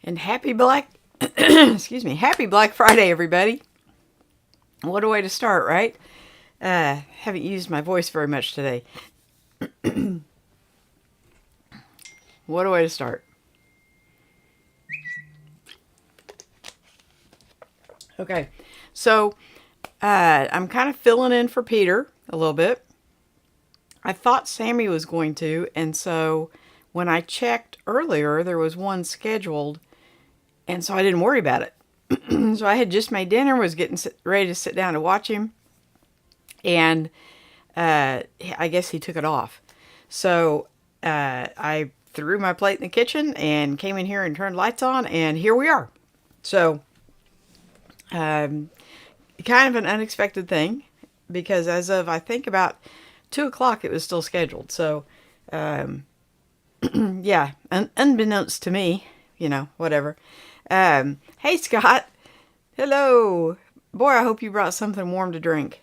And happy Black, excuse me, happy Black Friday, everybody. What a way to start, right? Haven't used my voice very much today. What a way to start. Okay, so I'm kind of filling in for Peter a little bit. I thought Sammy was going to, and so when I checked earlier, there was one scheduled, and so I didn't worry about it. So I had just made dinner, was getting ready to sit down to watch him, and I guess he took it off. So I threw my plate in the kitchen and came in here and turned lights on, and here we are. So kind of an unexpected thing, because as of I think about 2 o'clock, it was still scheduled. So yeah, unbeknownst to me, whatever. Hey, Scott. Hello. Boy, I hope you brought something warm to drink.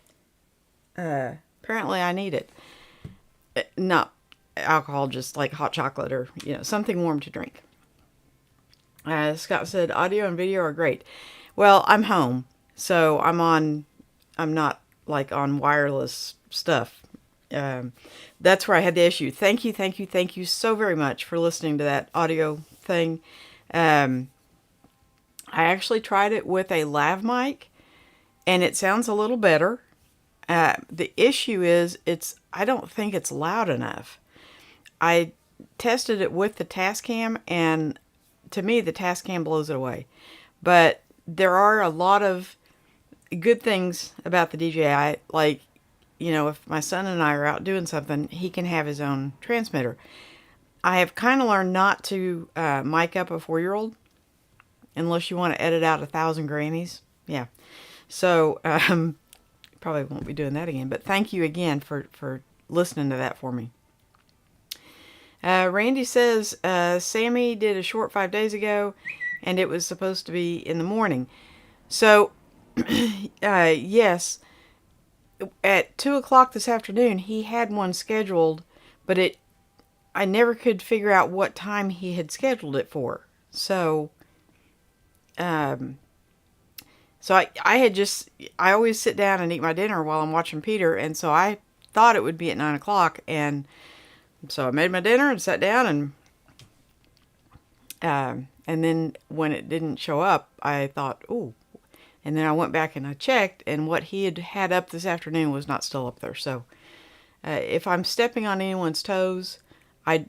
Apparently I need it. Not alcohol, just like hot chocolate or, something warm to drink. Scott said, audio and video are great. Well, I'm home, so I'm not like on wireless stuff. That's where I had the issue. Thank you so very much for listening to that audio thing. I actually tried it with a lav mic, and it sounds a little better. The issue is I don't think it's loud enough. I tested it with the Tascam, and to me, the Tascam blows it away. But there are a lot of good things about the DJI. Like, if my son and I are out doing something, he can have his own transmitter. I have kind of learned not to mic up a 4-year-old unless you want to edit out 1,000 Grammys. Yeah. So, probably won't be doing that again, but thank you again for listening to that for me. Randy says, Sammy did a short 5 days ago, and it was supposed to be in the morning. So, yes, at 2 o'clock this afternoon, he had one scheduled, but I never could figure out what time he had scheduled it for. So, I always sit down and eat my dinner while I'm watching Peter, and so I thought it would be at 9 o'clock, and so I made my dinner and sat down, and then when it didn't show up, I thought, ooh, and then I went back and I checked, and what he had up this afternoon was not still up there. So if I'm stepping on anyone's toes, I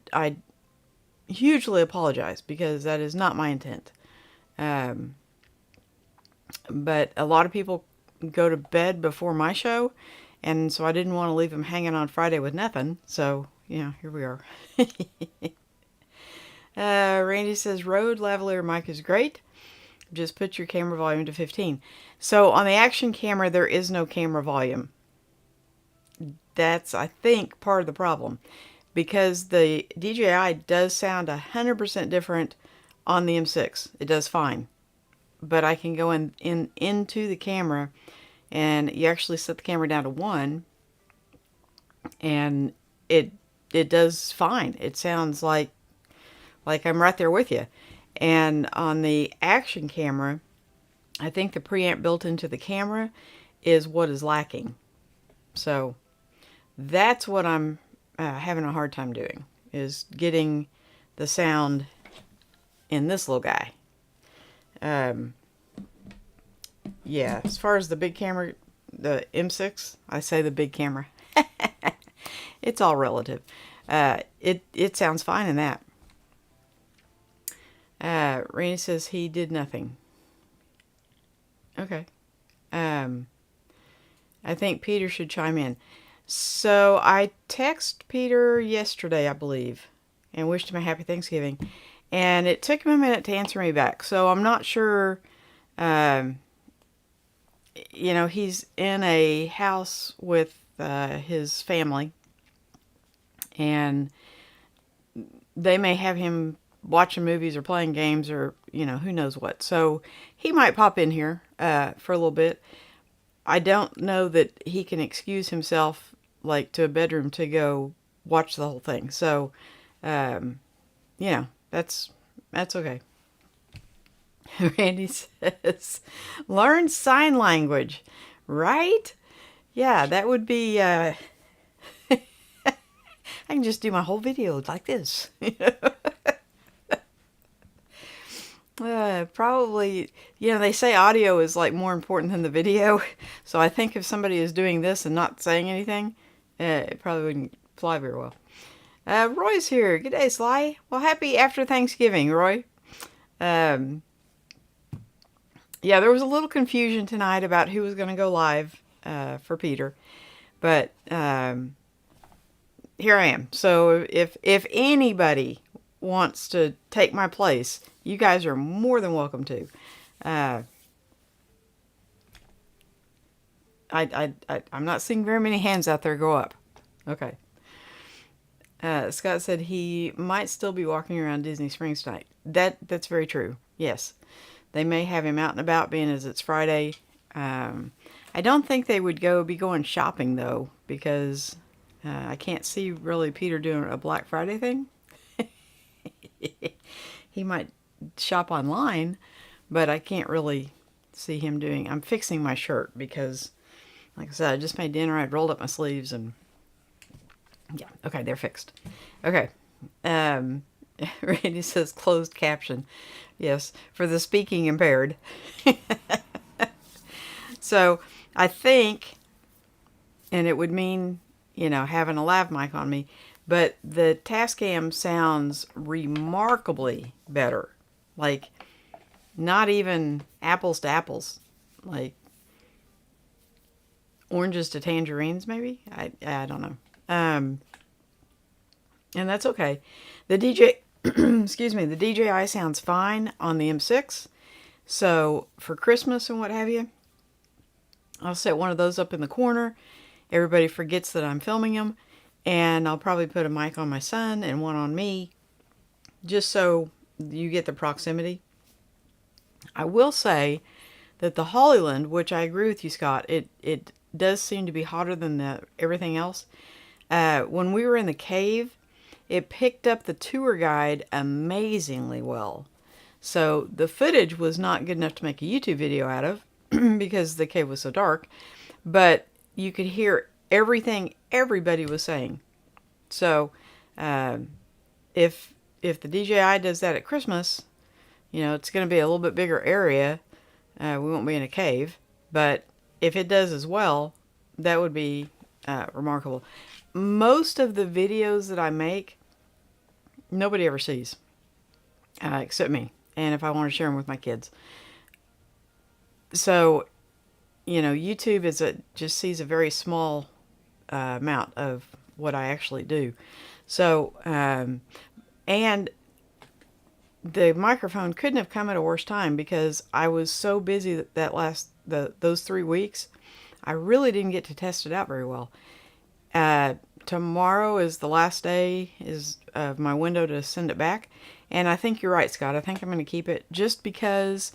hugely apologize, because that is not my intent. But a lot of people go to bed before my show, and so I didn't want to leave them hanging on Friday with nothing. So, here we are. Randy says, Rode lavalier mic is great. Just put your camera volume to 15. So on the action camera, there is no camera volume. That's, I think, part of the problem, because the DJI does sound 100% different on the M6. It does fine. But I can go into the camera, and you actually set the camera down to 1, and it does fine. It sounds like I'm right there with you. And on the action camera, I think the preamp built into the camera is what is lacking. So that's what I'm having a hard time doing, is getting the sound in this little guy. Yeah, as far as the big camera, the M6, I say the big camera. It's all relative. It sounds fine in that. Rainey says he did nothing. Okay. I think Peter should chime in. So I texted Peter yesterday, I believe, and wished him a happy Thanksgiving. And it took him a minute to answer me back. So I'm not sure, he's in a house with his family, and they may have him watching movies or playing games, or, who knows what. So he might pop in here for a little bit. I don't know that he can excuse himself, like, to a bedroom to go watch the whole thing. So, that's okay. Randy says, learn sign language, right? Yeah, that would be, I can just do my whole video like this. Probably, they say audio is like more important than the video. So I think if somebody is doing this and not saying anything, it probably wouldn't fly very well. Roy's here. Good day, Sly. Well, happy after Thanksgiving, Roy. Yeah, there was a little confusion tonight about who was going to go live for Peter. But here I am. So if anybody wants to take my place, you guys are more than welcome to. I'm not seeing very many hands out there go up. Okay. Scott said he might still be walking around Disney Springs tonight. That's very true. Yes. They may have him out and about, being as it's Friday. I don't think they would be going shopping, though, because I can't see really Peter doing a Black Friday thing. He might shop online, but I can't really see him doing... I'm fixing my shirt because, like I said, I just made dinner. I'd rolled up my sleeves and... Yeah, okay, they're fixed. Okay. Randy says closed caption. Yes, for the speaking impaired. So I think, and it would mean, having a lav mic on me, but the Tascam sounds remarkably better. Like, not even apples to apples. Like, oranges to tangerines, maybe? I don't know. And that's okay. The excuse me, the DJI sounds fine on the M6. So for Christmas and what have you, I'll set one of those up in the corner. Everybody forgets that I'm filming them. And I'll probably put a mic on my son and one on me, just so you get the proximity. I will say that the Hollyland, which I agree with you, Scott, it does seem to be hotter than everything else. When we were in the cave, it picked up the tour guide amazingly well. So the footage was not good enough to make a YouTube video out of because the cave was so dark, but you could hear everything everybody was saying. So if the DJI does that at Christmas, it's going to be a little bit bigger area. We won't be in a cave, but if it does as well, that would be remarkable. Most of the videos that I make, nobody ever sees, except me, and if I want to share them with my kids. So, YouTube just sees a very small amount of what I actually do. So, and the microphone couldn't have come at a worse time because I was so busy those 3 weeks. I really didn't get to test it out very well. Tomorrow is the last day of my window to send it back. And I think you're right, Scott. I think I'm going to keep it just because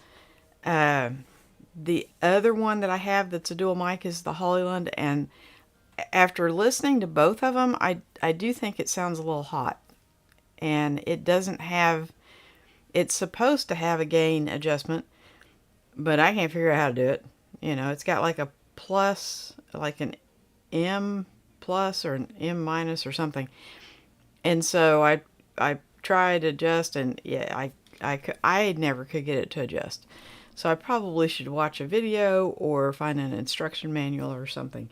the other one that I have that's a dual mic is the Hollyland. And after listening to both of them, I do think it sounds a little hot. And it doesn't have... It's supposed to have a gain adjustment, but I can't figure out how to do it. It's got like a plus, like an M plus or an M minus or something. And so I tried to adjust, and yeah, I never could get it to adjust. So I probably should watch a video or find an instruction manual or something.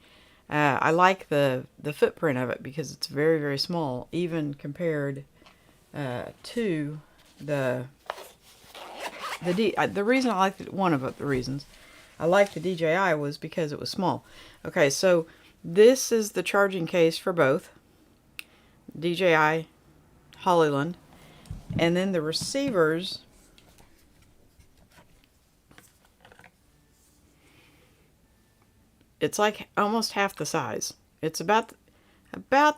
I like the footprint of it because it's very, very small, even compared to the reason I liked it, one of the reasons I liked the DJI was because it was small. Okay, so this is the charging case for both DJI, Hollyland, and then the receivers. It's like almost half the size. It's about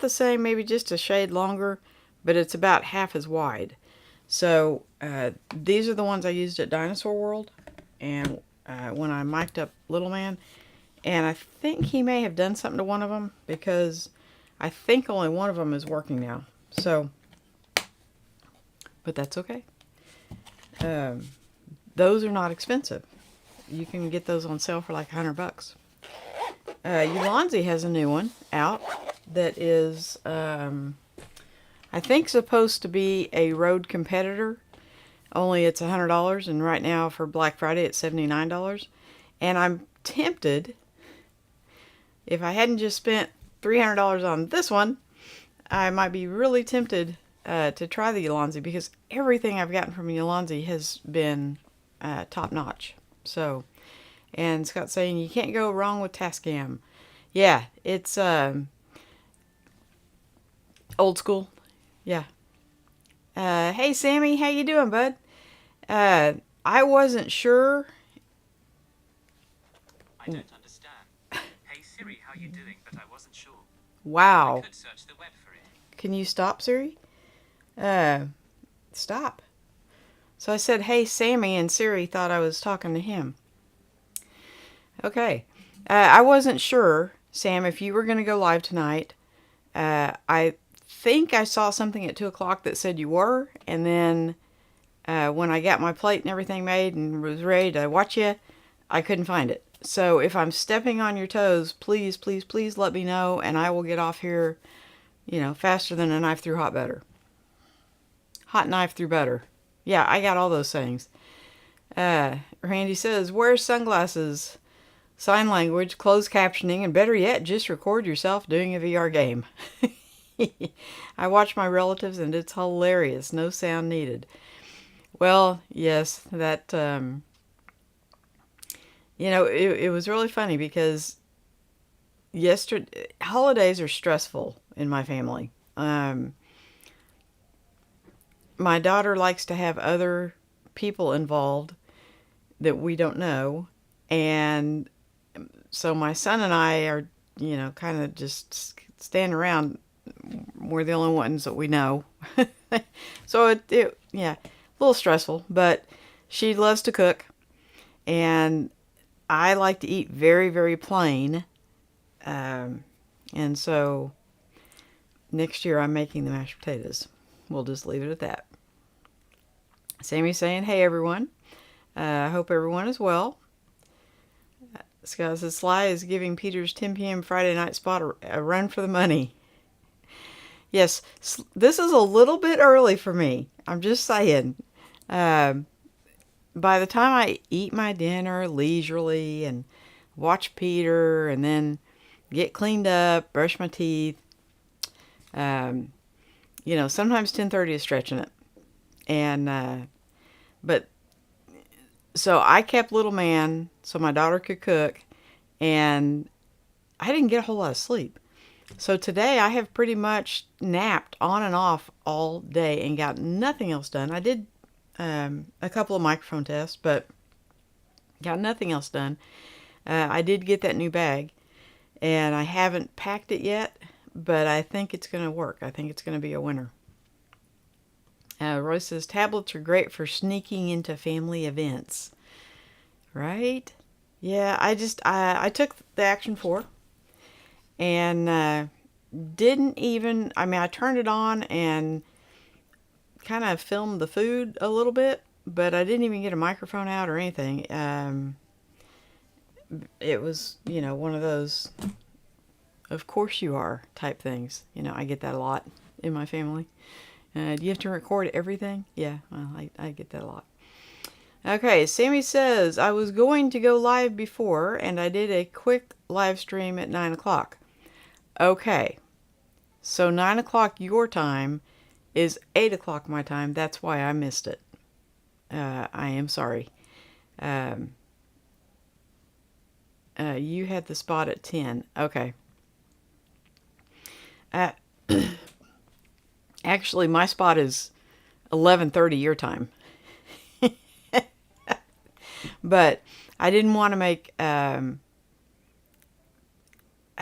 the same, maybe just a shade longer, but it's about half as wide. So these are the ones I used at Dinosaur World, and when I mic'd up Little Man, and I think he may have done something to one of them because I think only one of them is working now. So, but that's okay. those are not expensive. You can get those on sale for like $100. Ulanzi has a new one out that is, I think, supposed to be a road competitor. Only it's $100, and right now for Black Friday it's $79. And I'm tempted, if I hadn't just spent $300 on this one, I might be really tempted to try the Ulanzi, because everything I've gotten from Ulanzi has been top notch. So, and Scott's saying you can't go wrong with Tascam. Yeah, it's old school. Yeah. Hey Sammy, how you doing, bud? I wasn't sure. I don't understand. Hey Siri, how you doing? But I wasn't sure. Wow. I could search the web for it. Can you stop, Siri? Stop. So I said, hey Sammy, and Siri thought I was talking to him. Okay. I wasn't sure, Sam, if you were going to go live tonight. I think I saw something at 2 o'clock that said you were, and then when I got my plate and everything made and was ready to watch you, I couldn't find it. So if I'm stepping on your toes, please, please, please let me know, and I will get off here, faster than a knife through hot butter. Hot knife through butter. Yeah, I got all those things. Randy says, wear sunglasses, sign language, closed captioning, and better yet, just record yourself doing a VR game. I watch my relatives and it's hilarious. No sound needed. Well, yes, that, it was really funny because holidays are stressful in my family. My daughter likes to have other people involved that we don't know. And so my son and I are, kind of just standing around. We're the only ones that we know. So it a little stressful, but she loves to cook. And I like to eat very, very plain. And so next year I'm making the mashed potatoes. We'll just leave it at that. Sammy's saying, hey everyone. I hope everyone is well. Scott says, Sly is giving Peter's 10 p.m. Friday night spot a run for the money. Yes, this is a little bit early for me. I'm just saying. By the time I eat my dinner leisurely and watch Peter and then get cleaned up, brush my teeth, sometimes 10:30 is stretching it. And, but, so I kept little man so my daughter could cook, and I didn't get a whole lot of sleep. So today I have pretty much napped on and off all day and got nothing else done. I did a couple of microphone tests, but got nothing else done. I did get that new bag, and I haven't packed it yet, but I think it's going to work. I think it's going to be a winner. Roy says, tablets are great for sneaking into family events. Right? Yeah, I took the Action 4 and didn't even, I turned it on and kind of filmed the food a little bit, but I didn't even get a microphone out or anything. It was, one of those, of course you are type things. I get that a lot in my family. Do you have to record everything? Yeah, well, I get that a lot. Okay, Sammy says, I was going to go live before, and I did a quick live stream at 9 o'clock. Okay, so 9 o'clock your time is 8 o'clock my time. That's why I missed it. I am sorry. You had the spot at 10. Okay. Actually, my spot is 11:30 your time. But I didn't want to make I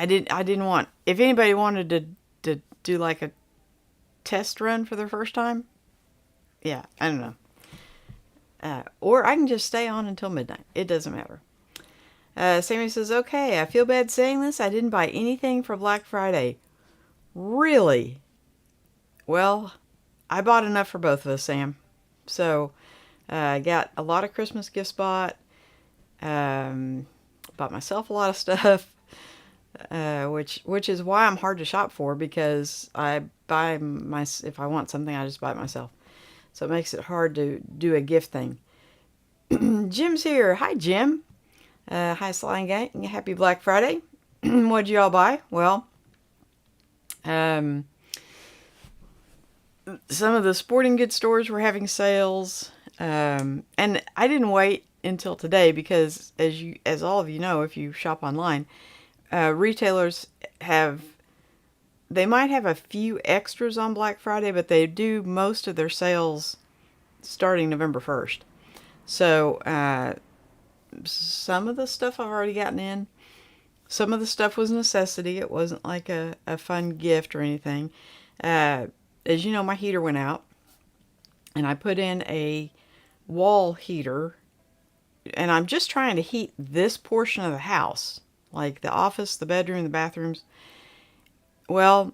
didn't want, if anybody wanted to do like a test run for their first time, yeah, I don't know. Or I can just stay on until midnight. It doesn't matter. Sammy says, okay, I feel bad saying this. I didn't buy anything for Black Friday. Really? Well, I bought enough for both of us, Sam. So I got a lot of Christmas gifts bought. Bought myself a lot of stuff, which is why I'm hard to shop for, because if I want something, I just buy it myself. So it makes it hard to do a gift thing. Jim's here. Hi, Jim. Hi, Slime Gang. Happy Black Friday. What'd you all buy? Well, some of the sporting goods stores were having sales. And I didn't wait until today because, as all of you know, if you shop online, retailers they might have a few extras on Black Friday, but they do most of their sales starting November 1st. So some of the stuff I've already gotten in. Some of the stuff was necessity. It wasn't like a fun gift or anything. As you know, my heater went out, and I put in a wall heater, and I'm just trying to heat this portion of the house, like the office, the bedroom, the bathrooms. Well,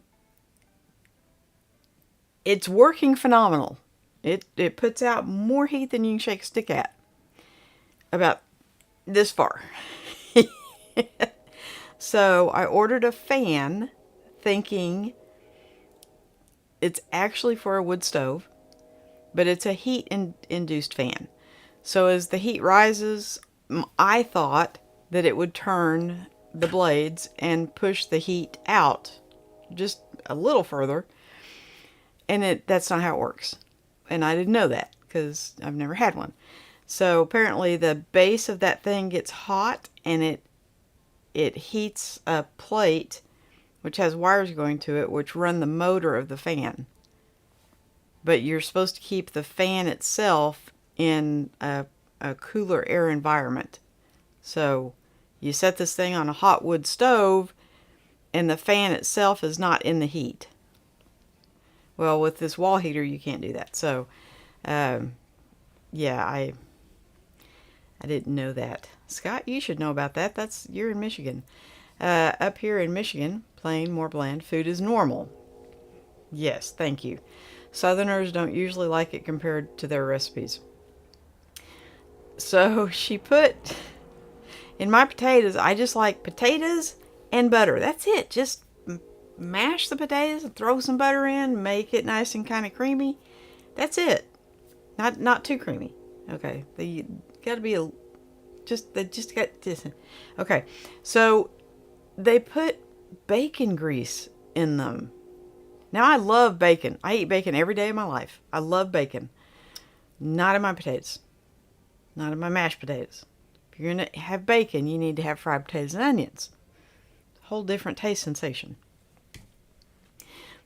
it's working phenomenal. It puts out more heat than you can shake a stick at. About this far. So I ordered a fan thinking it's actually for a wood stove, but it's a heat-induced fan. So as the heat rises, I thought that it would turn the blades and push the heat out just a little further. And that's not how it works. And I didn't know that because I've never had one. So apparently the base of that thing gets hot, and it heats a plate which has wires going to it which run the motor of the fan. But you're supposed to keep the fan itself in a cooler air environment. So you set this thing on a hot wood stove, and the fan itself is not in the heat. Well, with this wall heater, you can't do that. So, yeah, I didn't know that. Scott, you should know about that. You're in Michigan. Up here in Michigan, plain, more bland, food is normal. Yes, thank you. Southerners don't usually like it compared to their recipes. So she put, in my potatoes, I just like potatoes and butter. That's it. Just mash the potatoes and throw some butter in, make it nice and kind of creamy. That's it. Not too creamy. Okay. They got to be they just got this. Okay. So they put bacon grease in them. Now I love bacon. I eat bacon every day of my life. I love bacon. Not in my potatoes. Not in my mashed potatoes. If you're going to have bacon, you need to have fried potatoes and onions. Whole different taste sensation.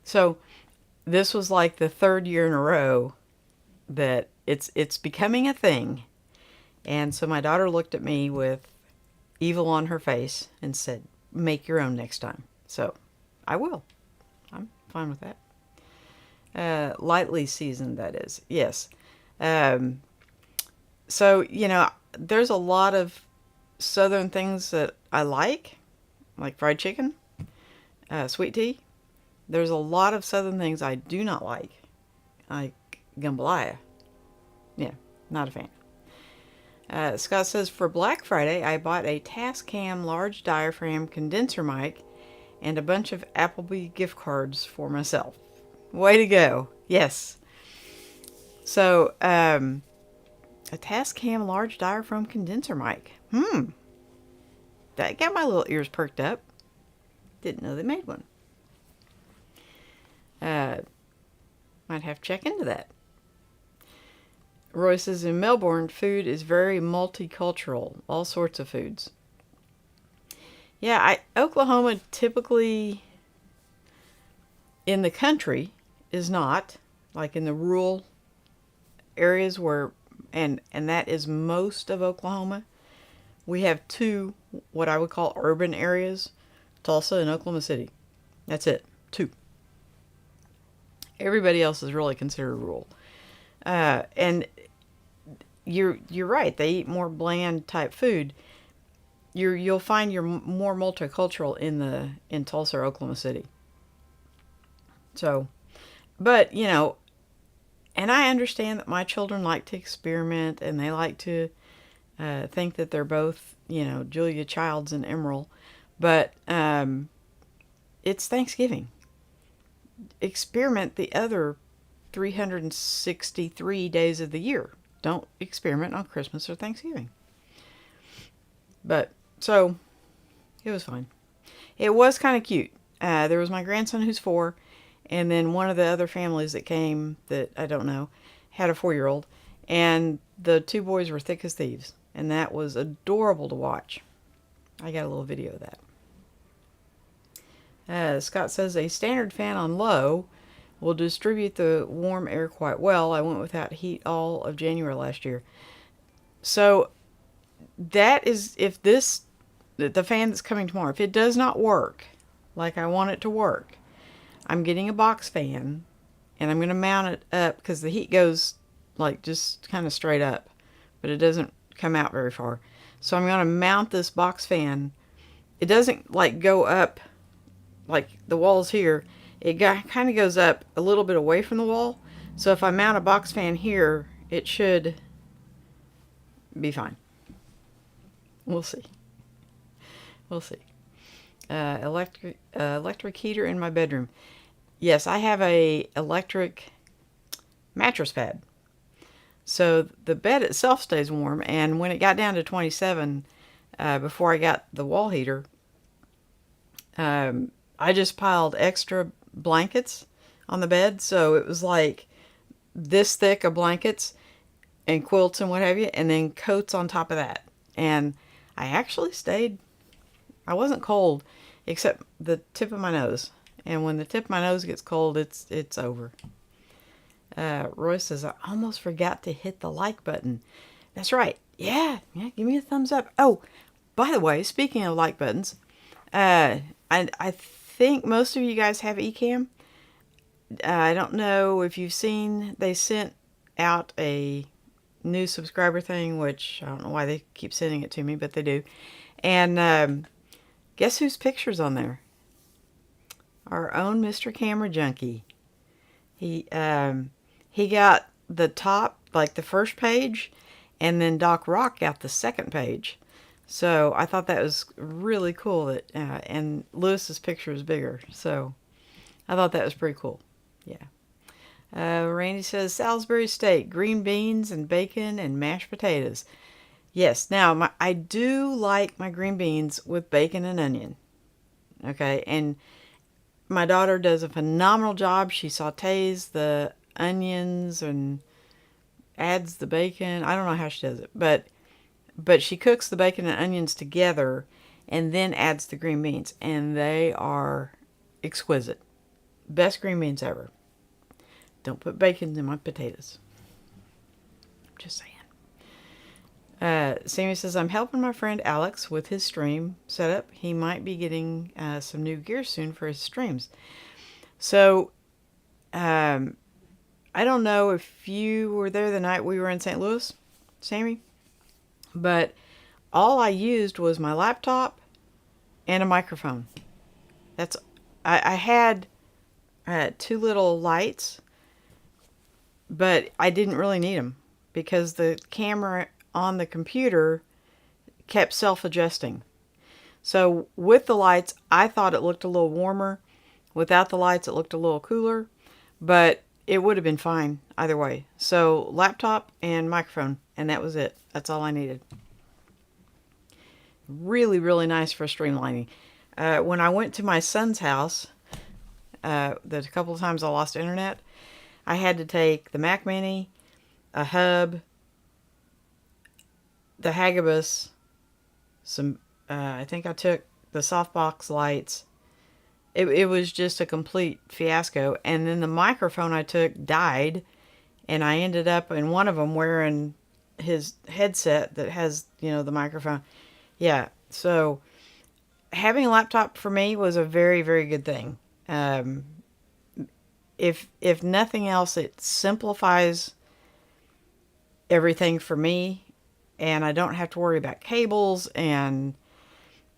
So this was like the third year in a row that it's becoming a thing. And so my daughter looked at me with evil on her face and said, make your own next time. So I will. I'm fine with that. Lightly seasoned, that is. Yes. So, there's a lot of Southern things that I like fried chicken, sweet tea. There's a lot of Southern things I do not like jambalaya. Yeah, not a fan. Scott says, for Black Friday, I bought a Tascam large diaphragm condenser mic and a bunch of Applebee gift cards for myself. Way to go. Yes. So, a Tascam large diaphragm condenser mic. That got my little ears perked up. Didn't know they made one. Might have to check into that. Roy says, in Melbourne, food is very multicultural. All sorts of foods. Yeah, Oklahoma typically in the country is not, like in the rural areas where, and that is most of Oklahoma. We have two, what I would call urban areas, Tulsa and Oklahoma City. That's it, two. Everybody else is really considered rural. And you're right, they eat more bland type food. You'll find you're more multicultural in Tulsa or Oklahoma City. So, but And I understand that my children like to experiment and they like to think that they're both, Julia Childs and Emerald. But it's Thanksgiving. Experiment the other 363 days of the year. Don't experiment on Christmas or Thanksgiving. But, so, it was fine. It was kind of cute. There was my grandson who's 4, and then one of the other families that came that I don't know had a 4-year-old, and the 2 boys were thick as thieves, and that was adorable to watch. I got a little video of that. Scott says a standard fan on low will distribute the warm air quite well. I went without heat all of January last year. So that is, if this, the fan that's coming tomorrow, if it does not work like I want it to work, I'm getting a box fan and I'm going to mount it up because the heat goes like just kind of straight up, but it doesn't come out very far. So I'm going to mount this box fan. It doesn't like go up like the walls here. It kind of goes up a little bit away from the wall. So if I mount a box fan here, it should be fine. We'll see. We'll see. Electric heater in my bedroom. Yes, I have a electric mattress pad. So the bed itself stays warm. And when it got down to 27, before I got the wall heater, I just piled extra blankets on the bed. So it was like this thick of blankets and quilts and what have you, and then coats on top of that. And I actually stayed, I wasn't cold except the tip of my nose. And when the tip of my nose gets cold, it's over. Roy says, I almost forgot to hit the like button. That's right. Yeah, give me a thumbs up. Oh, by the way, speaking of like buttons, I think most of you guys have Ecamm. I don't know if you've seen, they sent out a new subscriber thing, which I don't know why they keep sending it to me, but they do. And guess whose picture's on there? Our own Mr. Camera Junkie. He got the top, like the first page, and then Doc Rock got the second page. So I thought that was really cool. That and Lewis's picture is bigger, so I thought that was pretty cool. Yeah. Randy says Salisbury steak, green beans and bacon and mashed potatoes. Yes. Now I do like my green beans with bacon and onion. Okay, and my daughter does a phenomenal job. She sautés the onions and adds the bacon. I don't know how she does it, but she cooks the bacon and onions together and then adds the green beans, and they are exquisite. Best green beans ever. Don't put bacon in my potatoes. Just saying. Sammy says, I'm helping my friend Alex with his stream setup. He might be getting some new gear soon for his streams. So, I don't know if you were there the night we were in St. Louis, Sammy, but all I used was my laptop and a microphone. I had 2 little lights, but I didn't really need them because the camera on the computer kept self-adjusting. So with the lights, I thought it looked a little warmer. Without the lights, it looked a little cooler, but it would have been fine either way. So laptop and microphone, and that was it. That's all I needed. Really, really nice for streamlining. When I went to my son's house, the couple of times I lost internet, I had to take the Mac Mini, a hub, the Hagibus, some, I think I took the softbox lights. It was just a complete fiasco. And then the microphone I took died, and I ended up in one of them wearing his headset that has, the microphone. Yeah, so having a laptop for me was a very, very good thing. If nothing else, it simplifies everything for me, and I don't have to worry about cables. And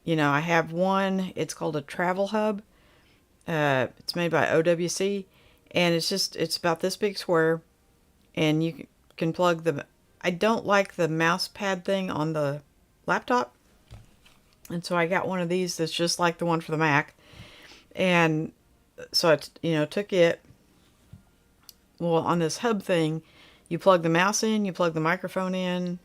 I have one, it's called a travel hub. It's made by OWC, and it's about this big square, and you can plug the, I don't like the mouse pad thing on the laptop, and so I got one of these that's just like the one for the Mac. And so I took it. Well, on this hub thing, you plug the mouse in, you plug the microphone in,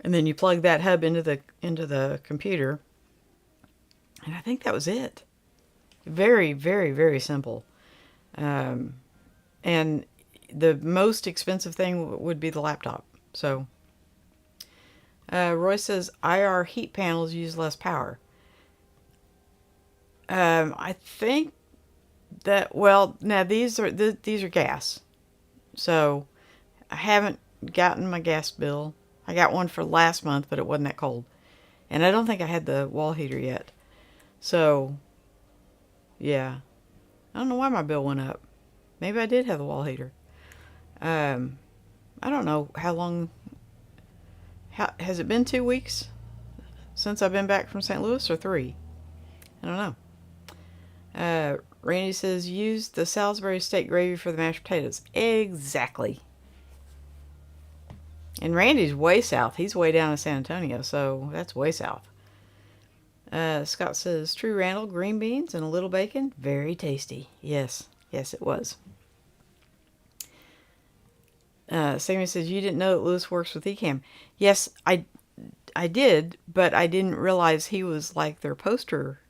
and then you plug that hub into the computer. And I think that was it. Very, very, very simple. And the most expensive thing would be the laptop. So, Roy says IR heat panels use less power. I think that, well, now these are gas. So I haven't gotten my gas bill. I got one for last month, but it wasn't that cold. And I don't think I had the wall heater yet. So, yeah. I don't know why my bill went up. Maybe I did have the wall heater. I don't know how long. Has it been 2 weeks since I've been back from St. Louis, or 3? I don't know. Randy says, use the Salisbury steak gravy for the mashed potatoes. Exactly. And Randy's way south. He's way down in San Antonio, so that's way south. Scott says, true, Randall, green beans and a little bacon. Very tasty. Yes. Yes, it was. Sammy says, you didn't know that Lewis works with Ecamm. Yes, I did, but I didn't realize he was like their poster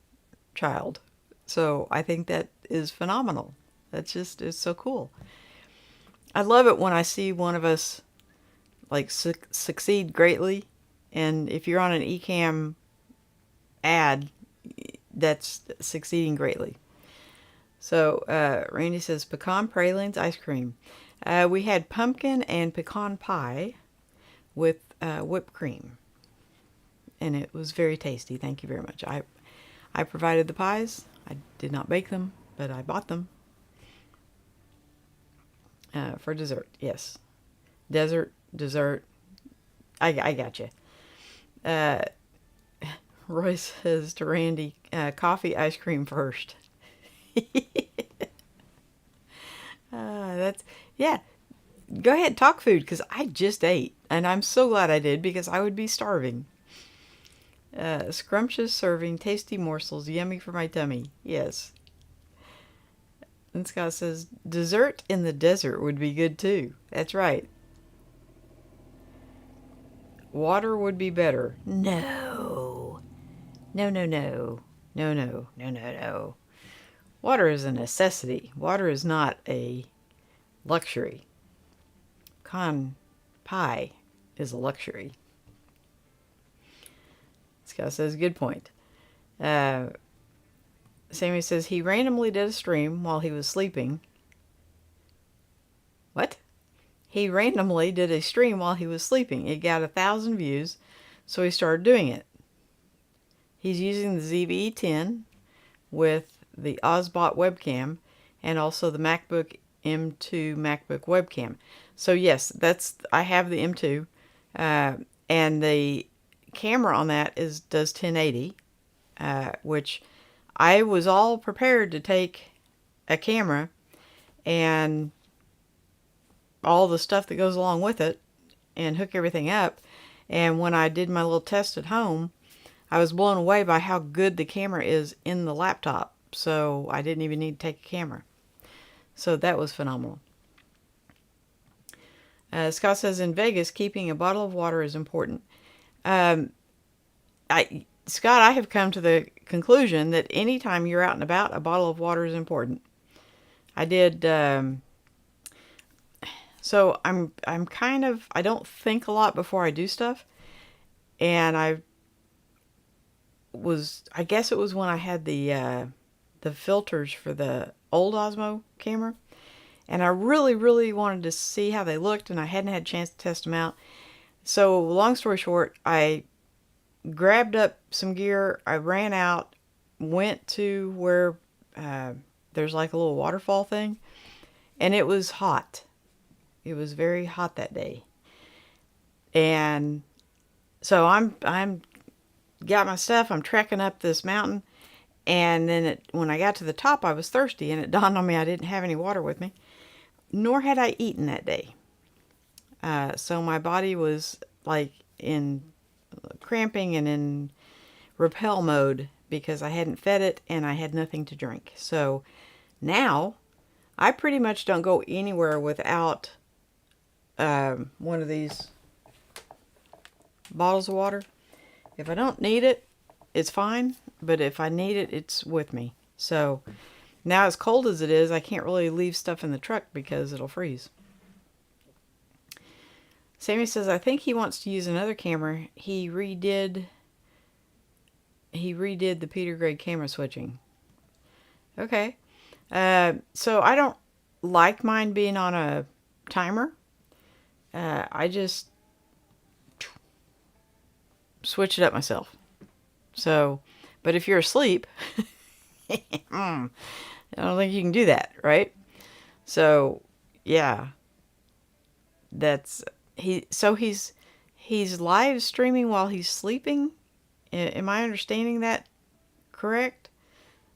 child. So I think that is phenomenal. It's so cool. I love it when I see one of us like succeed greatly. And if you're on an Ecamm ad, that's succeeding greatly. So Randy says, pecan pralines ice cream. We had pumpkin and pecan pie with whipped cream. And it was very tasty. Thank you very much. I provided the pies. I did not bake them, but I bought them. For dessert, yes. Dessert. I got you. Roy says to Randy, coffee, ice cream first. Yeah. Go ahead, talk food, because I just ate, and I'm so glad I did, because I would be starving. Scrumptious serving, tasty morsels, yummy for my tummy. Yes. And Scott says, dessert in the desert would be good too. That's right. Water would be better. No. No. Water is a necessity. Water is not a luxury. Pecan pie is a luxury. Scott says, good point. Sammy says, he randomly did a stream while he was sleeping. What? He randomly did a stream while he was sleeping. It got 1,000 views, so he started doing it. He's using the ZV-E10 with the Ozbot webcam and also the MacBook M2 MacBook webcam. So yes, I have the M2, and the camera on that does 1080, which I was all prepared to take a camera and all the stuff that goes along with it and hook everything up. And when I did my little test at home, I was blown away by how good the camera is in the laptop. So I didn't even need to take a camera. So that was phenomenal. Scott says, in Vegas, keeping a bottle of water is important. Scott, I have come to the conclusion that anytime you're out and about, a bottle of water is important. I did, so I'm kind of, I don't think a lot before I do stuff. And I guess it was when I had the filters for the old Osmo camera. And I really, really wanted to see how they looked, and I hadn't had a chance to test them out. So long story short, I grabbed up some gear, I ran out, went to where there's like a little waterfall thing, and it was hot. It was very hot that day. And so I'm got my stuff, I'm trekking up this mountain, and then when I got to the top, I was thirsty, and it dawned on me I didn't have any water with me. nor had I eaten that day. So my body was like in cramping and in repel mode because I hadn't fed it and I had nothing to drink. So now I pretty much don't go anywhere without one of these bottles of water. If I don't need it, it's fine. But if I need it, it's with me. So now, as cold as it is, I can't really leave stuff in the truck because it'll freeze. Sammy says, I think he wants to use another camera. He redid the Peter Gray camera switching. Okay. So I don't like mine being on a timer. I just switch it up myself. So, but if you're asleep, I don't think you can do that, right? So, yeah. That's he's live streaming while he's sleeping. Am I understanding that correct?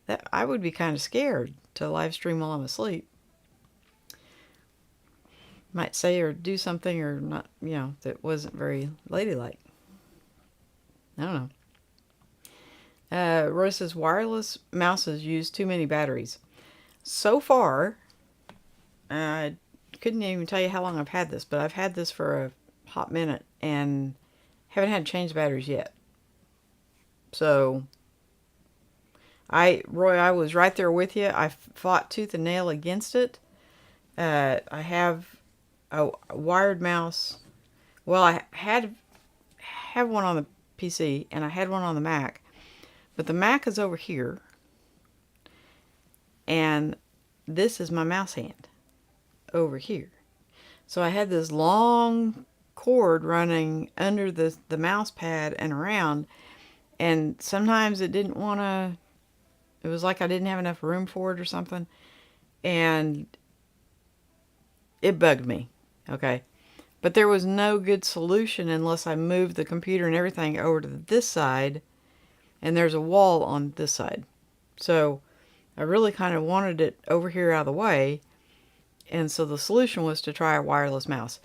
That I would be kind of scared to live stream while I'm asleep. Might say or do something or not, that wasn't very ladylike. I don't know. Roy says wireless mouses use too many batteries. So far, I couldn't even tell you how long I've had this, but I've had this for a hot minute and haven't had to change batteries yet. So, Roy, I was right there with you. I fought tooth and nail against it. I have a wired mouse. Well, I have one on the PC and I had one on the Mac, but the Mac is over here, and this is my mouse hand over here. So I had this long cord running under the mouse pad and around, and sometimes it didn't want to, it was like I didn't have enough room for it or something, and it bugged me, okay? But there was no good solution unless I moved the computer and everything over to this side, and there's a wall on this side. So I really kind of wanted it over here out of the way, and so the solution was to try a wireless mouse.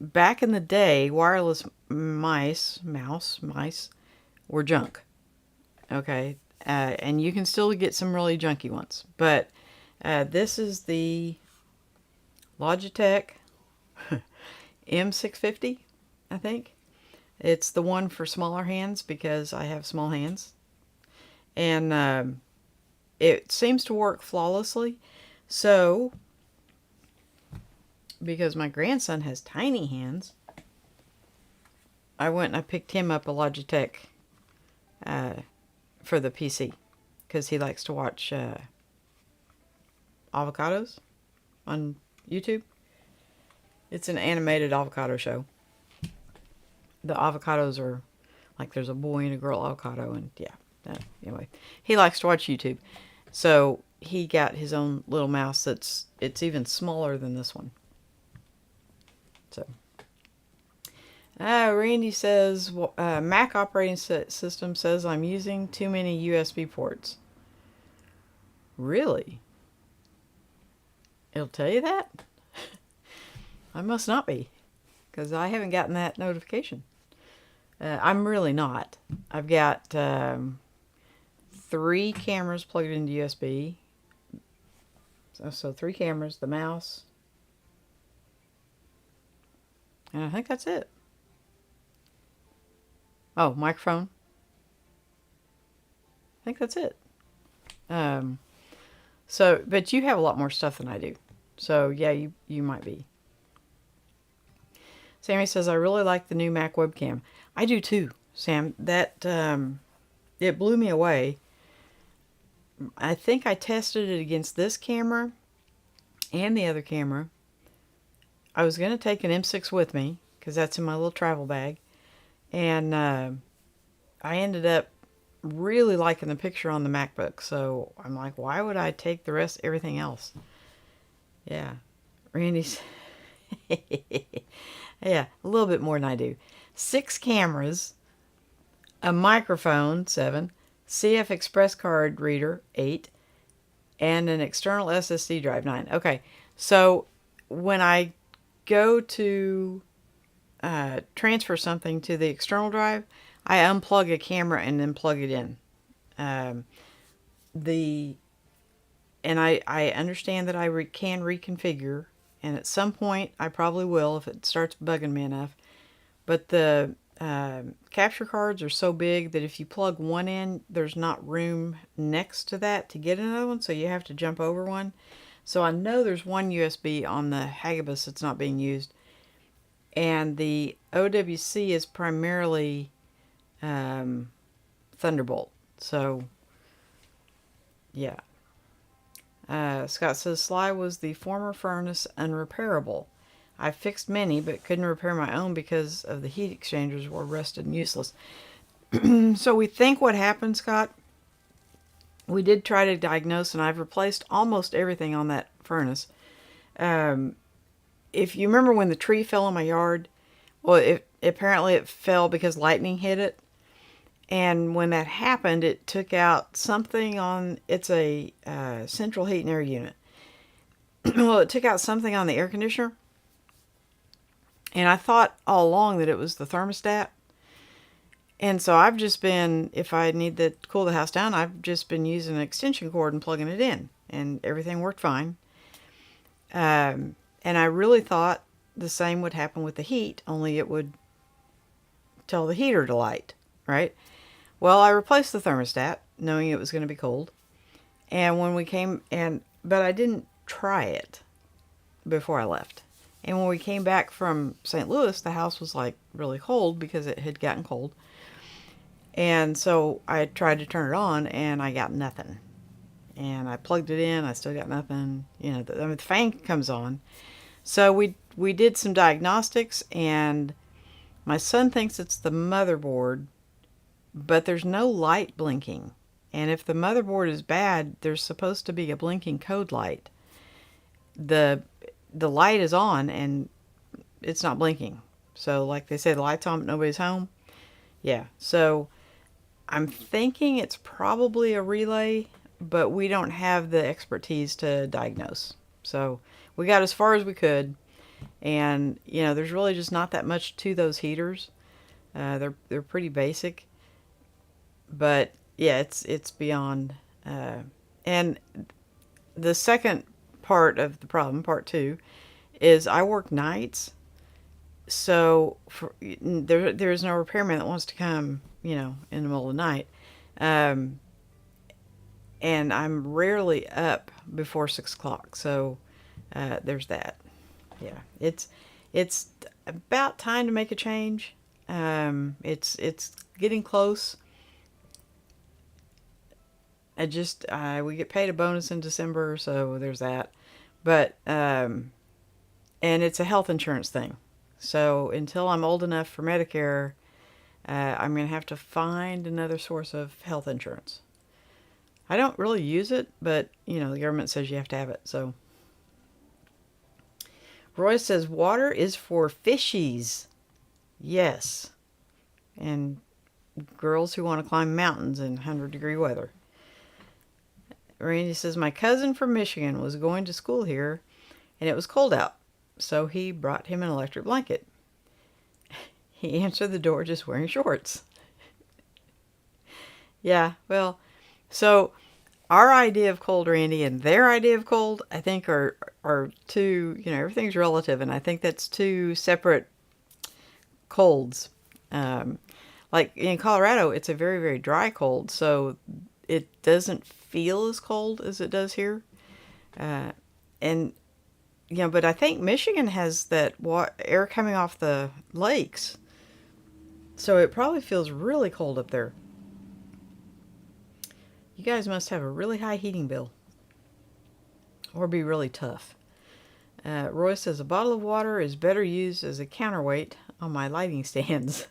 Back in the day, wireless mice were junk. Okay, and you can still get some really junky ones. But this is the Logitech M650, I think. It's the one for smaller hands because I have small hands. And it seems to work flawlessly. So, because my grandson has tiny hands, I went and I picked him up a Logitech for the PC because he likes to watch avocados on YouTube. It's an animated avocado show. The avocados are like there's a boy and a girl avocado, and yeah. Anyway, he likes to watch YouTube, so he got his own little mouse it's even smaller than this one. So, Randy says Mac operating system says I'm using too many USB ports. Really? It'll tell you that? I must not be, because I haven't gotten that notification. I'm really not. I've got 3 cameras plugged into USB. So 3 cameras, the mouse, and I think that's it. Oh, microphone. I think that's it. So, but you have a lot more stuff than I do. So yeah, you might be. Sammy says, I really like the new Mac webcam. I do too, Sam. That, it blew me away. I think I tested it against this camera and the other camera. I was going to take an M6 with me, because that's in my little travel bag. And I ended up really liking the picture on the MacBook. So I'm like, why would I take everything else? Yeah. Randy's... Yeah, a little bit more than I do. 6 cameras, a microphone, 7, CF Express card reader, 8, and an external SSD drive, 9. Okay, So when I go to transfer something to the external drive, I unplug a camera and then plug it in. Um, the and I understand that can reconfigure, and at some point I probably will if it starts bugging me enough. But the capture cards are so big that if you plug one in, there's not room next to that to get another one, so you have to jump over one. So I know there's one USB on the Hagibus that's not being used, and the OWC is primarily Thunderbolt. So yeah. Scott says Sly was the former furnace unrepairable. I fixed many, but couldn't repair my own because of the heat exchangers were rusted and useless. So we think what happened, Scott, we did try to diagnose, and I've replaced almost everything on that furnace. Um, if you remember when the tree fell in my yard, well, apparently it fell because lightning hit it. And when that happened, it took out something on, it's a central heat and air unit. Well, it took out something on the air conditioner. And I thought all along that it was the thermostat. And so I've just been, if I need to cool the house down, I've just been using an extension cord and plugging it in. And everything worked fine. And I really thought the same would happen with the heat, only it would tell the heater to light, right? Well, I replaced the thermostat, knowing it was going to be cold. And when we came, but I didn't try it before I left. And when we came back from St. Louis, the house was like really cold because it had gotten cold. And so I tried to turn it on and I got nothing. And I plugged it in, I still got nothing. The fan comes on. So we did some diagnostics, and my son thinks it's the motherboard, but there's no light blinking. And if the motherboard is bad, there's supposed to be a blinking code light. The light is on and it's not blinking. So like they say, the light's on but nobody's home. Yeah. So I'm thinking it's probably a relay, but we don't have the expertise to diagnose. So we got as far as we could. And, there's really just not that much to those heaters. They're pretty basic. But yeah, it's beyond. And the second part of the problem, part two, is I work nights, so there's no repairman that wants to come, in the middle of the night, and I'm rarely up before 6 o'clock. So there's that. Yeah, it's about time to make a change. It's getting close. We get paid a bonus in December, so there's that. But and it's a health insurance thing. So until I'm old enough for Medicare, I'm gonna have to find another source of health insurance. I don't really use it, but the government says you have to have it. So Roy says water is for fishies. Yes, and girls who want to climb mountains in 100-degree weather. Randy says, my cousin from Michigan was going to school here, and it was cold out, so he brought him an electric blanket. He answered the door just wearing shorts. Yeah, well, so our idea of cold, Randy, and their idea of cold, I think are two, everything's relative, and I think that's two separate colds. Like in Colorado, it's a very, very dry cold, so it doesn't feel as cold as it does here. And but I think Michigan has that air coming off the lakes, so it probably feels really cold up there. You guys must have a really high heating bill, or be really tough. Roy says a bottle of water is better used as a counterweight on my lighting stands.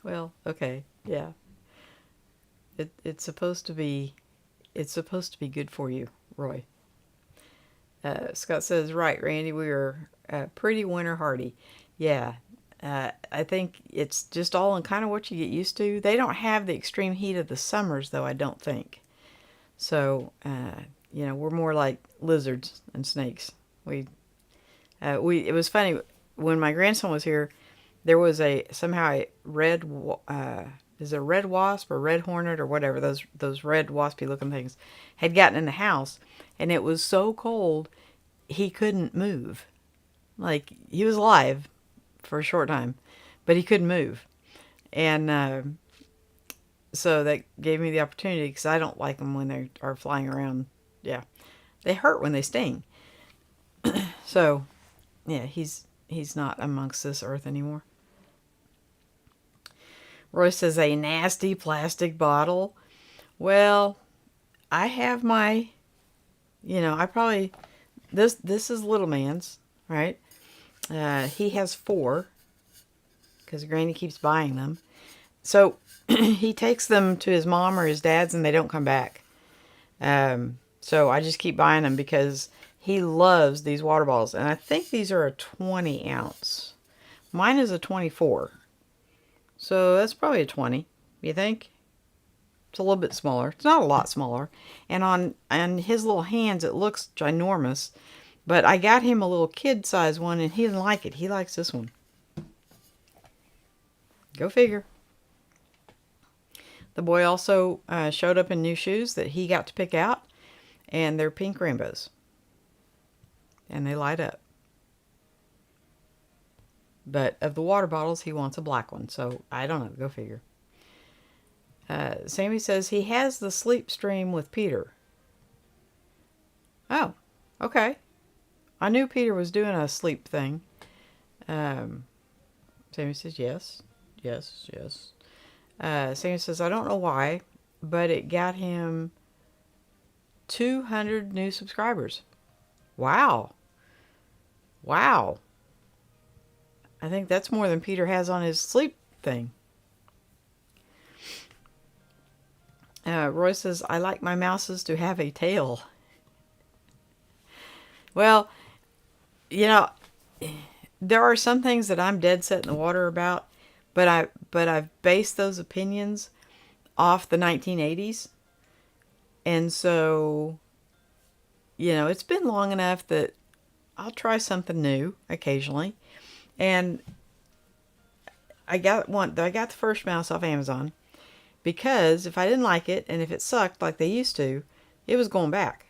Well, okay, yeah. It's supposed to be good for you, Roy. Scott says, right, Randy, we are pretty winter hardy. Yeah, I think it's just all in kind of what you get used to. They don't have the extreme heat of the summers, though, I don't think. So, we're more like lizards and snakes. It was funny when my grandson was here. There was somehow a is it a red wasp or red hornet or whatever, those red waspy looking things, had gotten in the house, and it was so cold he couldn't move. Like, he was alive for a short time, but he couldn't move. And so that gave me the opportunity, because I don't like them when they are flying around. Yeah, they hurt when they sting. So yeah, he's not amongst this earth anymore. Roy says, a nasty plastic bottle. Well, I have my, I probably, this is little man's, right? He has 4, because Granny keeps buying them. So he takes them to his mom or his dad's, and they don't come back. So I just keep buying them because he loves these water bottles. And I think these are a 20 ounce. Mine is a 24. So that's probably a 20, you think? It's a little bit smaller. It's not a lot smaller. And on his little hands, it looks ginormous. But I got him a little kid-size one, and he didn't like it. He likes this one. Go figure. The boy also showed up in new shoes that he got to pick out, and they're pink rainbows. And they light up. But of the water bottles, he wants a black one. So, I don't know. Go figure. Sammy says he has the sleep stream with Peter. Oh, okay. I knew Peter was doing a sleep thing. Sammy says yes. Yes, yes. Sammy says, I don't know why, but it got him 200 new subscribers. Wow. Wow. I think that's more than Peter has on his sleep thing. Roy says, I like my mouses to have a tail. Well, there are some things that I'm dead set in the water about, but I've based those opinions off the 1980s. And so, it's been long enough that I'll try something new occasionally. And I got the first mouse off Amazon because if I didn't like it and if it sucked like they used to, it was going back.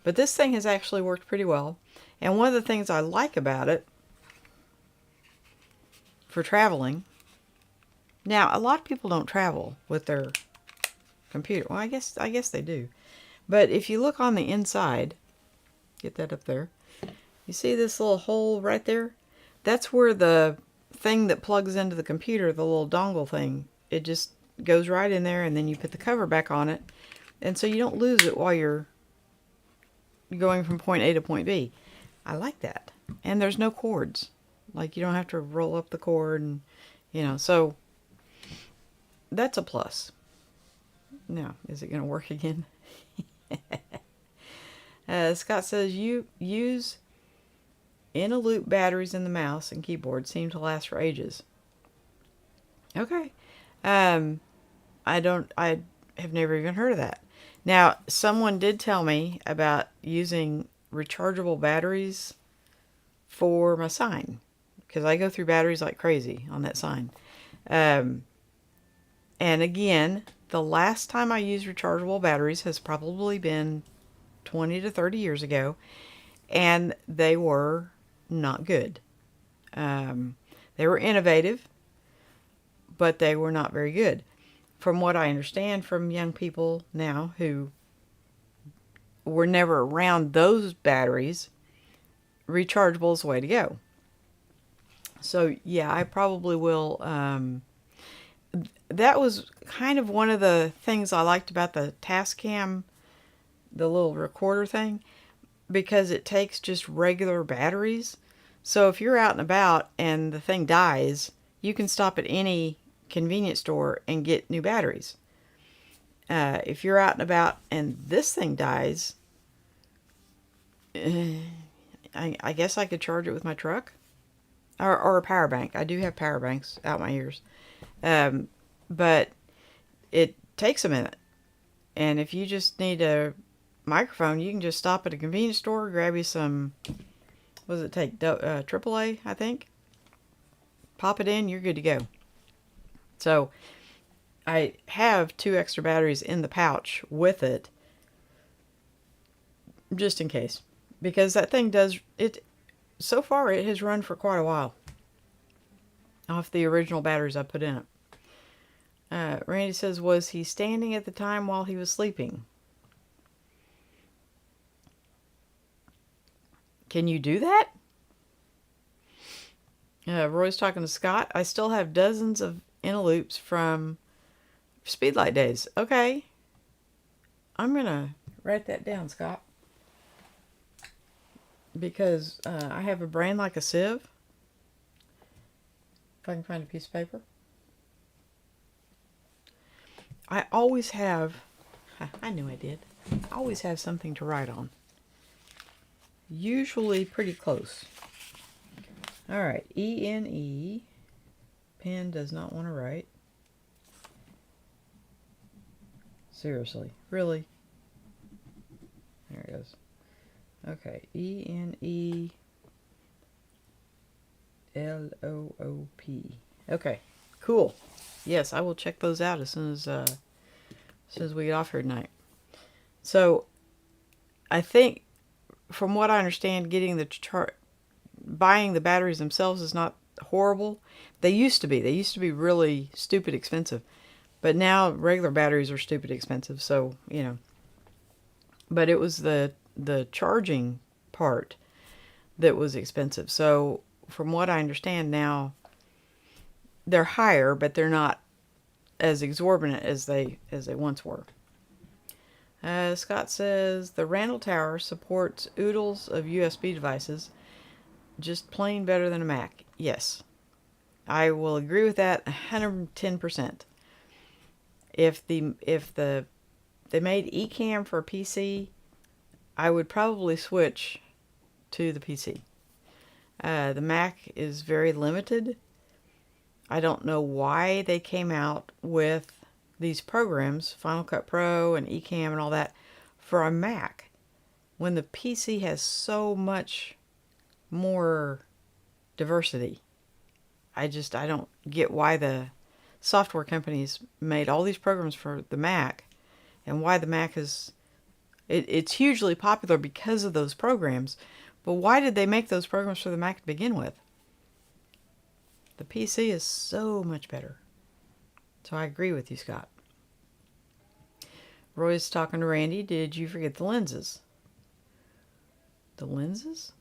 But this thing has actually worked pretty well. And one of the things I like about it for traveling, now a lot of people don't travel with their computer. Well, I guess they do. But if you look on the inside, get that up there. You see this little hole right there? That's where the thing that plugs into the computer, the little dongle thing, it just goes right in there, and then you put the cover back on it. And so you don't lose it while you're going from point A to point B. I like that. And there's no cords. Like, you don't have to roll up the cord and, so that's a plus. Now, is it going to work again? Scott says, you use in-a-loop batteries in the mouse and keyboard seem to last for ages. Okay. I have never even heard of that. Now, someone did tell me about using rechargeable batteries for my sign, because I go through batteries like crazy on that sign. And again, the last time I used rechargeable batteries has probably been 20 to 30 years ago, and they were not good. They were innovative, but they were not very good. From what I understand from young people now who were never around those batteries, rechargeable is the way to go. So yeah, I probably will. That was kind of one of the things I liked about the Tascam, the little recorder thing, because it takes just regular batteries. So if you're out and about and the thing dies, you can stop at any convenience store and get new batteries. If you're out and about and this thing dies, I guess I could charge it with my truck or a power bank. I do have power banks out my ears. But it takes a minute. And if you just need to microphone, you can just stop at a convenience store, grab you some, what does it take, AAA, I think. Pop it in, you're good to go. So I have 2 extra batteries in the pouch with it, just in case, because that thing does it. So far it has run for quite a while off the original batteries I put in it. Randy says, was he standing at the time while he was sleeping? Can you do that? Roy's talking to Scott. I still have dozens of interloops from Speedlight days. Okay. I'm going to write that down, Scott. Because I have a brain like a sieve. If I can find a piece of paper. I always have, I knew I did. I always have something to write on. Usually pretty close. Alright, E-N-E. Pen does not want to write. Seriously, really? There it goes. Okay, E-N-E-L-O-O-P. Okay, cool. Yes, I will check those out as soon as we get off here tonight. So, I think, from what I understand, getting the buying the batteries themselves is not horrible. They used to be. They used to be really stupid expensive. But now regular batteries are stupid expensive, so, you know. But it was the charging part that was expensive. So, from what I understand now, they're higher, but they're not as exorbitant as they once were. Scott says the Randall Tower supports oodles of USB devices, just plain better than a Mac. Yes, I will agree with that 110%. If they made eCam for a PC, I would probably switch to the PC. The Mac is very limited. I don't know why they came out with these programs, Final Cut Pro and eCam and all that, for a Mac, when the PC has so much more diversity. I don't get why the software companies made all these programs for the Mac, and why the Mac is... It's hugely popular because of those programs, but why did they make those programs for the Mac to begin with? The PC is so much better. So I agree with you, Scott. Roy's talking to Randy. Did you forget the lenses? The lenses?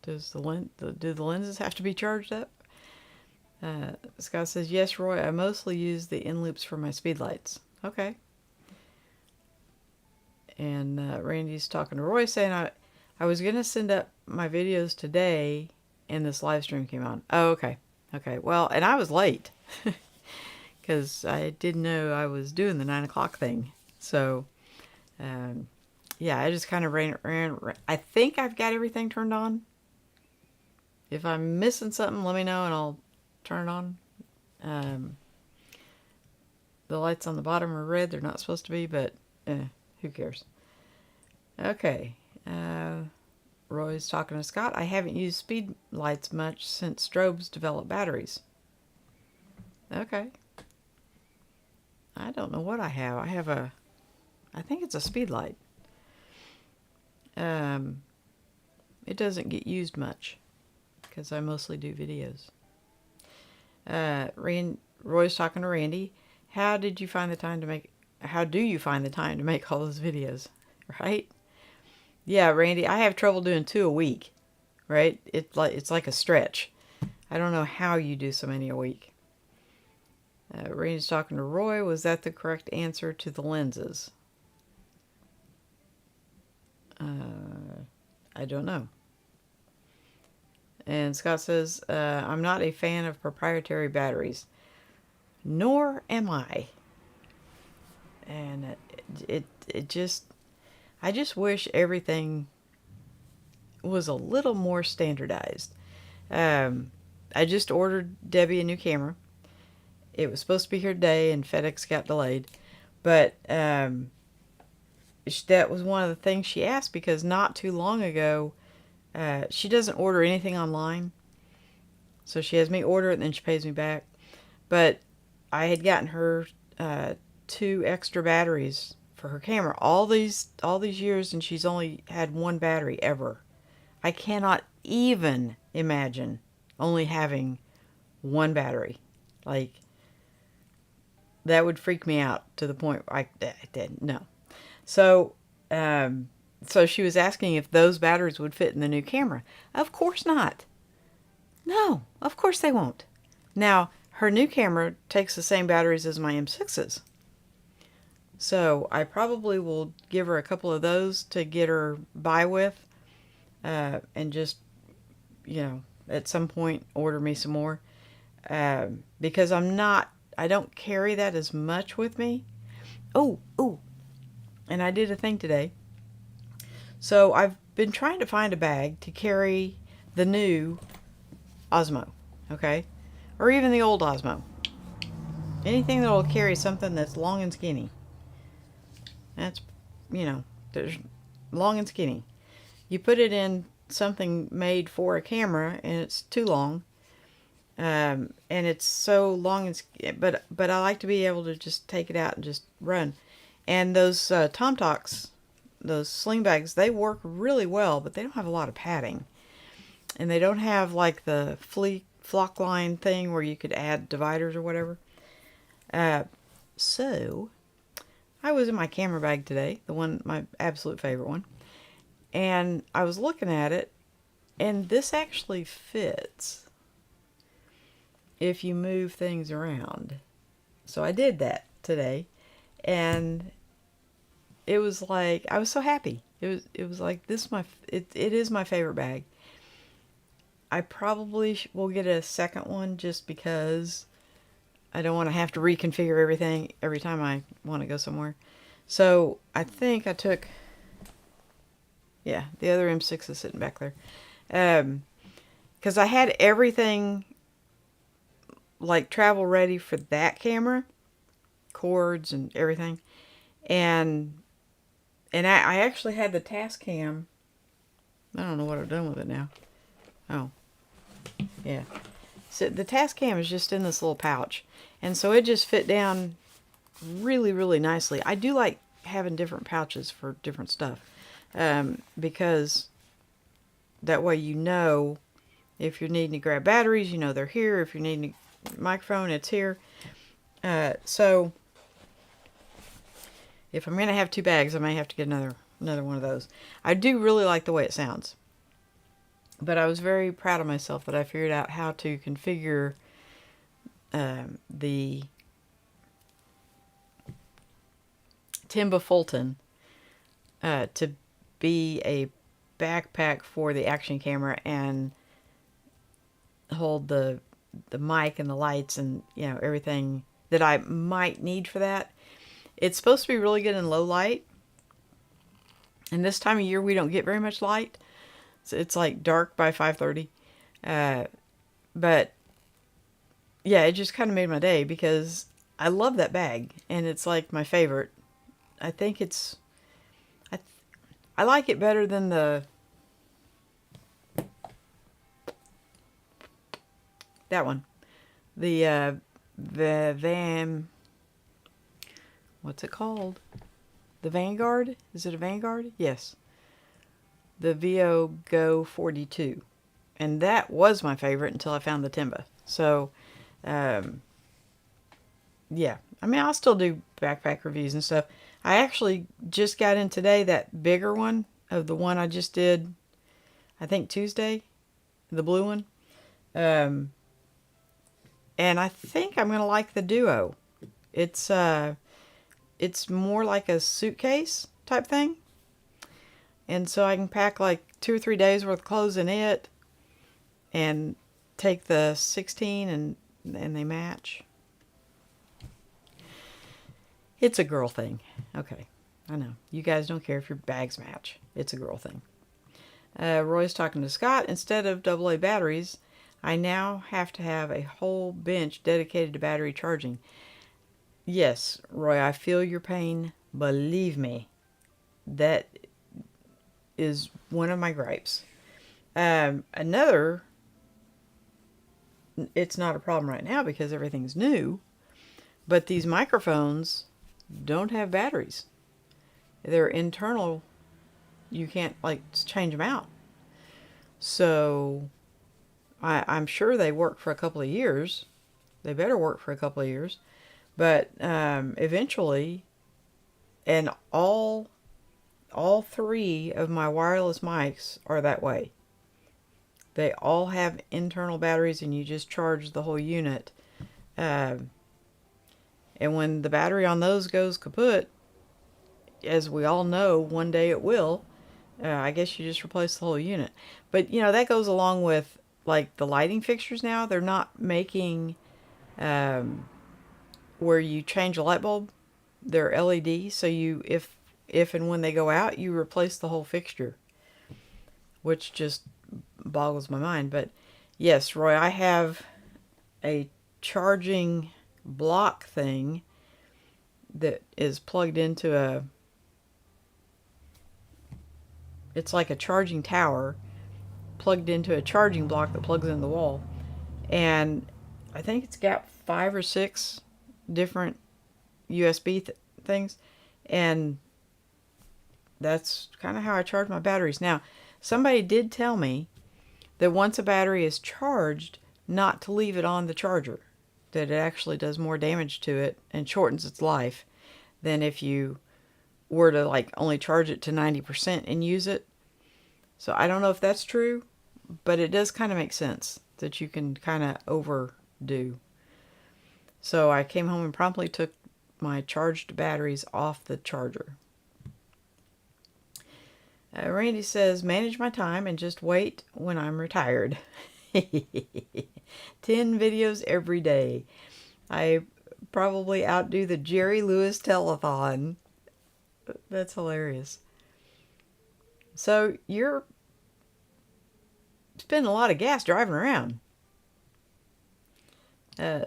Do the lenses have to be charged up? Scott says, yes, Roy, I mostly use the in-loops for my speedlights. Okay. And Randy's talking to Roy, saying, I was going to send up my videos today, and this live stream came on. Oh, okay. Okay, well, and I was late. Because I didn't know I was doing the 9 o'clock thing. So, yeah, I just kind of ran. I think I've got everything turned on. If I'm missing something, let me know and I'll turn it on. The lights on the bottom are red. They're not supposed to be, but who cares? Okay. Roy's talking to Scott. I haven't used speed lights much since strobes developed batteries. Okay. I don't know what I have. I think it's a speed light. It doesn't get used much because I mostly do videos. Roy's talking to Randy. How do you find the time to make all those videos? Right? Yeah, Randy, I have trouble doing 2 a week. Right? It's like a stretch. I don't know how you do so many a week. Randy's talking to Roy. Was that the correct answer to the lenses? I don't know. And Scott says, I'm not a fan of proprietary batteries. Nor am I. And I just wish everything was a little more standardized. I just ordered Debbie a new camera. It was supposed to be here today, and FedEx got delayed. But that was one of the things she asked, because not too long ago, she doesn't order anything online. So she has me order it and then she pays me back. But I had gotten her 2 extra batteries for her camera all these years, and she's only had one battery ever. I cannot even imagine only having one battery. Like, that would freak me out to the point where I did no. So, so she was asking if those batteries would fit in the new camera. Of course not. No, of course they won't. Now, her new camera takes the same batteries as my M6's. So I probably will give her a couple of those to get her by with, and just, at some point order me some more. Because I don't carry that as much with me. Oh, and I did a thing today. So I've been trying to find a bag to carry the new Osmo, okay? Or even the old Osmo. Anything that will carry something that's long and skinny. That's, there's long and skinny. You put it in something made for a camera and it's too long. And it's so long and but I like to be able to just take it out and just run. And those Tomtocs, those sling bags, they work really well, but they don't have a lot of padding. And they don't have like the flock line thing where you could add dividers or whatever. So I was in my camera bag today, my absolute favorite one, and I was looking at it, and this actually fits if you move things around. So I did that today, and it was like, I was so happy. It was like, it is my favorite bag. I probably will get a second one just because I don't want to have to reconfigure everything every time I want to go somewhere. So I think I took, the other M6 is sitting back there. Because I had everything like travel ready for that camera, cords and everything. And I actually had the Tascam. I don't know what I've done with it now. Oh, yeah. So the Tascam is just in this little pouch. And so it just fit down really, really nicely. I do like having different pouches for different stuff. Because that way if you're needing to grab batteries, they're here. If you're needing a microphone, it's here. So if I'm going to have 2 bags, I may have to get another one of those. I do really like the way it sounds. But I was very proud of myself that I figured out how to configure the Timba Fulton to be a backpack for the action camera and hold the mic and the lights and everything that I might need for that. It's supposed to be really good in low light, and this time of year we don't get very much light. It's like dark by 5:30, but yeah, it just kind of made my day because I love that bag and it's like my favorite. I think I like it better than that one, the what's it called? The Vanguard? Is it a Vanguard? Yes. The VO Go 42. And that was my favorite until I found the Timba. So, yeah. I mean, I'll still do backpack reviews and stuff. I actually just got in today that bigger one of the one I just did, I think Tuesday. The blue one. And I think I'm going to like the Duo. It's more like a suitcase type thing. And so I can pack like 2 or 3 days worth of clothes in it and take the 16 and they match. It's a girl thing. Okay, I know. You guys don't care if your bags match. It's a girl thing. Roy's talking to Scott. Instead of AA batteries, I now have to have a whole bench dedicated to battery charging. Yes, Roy, I feel your pain. Believe me. that is one of my gripes. Another, it's not a problem right now because everything's new, but these microphones don't have batteries. They're internal. You can't like change them out. So I'm sure they work for a couple of years. They better work for a couple of years. But eventually, and all three of my wireless mics are that way. They all have internal batteries, and you just charge the whole unit. And when the battery on those goes kaput, as we all know, one day it will, I guess you just replace the whole unit. But, that goes along with, like, the lighting fixtures now. They're not making where you change a light bulb. They're LED, so if and when they go out, you replace the whole fixture, which just boggles my mind. But yes, Roy, I have a charging block thing that is plugged into it's like a charging tower plugged into a charging block that plugs into the wall. And I think it's got 5 or 6 different USB things. And that's kind of how I charge my batteries. Now, somebody did tell me that once a battery is charged, not to leave it on the charger. That it actually does more damage to it and shortens its life than if you were to like only charge it to 90% and use it. So I don't know if that's true, but it does kind of make sense that you can kind of overdo. So I came home and promptly took my charged batteries off the charger. Randy says, manage my time and just wait when I'm retired. 10 videos every day. I probably outdo the Jerry Lewis telethon. That's hilarious. So you're spending a lot of gas driving around.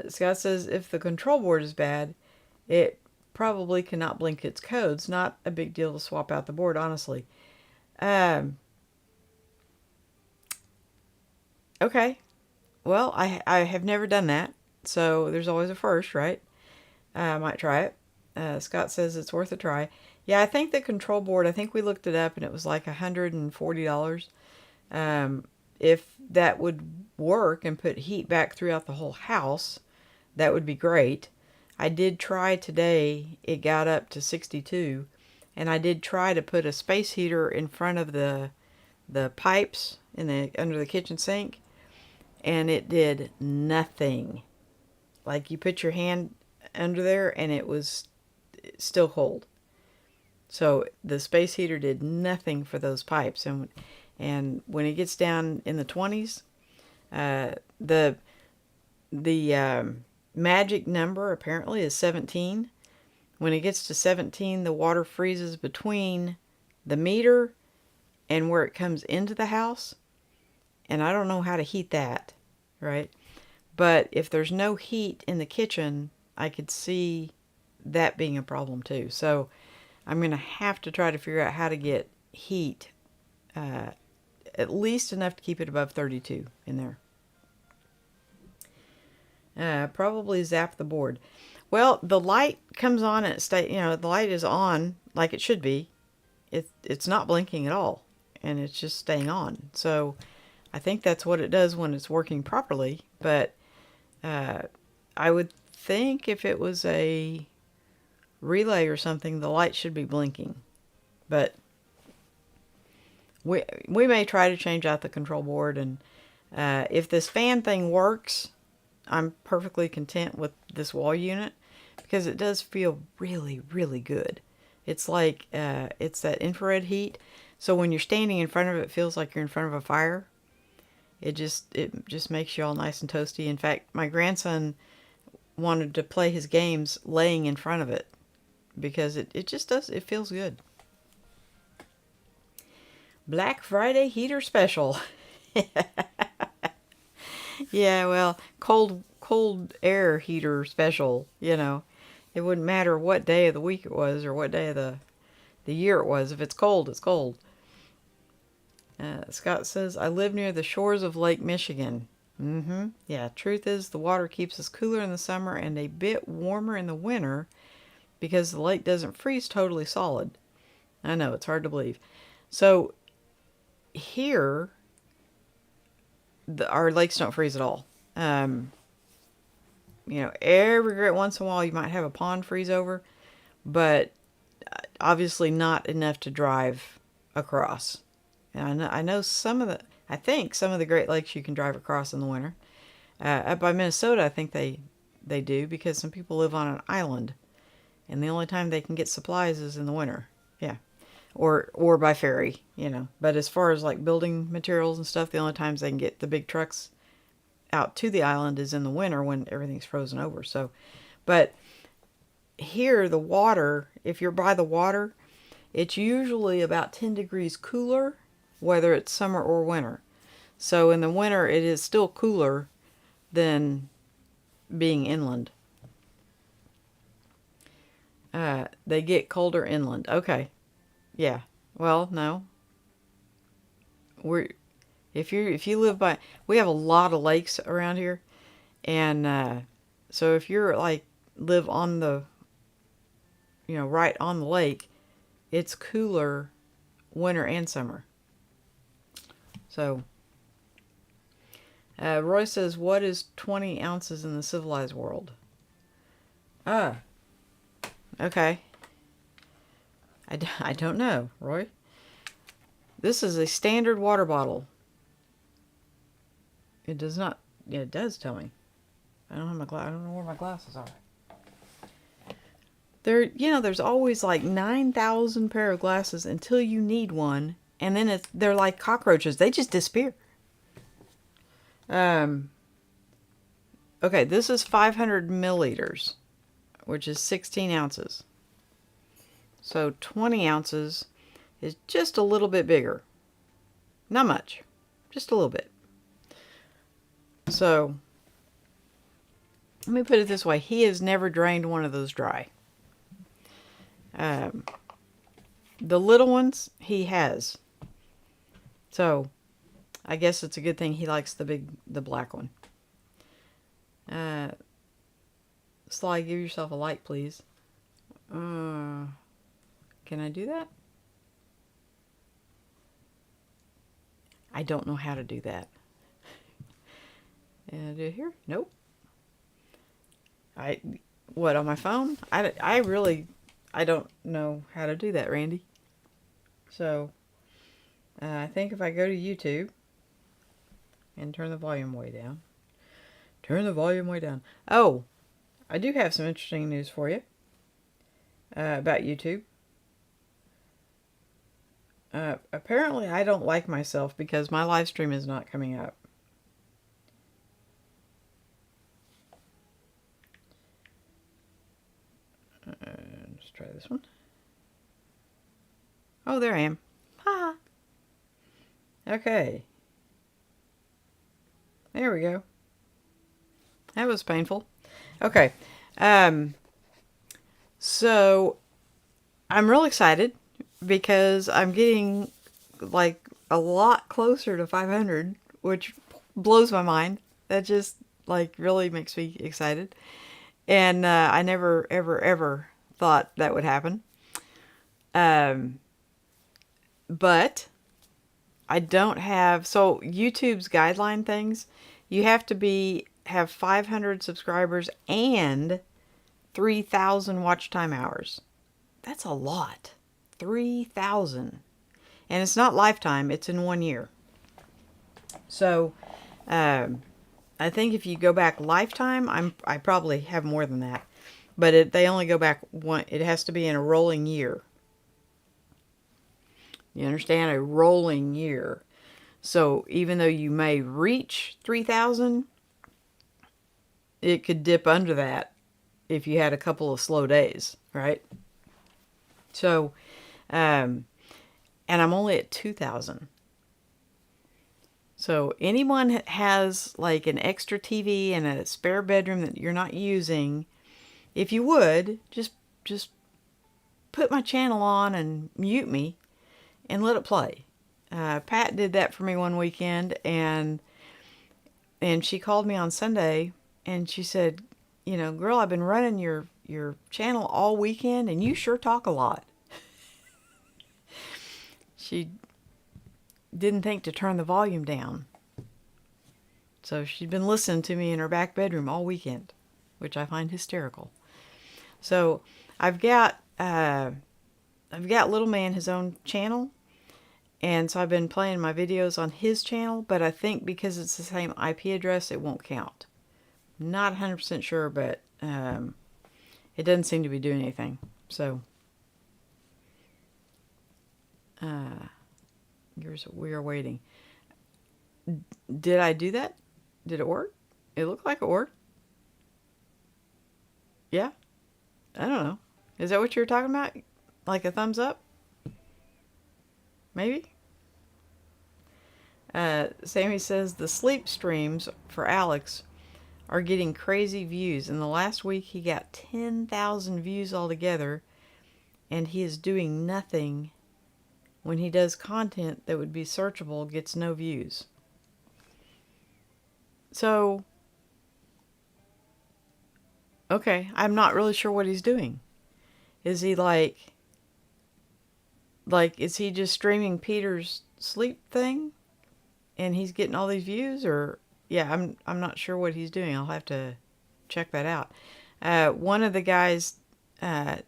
Scott says, if the control board is bad, it probably cannot blink its codes. Not a big deal to swap out the board, honestly. Okay. Well, I have never done that. So there's always a first, right? I might try it. Scott says it's worth a try. Yeah, I think the control board, I think we looked it up and it was like $140. If that would work and put heat back throughout the whole house, that would be great. I did try today. It got up to 62. And I did try to put a space heater in front of the pipes under the kitchen sink, and it did nothing. Like you put your hand under there and it was still cold. So the space heater did nothing for those pipes. And when it gets down in the 20s, the magic number apparently is 17. When it gets to 17, the water freezes between the meter and where it comes into the house. And I don't know how to heat that, right? But if there's no heat in the kitchen, I could see that being a problem too. So I'm going to have to try to figure out how to get heat at least enough to keep it above 32 in there. Probably zap the board. Well, the light comes on and the light is on like it should be. It's not blinking at all, and it's just staying on. So I think that's what it does when it's working properly. But I would think if it was a relay or something, the light should be blinking. But we may try to change out the control board, and if this fan thing works, I'm perfectly content with this wall unit because it does feel really, really good. It's like it's that infrared heat. So when you're standing in front of it, it feels like you're in front of a fire. It just makes you all nice and toasty. In fact, my grandson wanted to play his games laying in front of it because it just does. It feels good. Black Friday heater special. Yeah, well, cold air heater special, It wouldn't matter what day of the week it was or what day of the the year it was. If it's cold, it's cold. Scott says, I live near the shores of Lake Michigan. Yeah, truth is the water keeps us cooler in the summer and a bit warmer in the winter because the lake doesn't freeze totally solid. I know, it's hard to believe. So here, our lakes don't freeze at all. Every great once in a while you might have a pond freeze over, but obviously not enough to drive across. And I think some of the Great Lakes you can drive across in the winter. Up by Minnesota, I think they do because some people live on an island, and the only time they can get supplies is in the winter. Yeah, or by ferry, But as far as like building materials and stuff, the only times they can get the big trucks out to the island is in the winter when everything's frozen over. So, but here the water, if you're by the water, it's usually about 10 degrees cooler, whether it's summer or winter. So in the winter, it is still cooler than being inland. They get colder inland. Okay. Yeah. Well, no. If you live by, we have a lot of lakes around here, and so if you're like live on the, right on the lake, it's cooler winter and summer. So, Roy says, what is 20 ounces in the civilized world? Okay. I don't know, Roy. This is a standard water bottle. It does not, yeah, it does tell me. I don't know where my glasses are. There's always like 9,000 pair of glasses until you need one, and then they're like cockroaches. They just disappear. Okay, this is 500 milliliters, which is 16 ounces. So 20 ounces is just a little bit bigger. Not much, just a little bit. So, let me put it this way. He has never drained one of those dry. The little ones, he has. So, I guess it's a good thing he likes the black one. Sly, give yourself a like, please. Can I do that? I don't know how to do that. And do it here? Nope. What, on my phone? I don't know how to do that, Randy. So, I think if I go to YouTube and turn the volume way down. Turn the volume way down. Oh, I do have some interesting news for you about YouTube. Apparently I don't like myself because my live stream is not coming up. Let's try this one. Oh, there I am. Ha! Okay. There we go. That was painful. Okay. So I'm real excited because I'm getting like a lot closer to 500, which blows my mind. That just like really makes me excited. And I never, ever, ever thought that would happen. But I don't have, so YouTube's guideline things, you have to have 500 subscribers and 3,000 watch time hours. That's a lot. 3,000. And it's not lifetime, it's in 1 year. So, I think if you go back lifetime, I probably have more than that. But they only go back one, it has to be in a rolling year. You understand? A rolling year. So even though you may reach 3,000, it could dip under that if you had a couple of slow days, right? So, and I'm only at 2,000. So anyone has like an extra TV and a spare bedroom that you're not using, if you would, just put put my channel on and mute me and let it play. Pat did that for me one weekend, and she called me on Sunday, and she said, you know, girl, I've been running your channel all weekend, and you sure talk a lot. She didn't think to turn the volume down. So she'd been listening to me in her back bedroom all weekend, which I find hysterical. So I've got Little Man his own channel, and so I've been playing my videos on his channel, but I think because it's the same IP address, it won't count. Not 100% sure, but it doesn't seem to be doing anything. So we are waiting. Did I do that? Did it work? It looked like it worked. Yeah? I don't know. Is that what you were talking about? Like a thumbs up? Maybe? Sammy says the sleep streams for Alex are getting crazy views. In the last week, he got 10,000 views altogether, and he is doing nothing. When he does content that would be searchable, gets no views. So, okay, I'm not really sure what he's doing. Is he like, is he just streaming Peter's sleep thing, and he's getting all these views? Or, yeah, I'm not sure what he's doing. I'll have to check that out. One of the guys that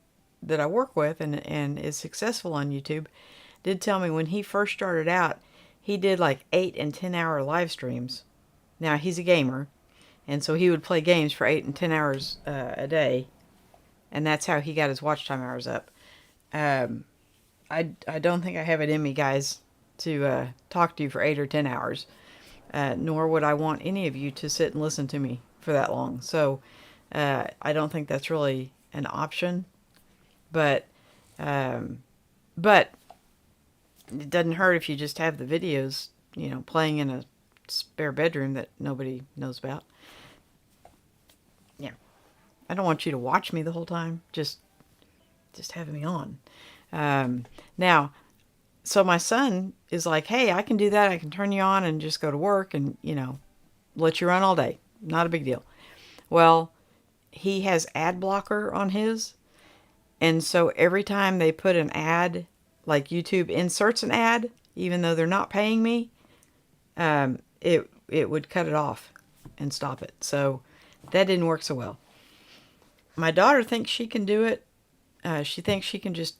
I work with and is successful on YouTube did tell me when he first started out, he did like 8 and 10 hour live streams. Now, he's a gamer, and so he would play games for 8 and 10 hours a day, and that's how he got his watch time hours up. I don't think I have it in me, guys, to talk to you for 8 or 10 hours, nor would I want any of you to sit and listen to me for that long. So I don't think that's really an option, but it doesn't hurt if you just have the videos, you know, playing in a spare bedroom that nobody knows about. Yeah. I don't want you to watch me the whole time. Just having me on. Now, so my son is like, hey, I can do that. I can turn you on and just go to work and, you know, let you run all day. Not a big deal. Well, he has ad blocker on his. And so every time they put an ad, like YouTube inserts an ad, even though they're not paying me, it would cut it off and stop it. So that didn't work so well. My daughter thinks she can do it. She thinks she can just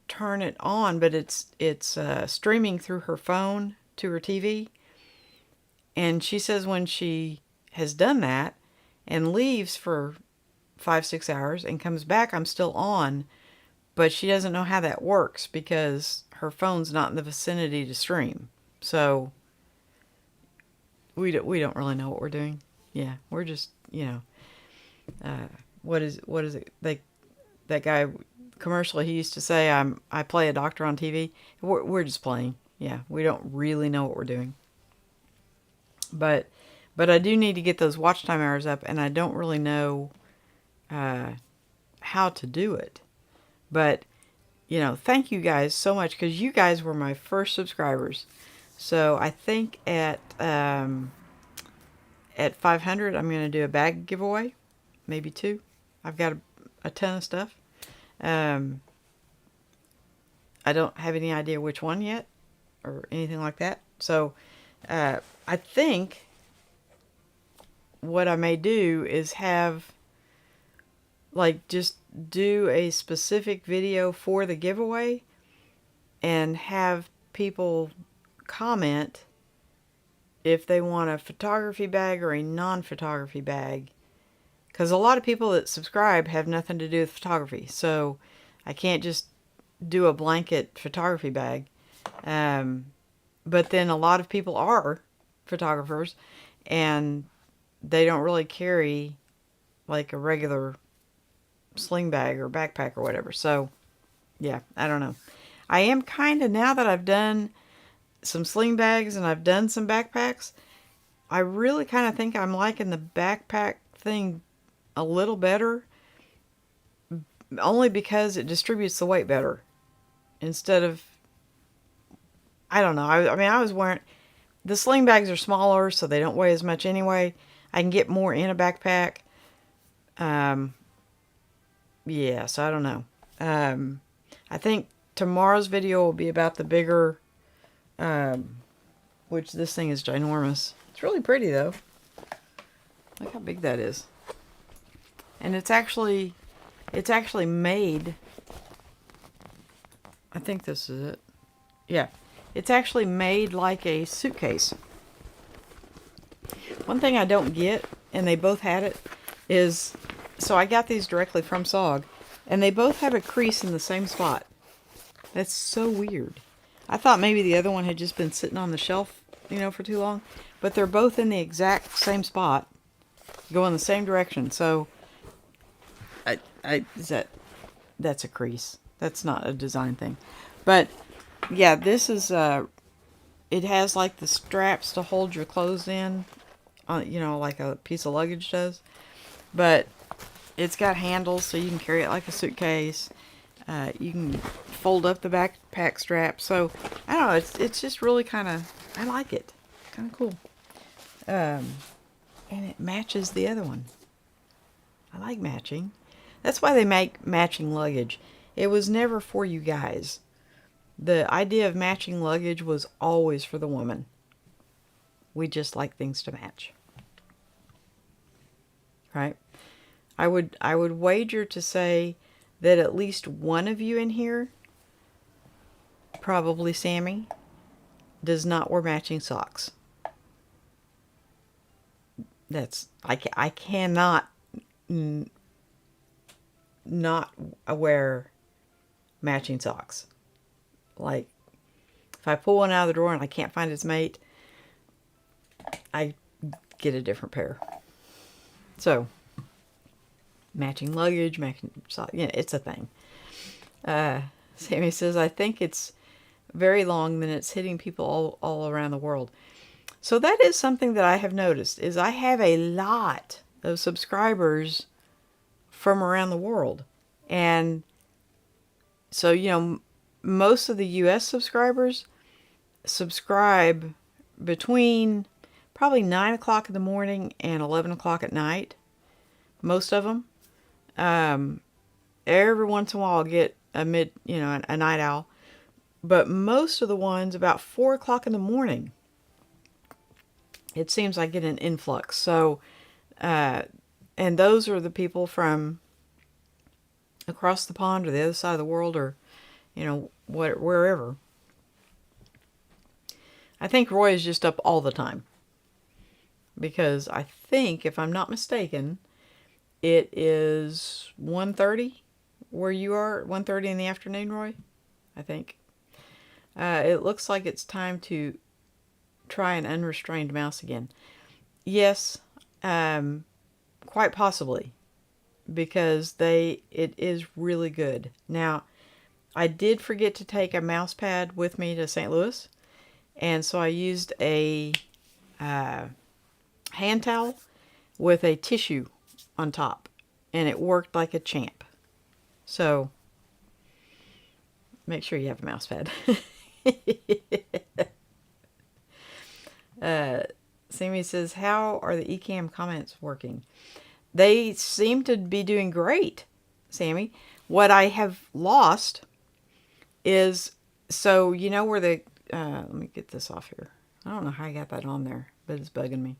turn it on, but it's streaming through her phone to her TV. And she says when she has done that and leaves for 5-6 hours and comes back, I'm still on, but she doesn't know how that works because her phone's not in the vicinity to stream. So we don't really know what we're doing. Yeah, we're just, you know, what is it? Like that guy commercially, he used to say, I play a doctor on TV. We're just playing. Yeah, we don't really know what we're doing. But I do need to get those watch time hours up, and I don't really know how to do it. But, you know, thank you guys so much, because you guys were my first subscribers. So I think at 500, I'm going to do a bag giveaway, maybe 2. I've got a ton of stuff. I don't have any idea which one yet or anything like that. So I think what I may do is have, like, just do a specific video for the giveaway and have people comment if they want a photography bag or a non-photography bag. Because a lot of people that subscribe have nothing to do with photography. So I can't just do a blanket photography bag. But then a lot of people are photographers, and they don't really carry like a regular sling bag or backpack or whatever. So yeah, I don't know. I am kind of, now that I've done some sling bags and I've done some backpacks, I really kind of think I'm liking the backpack thing a little better. only because it distributes the weight better instead of, I don't know. I mean, I was wearing, the sling bags are smaller, so they don't weigh as much anyway. I can get more in a backpack. Um, yeah, so I don't know. I think tomorrow's video will be about the bigger, which this thing is ginormous. It's really pretty though. Look how big that is. And it's actually made, I think this is it. Yeah. It's actually made like a suitcase. One thing I don't get, and they both had it, is, so I got these directly from SOG, and they both have a crease in the same spot. That's so weird. I thought maybe the other one had just been sitting on the shelf, for too long. But they're both in the exact same spot, going the same direction. So, that's a crease. That's not a design thing. But, yeah, this is, it has like the straps to hold your clothes in, like a piece of luggage does. But it's got handles so you can carry it like a suitcase. You can fold up the backpack strap. So, I don't know, it's just really kind of, I like it. Kind of cool. And it matches the other one. I like matching. That's why they make matching luggage. It was never for you guys. The idea of matching luggage was always for the woman. We just like things to match. Right? I would wager to say that at least one of you in here, probably Sammy, does not wear matching socks. I cannot not wear matching socks. Like, if I pull one out of the drawer and I can't find its mate, I get a different pair. So, matching luggage, matching socks, it's a thing. Sammy says, I think it's very long, then it's hitting people all around the world. So that is something that I have noticed, is I have a lot of subscribers from around the world. And so, most of the US subscribers subscribe between probably 9 o'clock in the morning and 11 o'clock at night. Most of them. Every once in a while I'll get a night owl. But most of the ones about 4 o'clock in the morning, it seems I get an influx. So, and those are the people from across the pond or the other side of the world, or, wherever. I think Roy is just up all the time. Because I think, if I'm not mistaken, it is 1:30 where you are, 1:30 in the afternoon, Roy, I think. It looks like it's time to try an unrestrained mouse again. Yes, quite possibly, because it is really good. Now, I did forget to take a mouse pad with me to St. Louis, and so I used a hand towel with a tissue on top, and it worked like a champ. So, make sure you have a mouse pad. Sammy says, how are the eCam comments working? They seem to be doing great, Sammy. What I have lost is, so where the, let me get this off here. I don't know how I got that on there, but it's bugging me.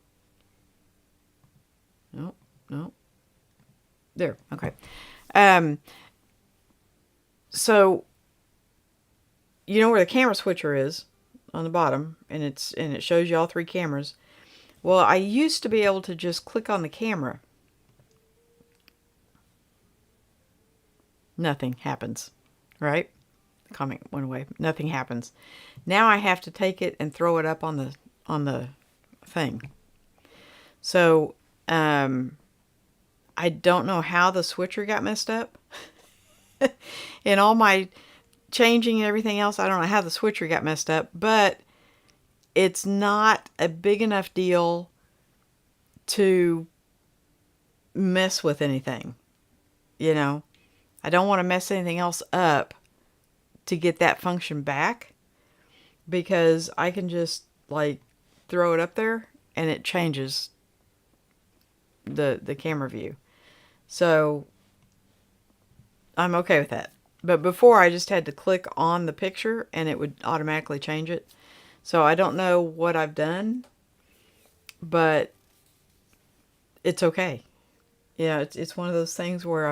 Nope. There, okay. So, where the camera switcher is on the bottom, and it shows you all three cameras. Well, I used to be able to just click on the camera. Nothing happens, right? The comment went away. Nothing happens. Now I have to take it and throw it up on the thing. So, I don't know how the switcher got messed up. In all my changing and everything else, I don't know how the switcher got messed up, but it's not a big enough deal to mess with anything, I don't want to mess anything else up to get that function back, because I can just like throw it up there and it changes the camera view. So I'm okay with that. But before, I just had to click on the picture and it would automatically change it. So I don't know what I've done, but it's okay. Yeah, it's one of those things where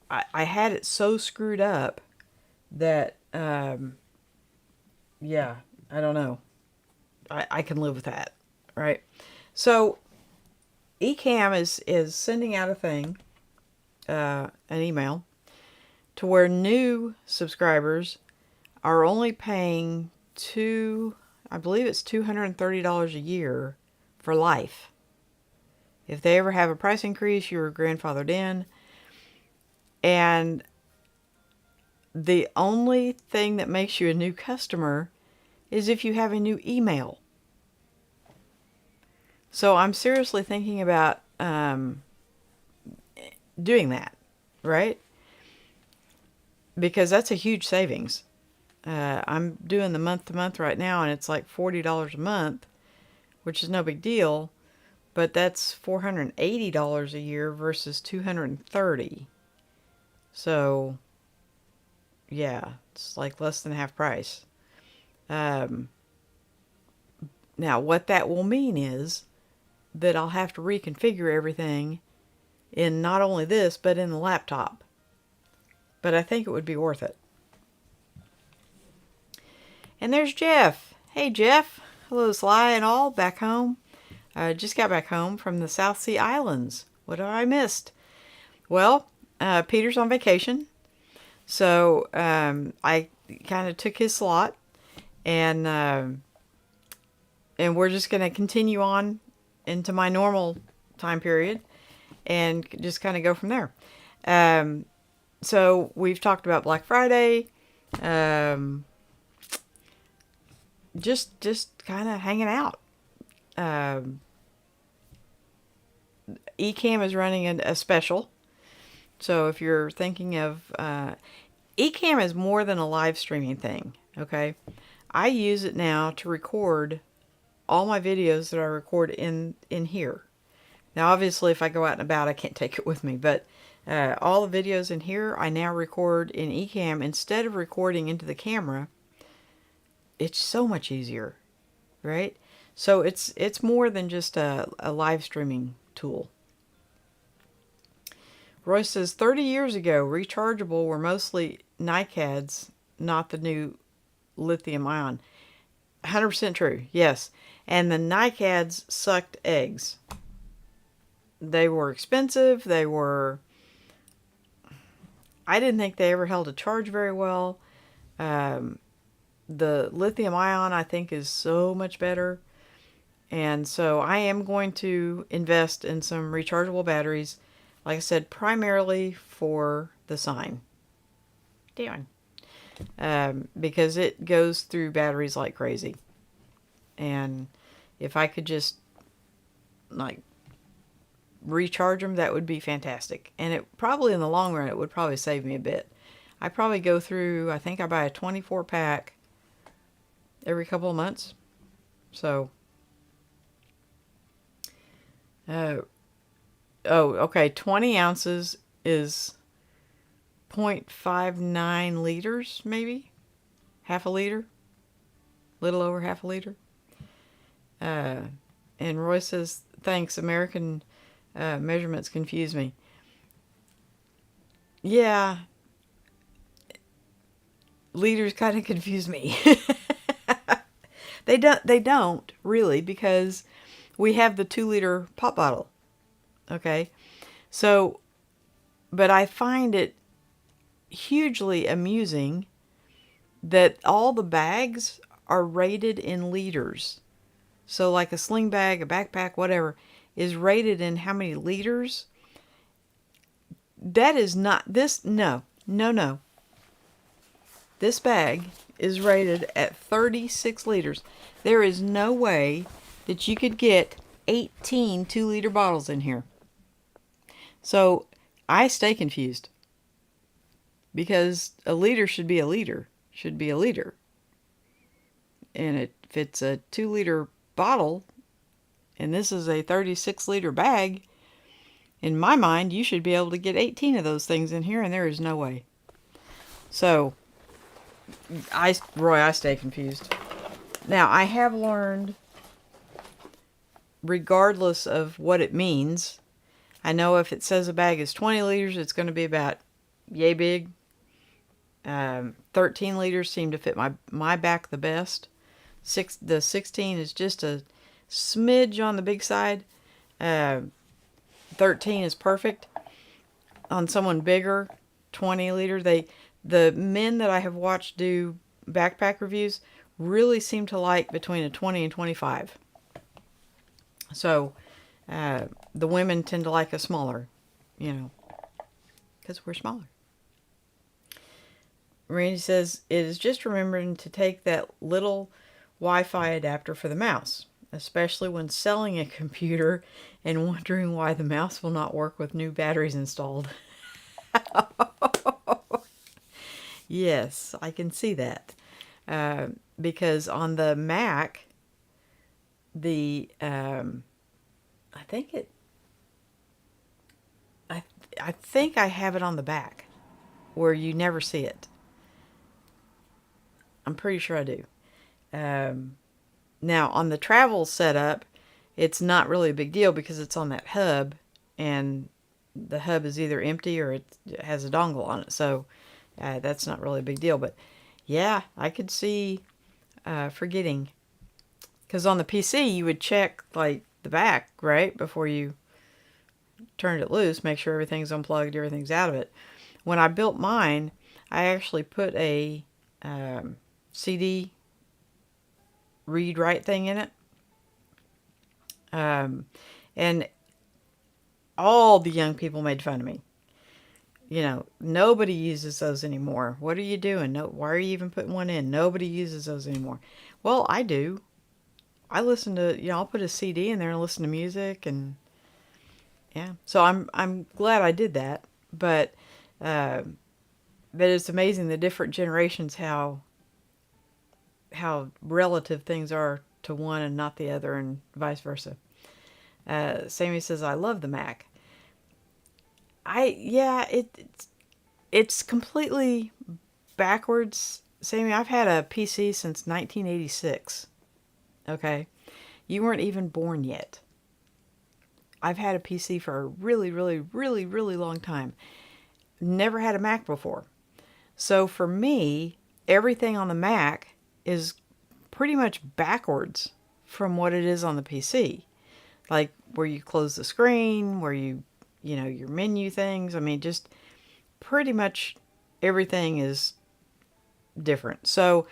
I had it so screwed up that, yeah, I don't know. I can live with that, right? So Ecamm is sending out a thing, an email, to where new subscribers are only paying I believe it's $230 a year for life. If they ever have a price increase, you're grandfathered in. And the only thing that makes you a new customer is if you have a new email. So I'm seriously thinking about doing that, right? Because that's a huge savings. I'm doing the month to month right now, and it's like $40 a month, which is no big deal, but that's $480 a year versus $230. So, yeah, it's like less than half price. Now, what that will mean is that I'll have to reconfigure everything in not only this, but in the laptop. But I think it would be worth it. And there's Jeff. Hey, Jeff. Hello, Sly and all, back home. I just got back home from the South Sea Islands. What have I missed? Well, Peter's on vacation. So I kind of took his slot. And we're just going to continue on into my normal time period and just kind of go from there. So we've talked about Black Friday. Just kind of hanging out. Ecamm is running a special. So if you're thinking of... Ecamm is more than a live streaming thing, okay? I use it now to record all my videos that I record in here. Now, obviously, if I go out and about, I can't take it with me. But all the videos in here, I now record in Ecamm instead of recording into the camera. It's so much easier, right? So it's more than just a live streaming tool. Royce says, 30 years ago, rechargeable were mostly NiCads, not the new lithium ion. 100% true, yes. And the NiCads sucked eggs. They were expensive. I didn't think they ever held a charge very well. The lithium ion, I think, is so much better. And so I am going to invest in some rechargeable batteries. Like I said, primarily for the sign. Damn. Because it goes through batteries like crazy. And if I could just, like, recharge them, that would be fantastic. And it probably, in the long run, it would probably save me a bit. I probably go through, I think I buy a 24 pack every couple of months. So, okay, 20 ounces is 0.59 liters, maybe? Half a liter? Little over half a liter. And Roy says, thanks, American measurements confuse me. Yeah, liters kind of confuse me. They don't really, because we have the 2-liter pop bottle. Okay, so, but I find it hugely amusing that all the bags are rated in liters. So like a sling bag, a backpack, whatever, is rated in how many liters. That is not this. No. This bag is rated at 36 liters. There is no way that you could get 18 2-liter bottles in here. So I stay confused because a leader should be a leader, should be a leader. And if it's a 2 liter bottle and this is a 36 liter bag, in my mind, you should be able to get 18 of those things in here, and there is no way. So, Roy, I stay confused. Now, I have learned, regardless of what it means, I know if it says a bag is 20 liters, it's going to be about yay big. 13 liters seem to fit my back the best. The 16 is just a smidge on the big side. 13 is perfect. On someone bigger, 20 liter, the men that I have watched do backpack reviews really seem to like between a 20 and 25. So the women tend to like a smaller, because we're smaller. Randy says, it is just remembering to take that little Wi-Fi adapter for the mouse, especially when selling a computer and wondering why the mouse will not work with new batteries installed. Yes, I can see that. Because on the Mac, I think I have it on the back where you never see it. I'm pretty sure I do. Now, on the travel setup, it's not really a big deal because it's on that hub, and the hub is either empty or it has a dongle on it. So that's not really a big deal. But yeah, I could see forgetting. Because on the PC, you would check like the back, right? Before you turned it loose, make sure everything's unplugged, everything's out of it. When I built mine, I actually put a CD read-write thing in it. And all the young people made fun of me. Nobody uses those anymore. What are you doing? Why are you even putting one in? Nobody uses those anymore. Well, I do. I listen to, I'll put a CD in there and listen to music, and yeah. So I'm glad I did that. But it's amazing the different generations how relative things are to one and not the other, and vice versa. Sammy says, I love the Mac. It's completely backwards. Sammy, I've had a PC since 1986. Okay? You weren't even born yet. I've had a PC for a really, really, really, really long time. Never had a Mac before. So for me, everything on the Mac is pretty much backwards from what it is on the PC. Like where you close the screen, where your menu things. I mean, just pretty much everything is different. So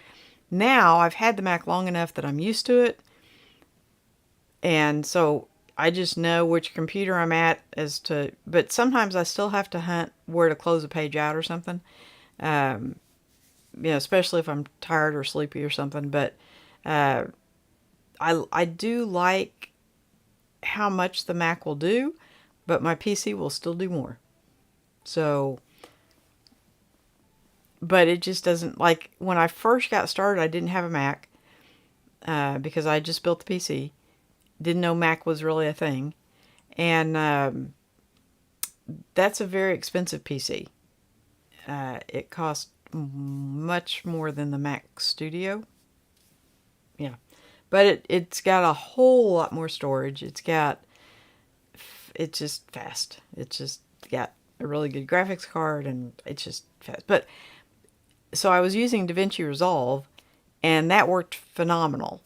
now I've had the Mac long enough that I'm used to it. And so I just know which computer I'm at but sometimes I still have to hunt where to close a page out or something. Especially if I'm tired or sleepy or something. But I do like how much the Mac will do, but my PC will still do more. So, but it just doesn't, like when I first got started, I didn't have a Mac because I just built the PC. Didn't know Mac was really a thing. And that's a very expensive PC. It costs much more than the Mac Studio. Yeah. But it's got a whole lot more storage. It's just fast. It's just got a really good graphics card, and it's just fast. But so I was using DaVinci Resolve, and that worked phenomenal.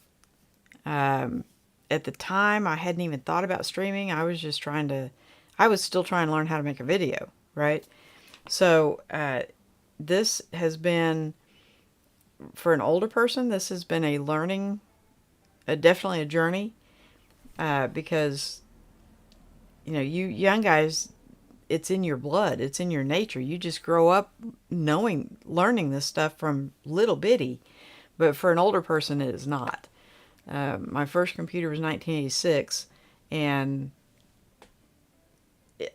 At the time, I hadn't even thought about streaming. I was still trying to learn how to make a video, right? So this has been, for an older person, this has been a learning, definitely a journey, because, you young guys, it's in your blood, it's in your nature. You just grow up learning this stuff from little bitty, but for an older person, it is not. My first computer was 1986, and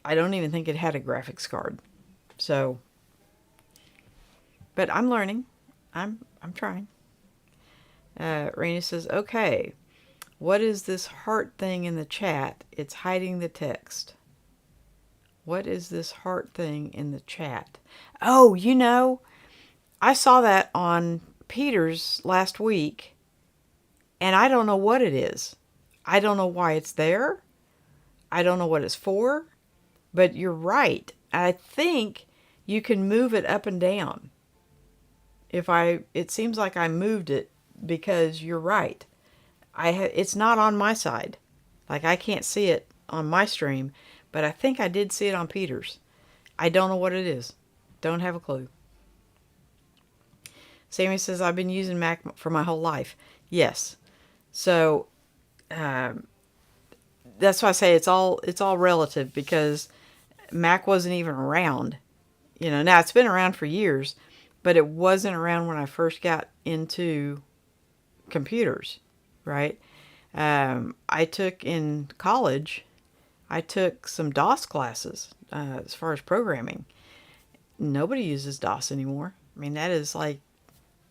I don't even think it had a graphics card. So, but I'm learning. I'm trying. Raina says, okay, what is this heart thing in the chat? It's hiding the text. What is this heart thing in the chat? Oh, I saw that on Peter's last week, and I don't know what it is. I don't know why it's there. I don't know what it's for, but you're right. I think you can move it up and down. It seems like I moved it because you're right. It's not on my side. Like I can't see it on my stream, but I think I did see it on Peter's. I don't know what it is. Don't have a clue. Sammy says I've been using Mac for my whole life. Yes. So that's why I say it's all relative because Mac wasn't even around. Now it's been around for years, but it wasn't around when I first got into computers, right? I took in college, I took some DOS classes as far as programming. Nobody uses DOS anymore. I mean, that is like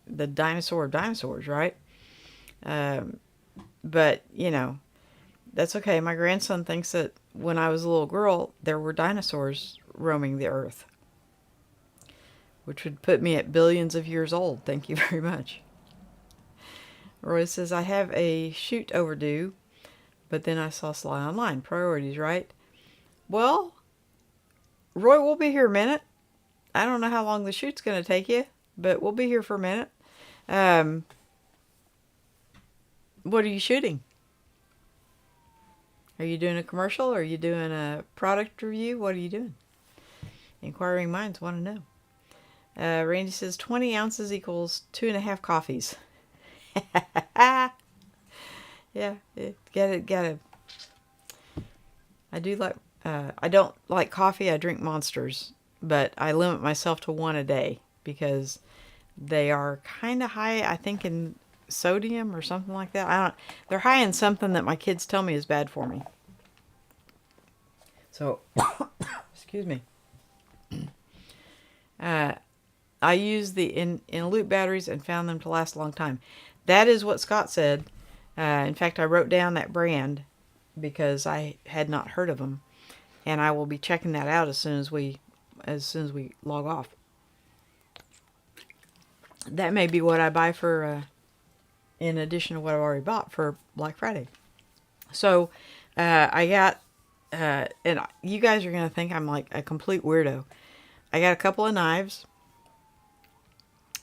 the dinosaur of dinosaurs, right? But, that's okay. My grandson thinks that when I was a little girl, there were dinosaurs roaming the earth, which would put me at billions of years old. Thank you very much. Roy says, I have a shoot overdue, but then I saw Sly online. Priorities, right? Well, Roy, we'll be here a minute. I don't know how long the shoot's going to take you, but we'll be here for a minute. What are you shooting? Are you doing a commercial? Are you doing a product review? What are you doing? Inquiring minds want to know. Randy says 20 ounces equals 2.5 coffees. Yeah, get it. I do like. I don't like coffee. I drink Monsters, but I limit myself to one a day because they are kind of high. I think in sodium or something like that. I don't. They're high in something that my kids tell me is bad for me. So, excuse me. I use the in loop batteries and found them to last a long time. That is what Scott said. In fact, I wrote down that brand because I had not heard of them, and I will be checking that out as soon as we log off. That may be what I buy for, in addition to what I've already bought for Black Friday. So I got, and you guys are gonna think I'm like a complete weirdo. I got a couple of knives.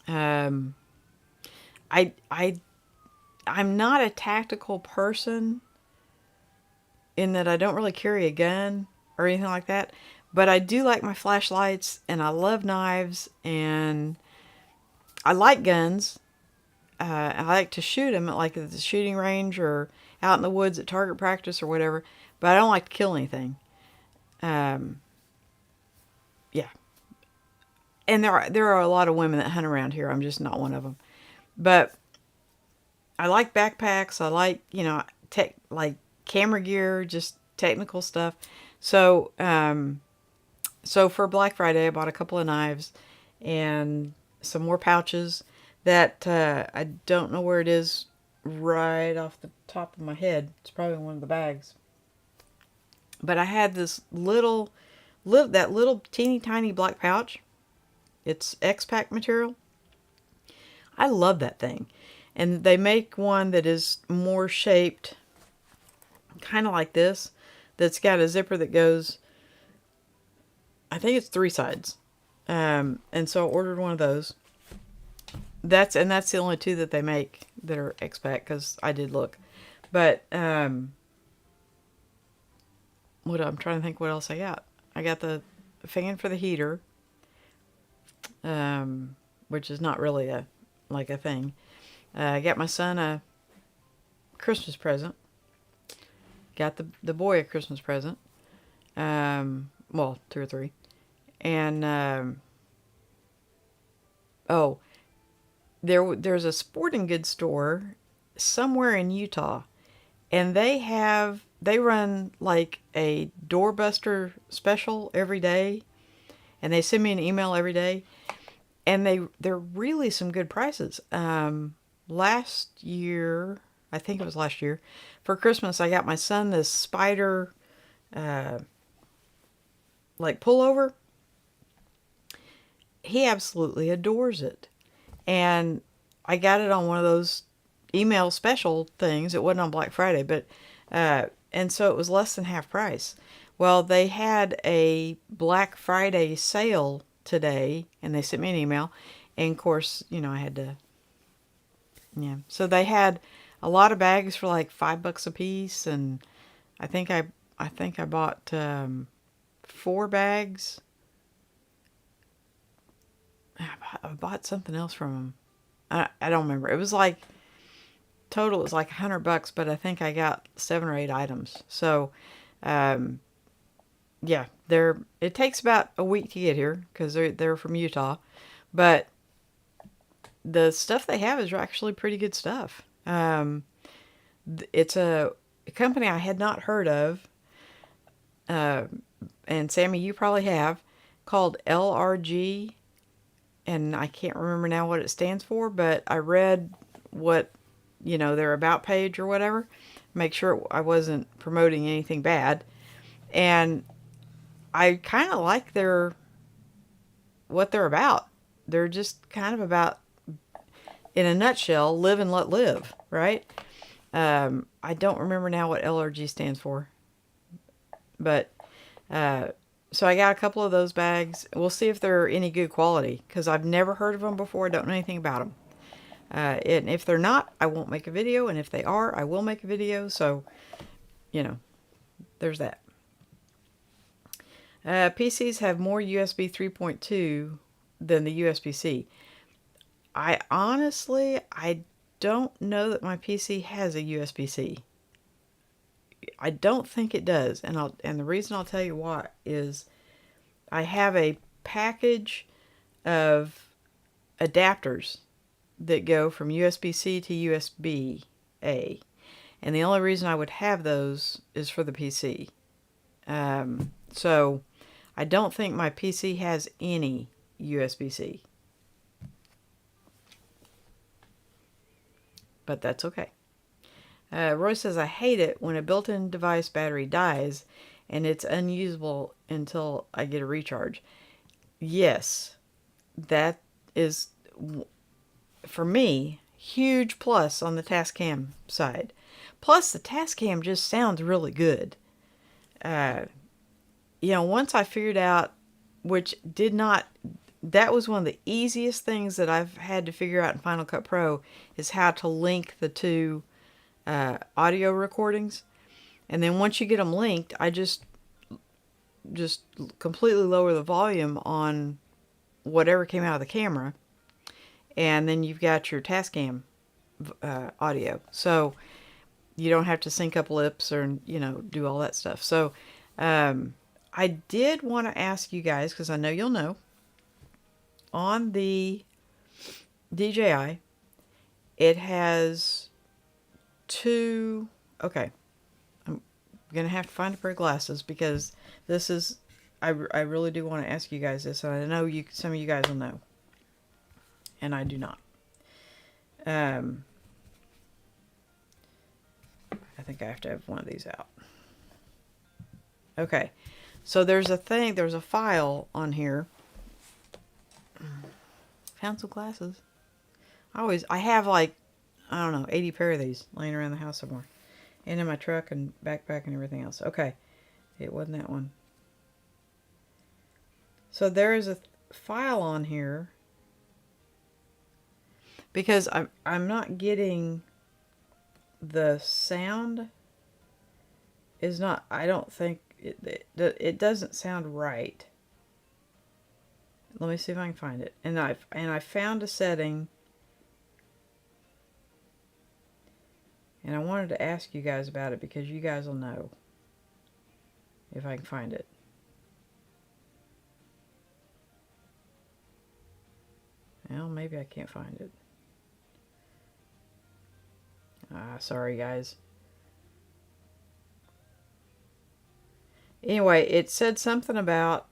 I'm not a tactical person in that I don't really carry a gun or anything like that, but I do like my flashlights and I love knives and I like guns. I like to shoot them at like at the shooting range or out in the woods at target practice or whatever, but I don't like to kill anything. Yeah. And there are a lot of women that hunt around here. I'm just not one of them. But I like backpacks. I like, like camera gear, just technical stuff. So, so for Black Friday, I bought a couple of knives and some more pouches that I don't know where it is right off the top of my head. It's probably in one of the bags. But I had this that little teeny tiny black pouch. It's X-Pack material. I love that thing. And they make one that is more shaped kind of like this. That's got a zipper that goes, I think it's 3 sides. And so I ordered one of those. That's the only 2 that they make that are X-Pack because I did look. But I'm trying to think what else I got. I got the fan for the heater. Which is not really a thing. I got my son a Christmas present. Got the boy a Christmas present. Well, 2 or 3. And there's a sporting goods store somewhere in Utah, and they have they run like a doorbuster special every day, and they send me an email every day, and they're really some good prices. Last year, I think it was last year, for Christmas, I got my son this spider uh, like pullover. He absolutely adores it, and I got it on one of those email special things. It wasn't on Black Friday, but and so it was less than half price. Well, they had a Black Friday sale today, and they sent me an email, and of course, I had to, yeah. So they had a lot of bags for like $5 a piece, and I think I bought 4 bags. I bought something else from them. I don't remember. It was like total. It was like $100, but I think I got 7 or 8 items. So, yeah, it takes about a week to get here because they're from Utah, but the stuff they have is actually pretty good stuff. It's a company I had not heard of, and Sammy, you probably have, called LRG, and I can't remember now what it stands for, but I read what, their about page or whatever, make sure I wasn't promoting anything bad, and I kind of like what they're about. They're just kind of about, in a nutshell, live and let live, right? I don't remember now what LRG stands for, but so I got a couple of those bags. We'll see if they're any good quality, because I've never heard of them before. I don't know anything about them. And if they're not, I won't make a video. And if they are, I will make a video. So, there's that. PCs have more USB 3.2 than the USB-C. I don't know that my PC has a USB-C. I don't think it does, and the reason I'll tell you why is I have a package of adapters that go from USB-C to USB-A, and the only reason I would have those is for the PC. So I don't think my PC has any USB-C, but that's okay. Roy says, I hate it when a built-in device battery dies and it's unusable until I get a recharge. Yes, that is, for me, huge plus on the Tascam side. Plus, the Tascam just sounds really good. Once I figured out, that was one of the easiest things that I've had to figure out in Final Cut Pro, is how to link the two audio recordings. And then once you get them linked, I just completely lower the volume on whatever came out of the camera, and then you've got your Tascam audio, so you don't have to sync up lips or do all that stuff. So I did want to ask you guys, because I know you'll know, on the DJI it has two. Okay, I'm gonna have to find a pair of glasses, because this is, I really do want to ask you guys this, and I know some of you guys will know, and I do not. I think I have to have one of these out. Okay, so there's a file on here. Found some glasses. I have like, I don't know, 80 pair of these laying around the house somewhere, and in my truck and backpack and everything else. Okay, it wasn't that one. So there is a file on here, because I'm not getting, the sound is not, I don't think it doesn't sound right. Let me see if I can find it. And I found a setting, and I wanted to ask you guys about it, because you guys will know if I can find it. Well, maybe I can't find it. Sorry guys. Anyway, it said something about,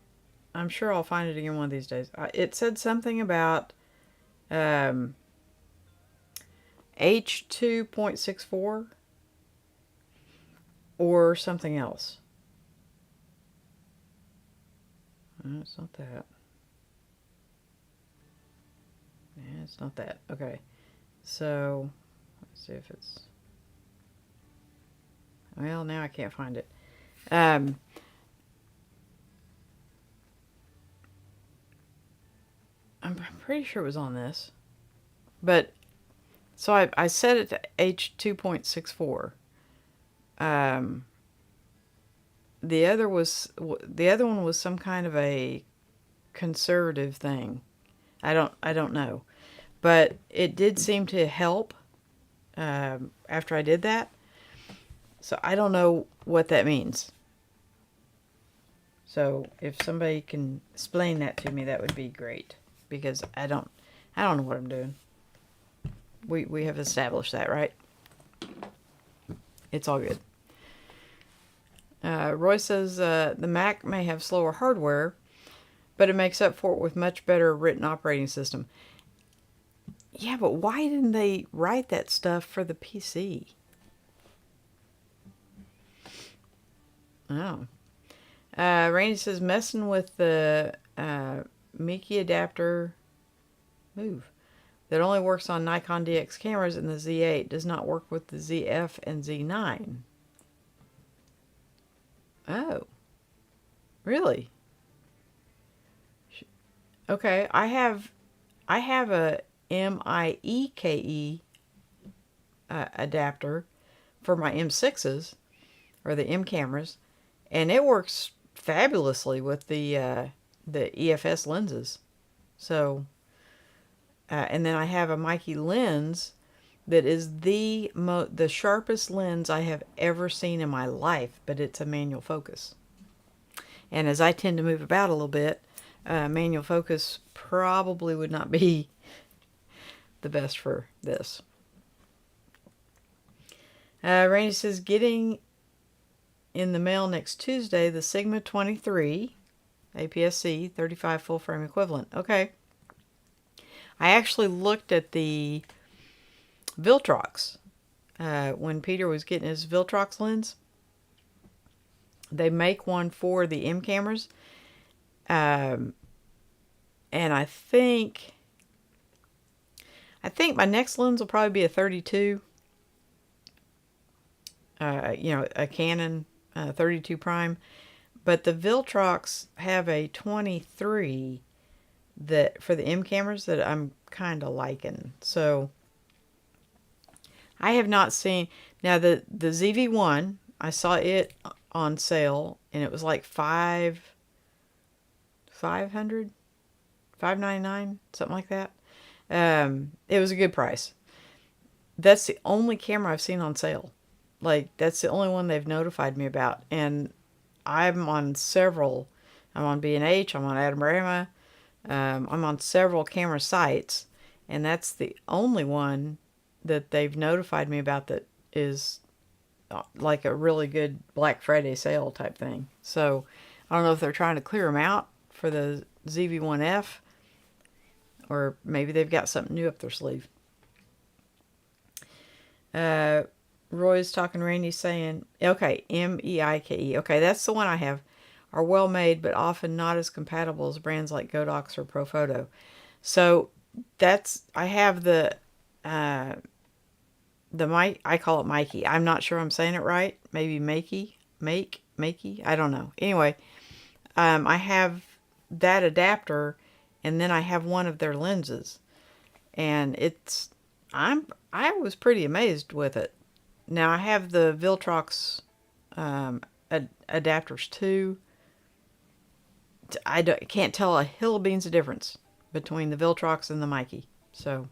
I'm sure I'll find it again one of these days. It said something about um, H2.64 or something else. It's not that. Yeah, it's not that. Okay. So, let's see if it's... Well, now I can't find it. I'm pretty sure it was on this. But, so I set it to H2.64. The other one was some kind of a conservative thing. I don't know. But it did seem to help after I did that. So I don't know what that means. So if somebody can explain that to me, that would be great. Because I don't know what I'm doing. We have established that, right? It's all good. Roy says the Mac may have slower hardware, but it makes up for it with much better written operating system. Yeah, but why didn't they write that stuff for the PC? Oh. Randy says messing with the Mickey adapter move that only works on Nikon DX cameras and the Z8 does not work with the ZF and Z9. Oh. Really? Okay, I have a MIEKE adapter for my M6s or the M cameras, and it works fabulously with the EFS lenses. So, and then I have a Mikey lens that is the sharpest lens I have ever seen in my life, but it's a manual focus. And as I tend to move about a little bit, manual focus probably would not be the best for this. Randy says, getting in the mail next Tuesday, the Sigma 23 APS-C 35 full frame equivalent. Okay. I actually looked at the Viltrox when Peter was getting his Viltrox lens. They make one for the M cameras. And I think my next lens will probably be a 32. A Canon 32 prime. But the Viltrox have a 23 that for the M cameras that I'm kind of liking. So I have not seen, now the ZV-1, I saw it on sale and it was like $500, $599, something like that. It was a good price. That's the only camera I've seen on sale. Like, that's the only one they've notified me about. And I'm on several. I'm on B&H. I'm on Adorama. I'm on several camera sites. And that's the only one that they've notified me about that is like a really good Black Friday sale type thing. So, I don't know if they're trying to clear them out for the ZV-1F. Or maybe they've got something new up their sleeve. Roy's talking to Randy saying, okay, MEIKE. Okay, that's the one I have. Are well made, but often not as compatible as brands like Godox or Profoto. So I have the mic. I call it Mikey. I'm not sure I'm saying it right. Maybe Makey. I don't know. Anyway, I have that adapter, and then I have one of their lenses, and I was pretty amazed with it. Now I have the Viltrox adapters too. I can't tell a hill of beans of difference between the Viltrox and the Mikey. So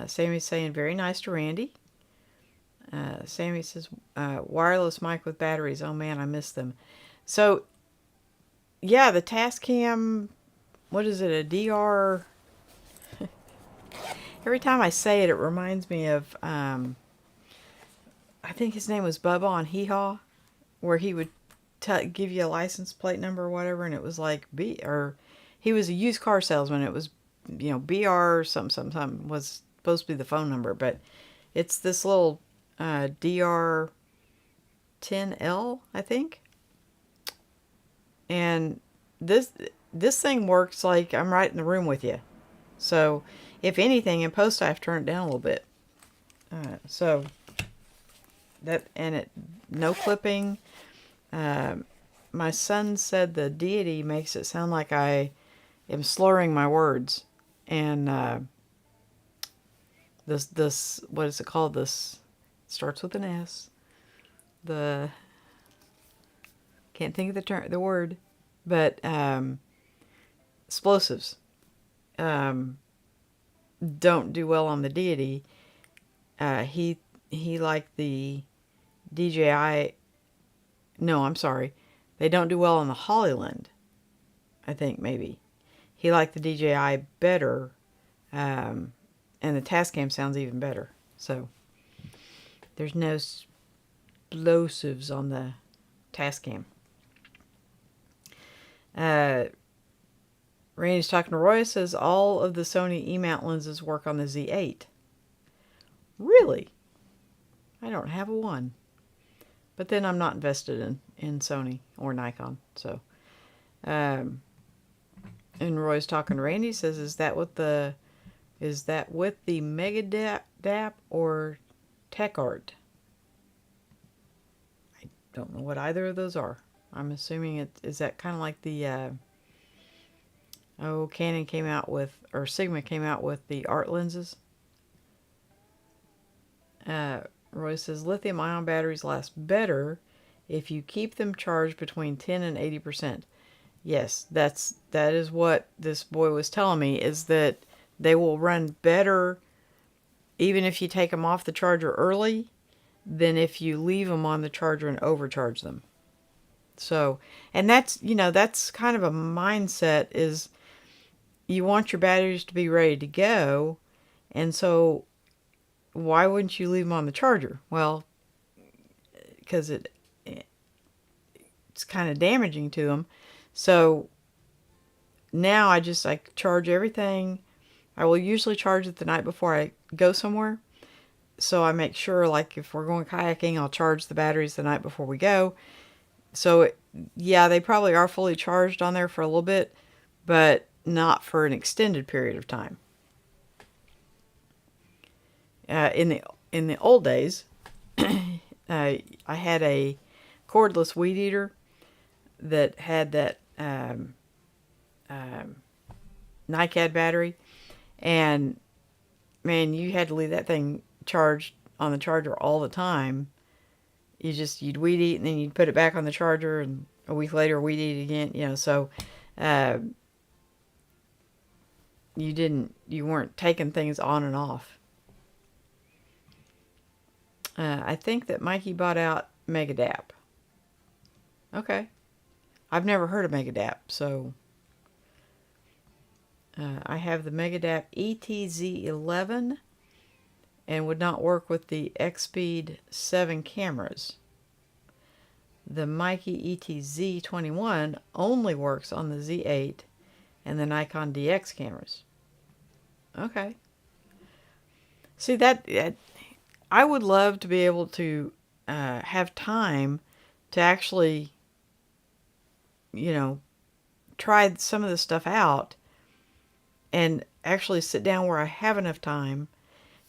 Sammy's saying very nice to Randy. Sammy says wireless mic with batteries. Oh man, I miss them. So yeah, the Tascam. What is it? A DR. Every time I say it, it reminds me of I think his name was Bubba on Hee Haw, where he would give you a license plate number or whatever, and it was like he was a used car salesman. It was, BR something was supposed to be the phone number, but it's this little DR 10L, I think. And this thing works like I'm right in the room with you. So if anything, in post I have to turn it down a little bit. So that, and it, no clipping. My son said the deity makes it sound like I am slurring my words. And this what is it called? This starts with an S. Can't think of the word, but explosives don't do well on the deity. He liked the DJI. No, I'm sorry. They don't do well on the Hollyland. I think maybe he liked the DJI better, and the Tascam sounds even better. So there's no explosives on the Tascam. Randy's talking to Roy, says all of the Sony E-mount lenses work on the Z8. Really? I don't have a one. But then I'm not invested in Sony or Nikon. So, and Roy's talking to Randy, says, is that with the Mega DAP or Tech Art? I don't know what either of those are. I'm assuming is that kind of like the Canon came out with, or Sigma came out with the art lenses. Roy says lithium-ion batteries last better if you keep them charged between 10 and 80%. Yes, that is what this boy was telling me, is that they will run better even if you take them off the charger early than if you leave them on the charger and overcharge them. So, and that's kind of a mindset, is you want your batteries to be ready to go, and so why wouldn't you leave them on the charger? Well, because it's kind of damaging to them. So now I charge everything. I will usually charge it the night before I go somewhere. So I make sure, like if we're going kayaking, I'll charge the batteries the night before we go. So yeah, they probably are fully charged on there for a little bit, but not for an extended period of time. In the old days, I had a cordless weed eater that had that NiCad battery, and man, you had to leave that thing charged on the charger all the time. You'd weed eat, and then you'd put it back on the charger, and a week later weed eat again. So you weren't taking things on and off. I think that Mikey bought out Megadap. Okay. I've never heard of Megadap, so I have the Megadap ETZ11 and would not work with the X-Speed 7 cameras. The Mikey ETZ21 only works on the Z8 and the Nikon DX cameras. Okay. See, that I would love to be able to have time to actually, try some of this stuff out and actually sit down where I have enough time.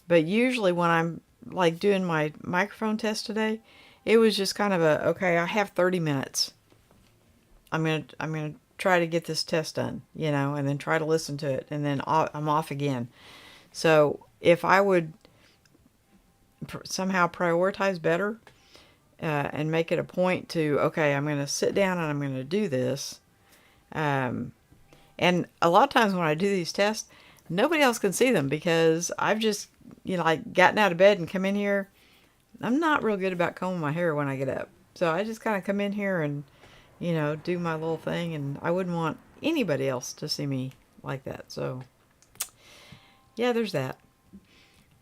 But usually when I'm like doing my microphone test today, it was just kind of okay, I have 30 minutes. I'm gonna try to get this test done, and then try to listen to it, and then I'm off again. So if I would somehow prioritize better and make it a point to, okay, I'm going to sit down and I'm going to do this. And a lot of times when I do these tests, nobody else can see them because I've just, gotten out of bed and come in here. I'm not real good about combing my hair when I get up. So I just kind of come in here and, do my little thing, and I wouldn't want anybody else to see me like that. So yeah, there's that.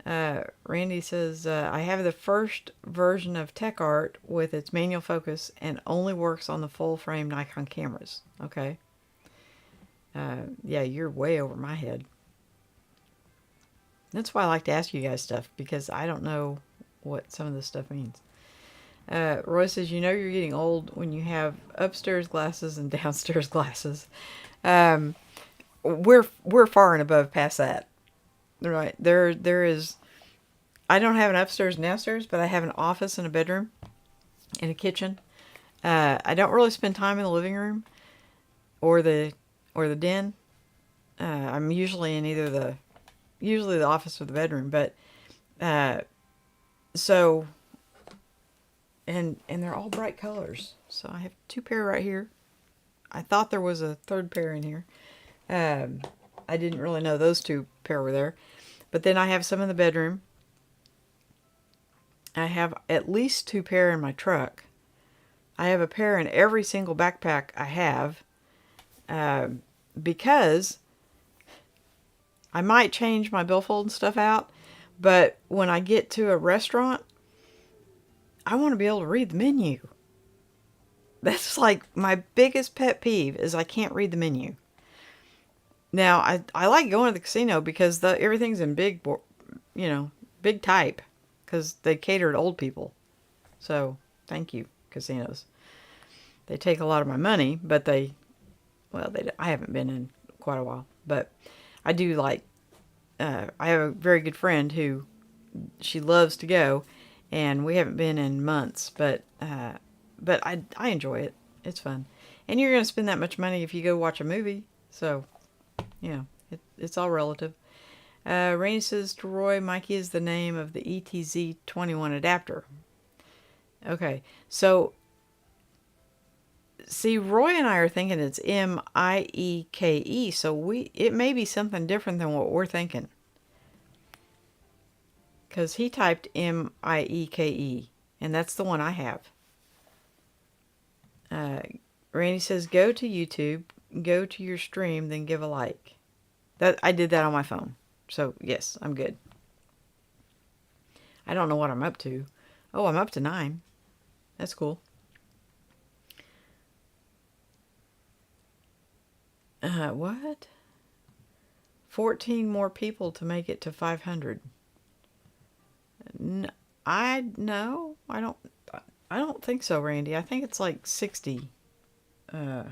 Randy says, I have the first version of Tech Art with its manual focus and only works on the full frame Nikon cameras. Okay. Yeah, you're way over my head. That's why I like to ask you guys stuff, because I don't know what some of this stuff means. Roy says, you know you're getting old when you have upstairs glasses and downstairs glasses. Um, we're far and above past that. Right. There is, I don't have an upstairs and downstairs, but I have an office and a bedroom and a kitchen. I don't really spend time in the living room or the den. I'm usually in usually the office or the bedroom, but so and they're all bright colors. So I have two pair right here. I thought there was a third pair in here. I didn't really know those two pair were there. But then I have some in the bedroom. I have at least two pair in my truck. I have a pair in every single backpack I have. Because I might change my billfold and stuff out. But when I get to a restaurant, I want to be able to read the menu. That's like my biggest pet peeve is I can't read the menu. Now, I like going to the casino because everything's in big type, because they cater to old people. So, thank you, casinos. They take a lot of my money, but I haven't been in quite a while. But I do like, I have a very good friend who, she loves to go, and we haven't been in months, but I enjoy it. It's fun. And you're going to spend that much money if you go watch a movie, so... Yeah, it's all relative. Rainey says to Roy, Mikey is the name of the ETZ21 adapter. Okay, so see, Roy and I are thinking it's Mieke, so it may be something different than what we're thinking. Because he typed Mieke, and that's the one I have. Randy says, go to YouTube, go to your stream, then give a like. I did that on my phone. So, yes, I'm good. I don't know what I'm up to. Oh, I'm up to 9. That's cool. What? 14 more people to make it to 500. I don't think so, Randy. I think it's like 60. Oh,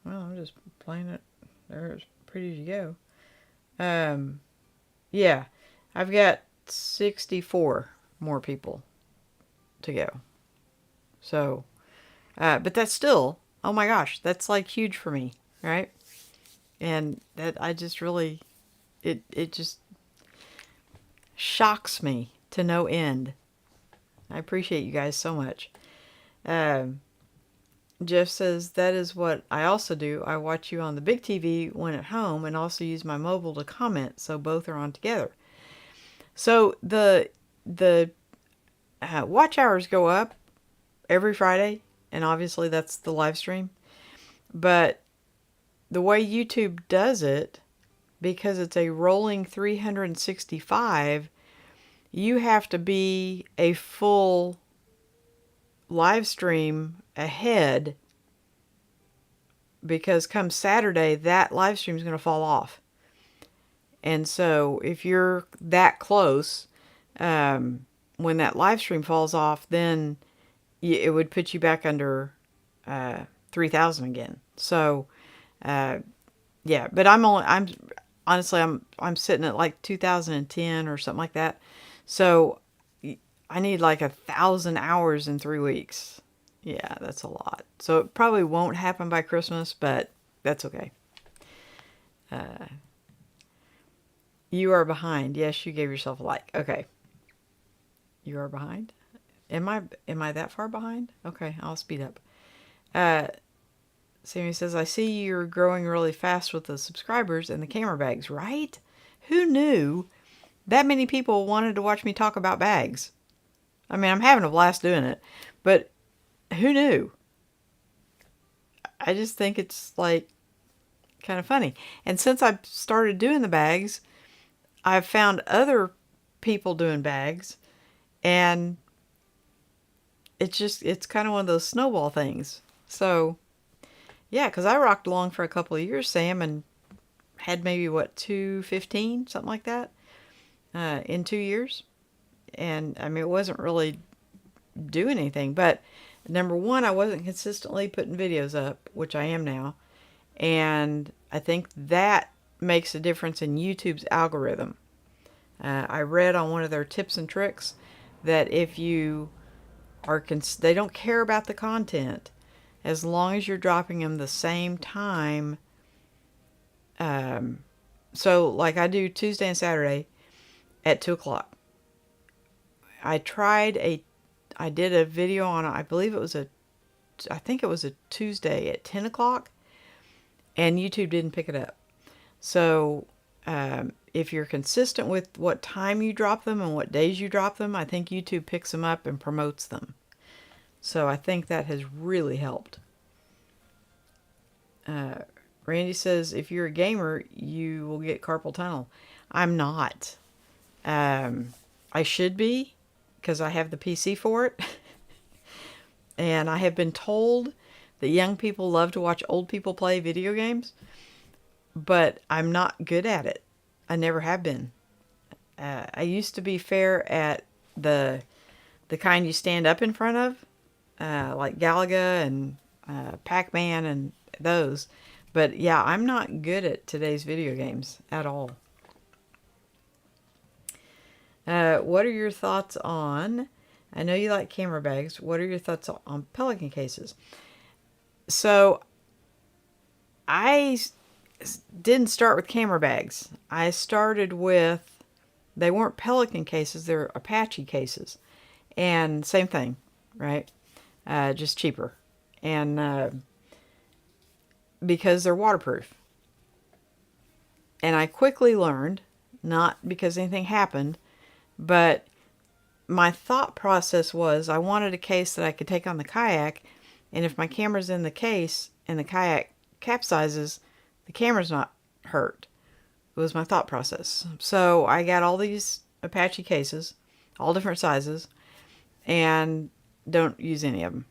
well, I'm just playing it there as pretty as you go. Yeah, I've got 64 more people to go. So, but that's still, oh my gosh, that's like huge for me, right? And that I just really, it just shocks me to no end. I appreciate you guys so much. Jeff says, that is what I also do. I watch you on the big TV when at home and also use my mobile to comment, so both are on together. So the watch hours go up every Friday, and obviously that's the live stream. But the way YouTube does it, because it's a rolling 365, you have to be a full live stream ahead, because come Saturday that live stream is going to fall off. And so if you're that close, when that live stream falls off, then it would put you back under 3,000 again. So yeah, but I'm honestly I'm sitting at like 2010 or something like that. So I need like 1,000 hours in 3 weeks. Yeah, that's a lot. So it probably won't happen by Christmas, but that's okay. You are behind. Yes, you gave yourself a like. Okay. You are behind? Am I that far behind? Okay, I'll speed up. Sammy says, I see you're growing really fast with the subscribers and the camera bags, right? Who knew that many people wanted to watch me talk about bags? I mean, I'm having a blast doing it, but who knew? I just think it's like kind of funny. And since I've started doing the bags, I've found other people doing bags, and it's kind of one of those snowball things. So yeah, because I rocked along for a couple of years, Sam, and had maybe what 215, something like that, in 2 years. And I mean, it wasn't really doing anything, but number one, I wasn't consistently putting videos up, which I am now. And I think that makes a difference in YouTube's algorithm. I read on one of their tips and tricks that if you are, they don't care about the content as long as you're dropping them the same time. So like I do Tuesday and Saturday at 2 o'clock. I did a video on, I think it was a Tuesday at 10 o'clock, and YouTube didn't pick it up. So if you're consistent with what time you drop them and what days you drop them, I think YouTube picks them up and promotes them. So I think that has really helped. Randy says, if you're a gamer, you will get carpal tunnel. I'm not. I should be, because I have the PC for it. And I have been told that young people love to watch old people play video games, but I'm not good at it. I never have been. I used to be fair at the kind you stand up in front of, like Galaga and Pac-Man and those. But yeah, I'm not good at today's video games at all. What are your thoughts on, I know you like camera bags, what are your thoughts on pelican cases? So I didn't start with camera bags. I started with, they weren't pelican cases, they're Apache cases. And same thing, right? Just cheaper. And because they're waterproof. And I quickly learned, not because anything happened, but my thought process was I wanted a case that I could take on the kayak, and if my camera's in the case and the kayak capsizes, the camera's not hurt. It was my thought process. So I got all these Apache cases, all different sizes, and don't use any of them.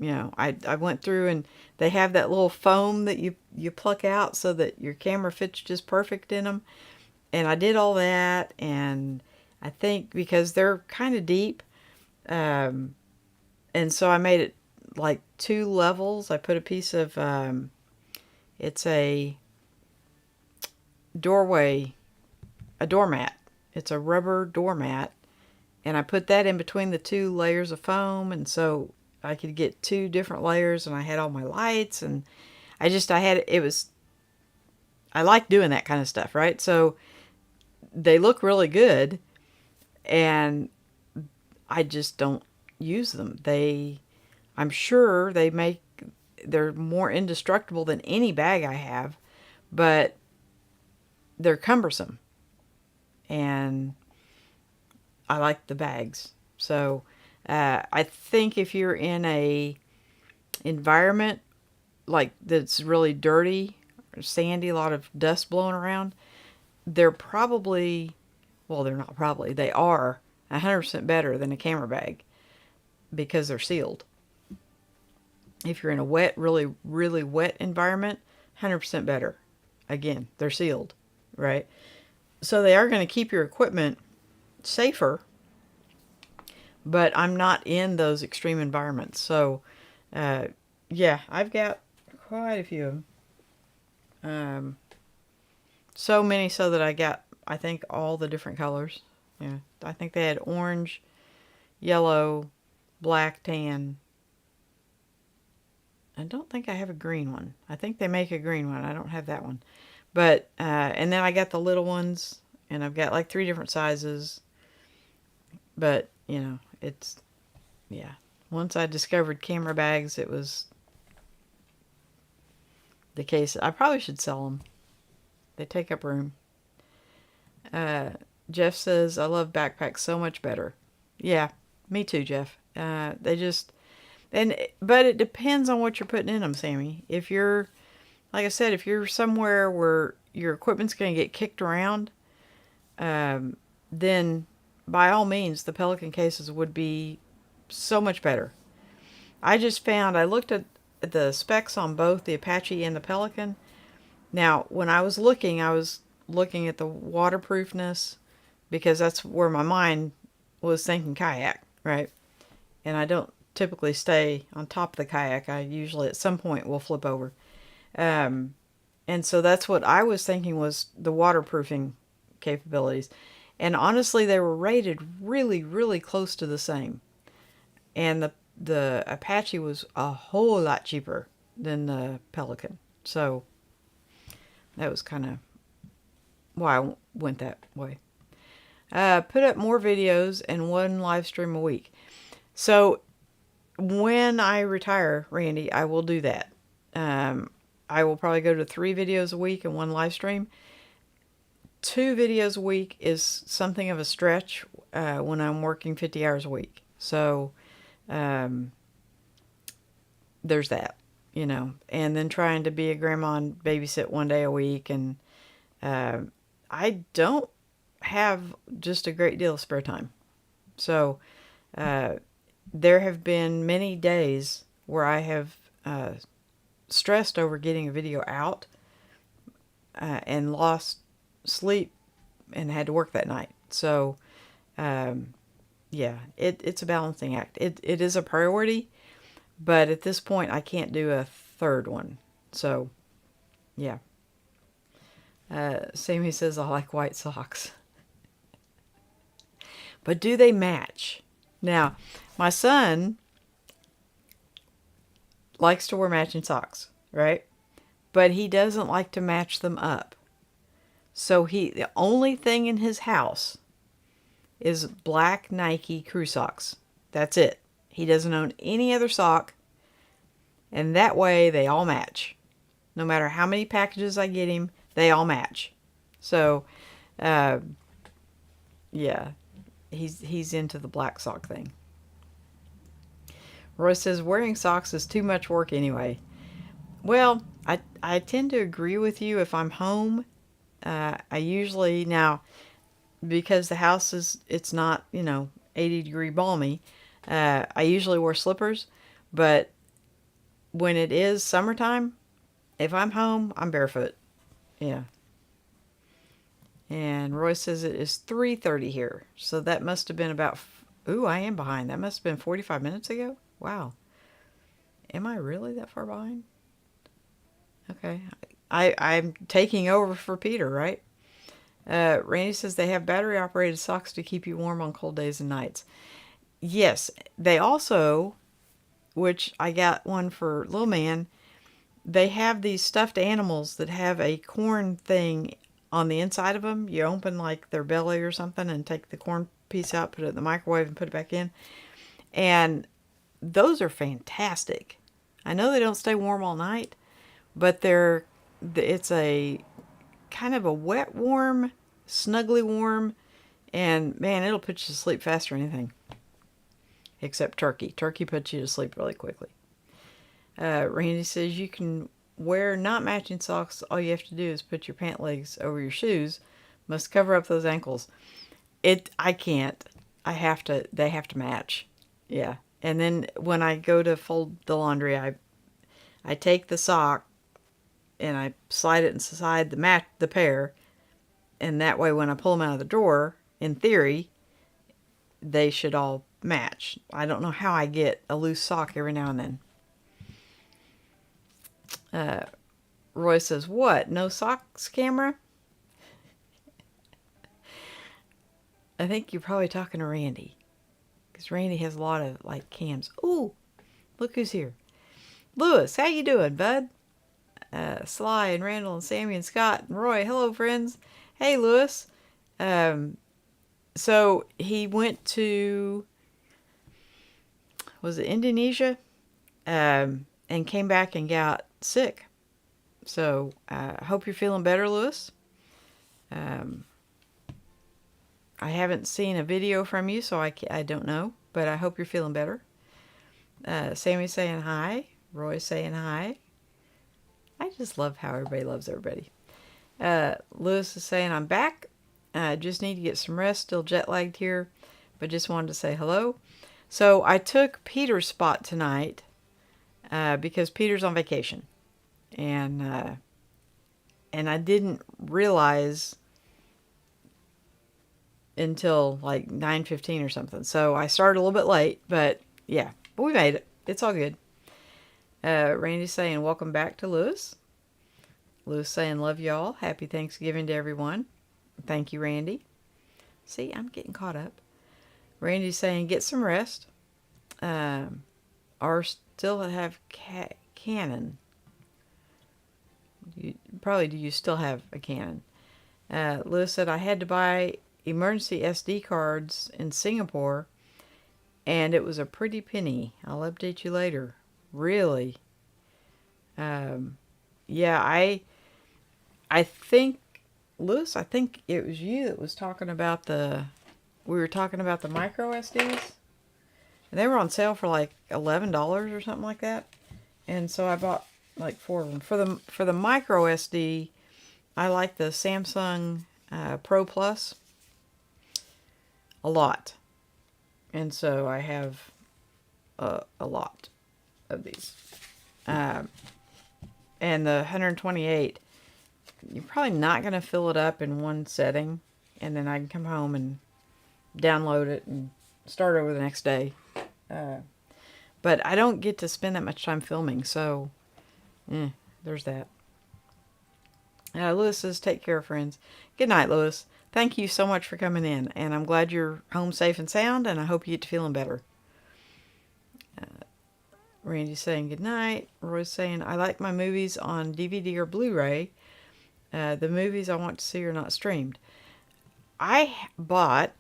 You know, I went through, and they have that little foam that you pluck out so that your camera fits just perfect in them. And I did all that, and I think because they're kind of deep, and so I made it like 2 levels. I put a piece of, it's a doormat. It's a rubber doormat, and I put that in between the 2 layers of foam, and so I could get 2 different layers, and I had all my lights, and I like doing that kind of stuff, right? So they look really good, and I just don't use them. I'm sure they're more indestructible than any bag I have, but they're cumbersome, and I like the bags. So I think if you're in a environment like that's really dirty or sandy, a lot of dust blowing around, they're probably, well, they're not probably, they are 100% better than a camera bag because they're sealed. If you're in a wet, really, really wet environment, 100% better. Again, they're sealed, right? So they are going to keep your equipment safer, but I'm not in those extreme environments. So, yeah, I've got quite a few of them. So many so that I got, I think, all the different colors. Yeah, I think they had orange, yellow, black, tan. I don't think I have a green one. I think they make a green one. I don't have that one. But, and then I got the little ones, and I've got like 3 different sizes. But, you know, yeah. Once I discovered camera bags, it was the case. I probably should sell them. They take up room. Jeff says, I love backpacks so much better. Yeah, me too, Jeff. But it depends on what you're putting in them, Sammy. If you're like I said, if you're somewhere where your equipment's going to get kicked around, then by all means, the Pelican cases would be so much better. I just found, I looked at the specs on both the Apache and the Pelican. Now, when I was looking at the waterproofness because that's where my mind was thinking kayak, right? And I don't typically stay on top of the kayak. I usually at some point will flip over. Um, and so that's what I was thinking was the waterproofing capabilities. And honestly, they were rated really, really close to the same. And the Apache was a whole lot cheaper than the Pelican. So that was kind of why I went that way. Put up more videos and one live stream a week. So when I retire, Randy, I will do that. I will probably go to 3 videos a week and one live stream. 2 videos a week is something of a stretch when I'm working 50 hours a week. So there's that, you know. And then trying to be a grandma and babysit 1 day a week. And I don't have just a great deal of spare time. So there have been many days where I have stressed over getting a video out and lost sleep and had to work that night. So yeah, it's a balancing act. It is a priority, but at this point I can't do a third one. So yeah. Sammy says I like white socks. But do they match? Now, my son likes to wear matching socks, right? But he doesn't like to match them up. So the only thing in his house is black Nike crew socks. That's it. He doesn't own any other sock. And that way they all match. No matter how many packages I get him, they all match. So, yeah, he's into the black sock thing. Roy says wearing socks is too much work anyway. Well, I tend to agree with you if I'm home. I usually, now, because the house it's not, 80-degree balmy, I usually wear slippers. But when it is summertime, if I'm home, I'm barefoot. Yeah. And Roy says it is 3:30 here. So that must have been about, ooh, I am behind. That must have been 45 minutes ago. Wow. Am I really that far behind? Okay. I'm taking over for Peter, right? Randy says they have battery-operated socks to keep you warm on cold days and nights. Yes. They also, which I got one for little man, they have these stuffed animals that have a corn thing on the inside of them. You open like their belly or something and take the corn piece out, put it in the microwave and put it back in. And those are fantastic. I know they don't stay warm all night, but it's a kind of a wet warm, snuggly warm, and man, it'll put you to sleep faster than anything. Except turkey. Turkey puts you to sleep really quickly. Randy says you can wear not matching socks. All you have to do is put your pant legs over your shoes. Must cover up those ankles. I can't. They have to match. Yeah. And then when I go to fold the laundry, I take the sock and I slide it inside the pair. And that way when I pull them out of the drawer, in theory, they should all match. I don't know how I get a loose sock every now and then. Roy says, what? No socks camera? I think you're probably talking to Randy. Because Randy has a lot of, cams. Ooh, look who's here. Lewis, how you doing, bud? Sly and Randall and Sammy and Scott and Roy. Hello, friends. Hey, Lewis. So he went to, was it Indonesia? And came back and got sick. So I hope you're feeling better, Lewis. I haven't seen a video from you, so I don't know. But I hope you're feeling better. Sammy's saying hi. Roy's saying hi. I just love how everybody loves everybody. Lewis is saying, I'm back. Just need to get some rest. Still jet lagged here, but just wanted to say hello. So I took Peter's spot tonight because Peter's on vacation, and I didn't realize until like 9:15 or something. So I started a little bit late, but yeah, we made it. It's all good. Randy's saying, welcome back to Lewis. Lewis saying, love y'all. Happy Thanksgiving to everyone. Thank you, Randy. See, I'm getting caught up. Randy's saying, get some rest. Or still have Canon. Do you still have a Canon? Lewis said, I had to buy emergency SD cards in Singapore, and it was a pretty penny. I'll update you later. Really? Yeah, I think, Lewis, I think it was you that was talking about we were talking about the micro SDs. And they were on sale for like $11 or something like that. And so I bought like 4 of them. For the micro SD, I like the Samsung Pro Plus a lot. And so I have a lot of these. And the 128, you're probably not going to fill it up in one setting. And then I can come home and download it and start over the next day. But I don't get to spend that much time filming, so there's that. Lewis says, take care, friends. Good night, Lewis. Thank you so much for coming in, and I'm glad you're home safe and sound, and I hope you get to feeling better. Randy's saying good night. Roy's saying, I like my movies on DVD or Blu-ray. The movies I want to see are not streamed. I bought,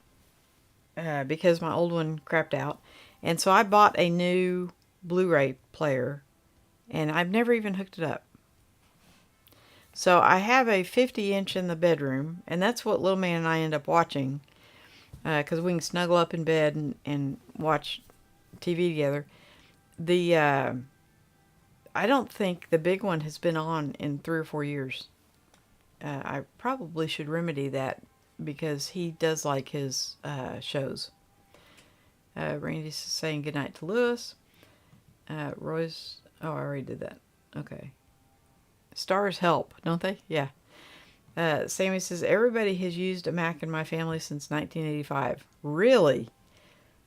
because my old one crapped out, and so I bought a new Blu-ray player, and I've never even hooked it up. So I have a 50-inch in the bedroom, and that's what Little Man and I end up watching, because we can snuggle up in bed and watch TV together. I don't think the big one has been on in 3 or 4 years. I probably should remedy that because he does like his shows. Randy's saying goodnight to Lewis. Roy's... Oh, I already did that. Okay. Stars help, don't they? Yeah. Sammy says, everybody has used a Mac in my family since 1985. Really?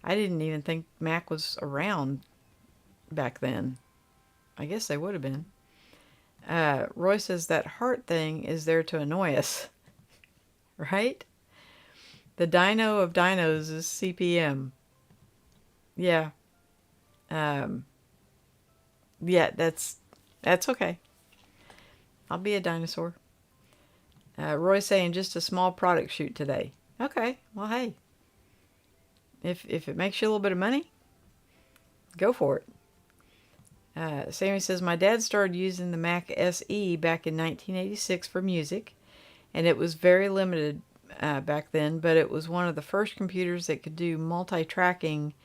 I didn't even think Mac was around back then. I guess they would have been. Roy says that heart thing is there to annoy us. Right? The dino of dinos is CPM. Yeah. Yeah, that's okay. I'll be a dinosaur. Roy's saying just a small product shoot today. Okay, well, hey. If it makes you a little bit of money, go for it. Sammy says, my dad started using the Mac SE back in 1986 for music, and it was very limited back then, but it was one of the first computers that could do multi-tracking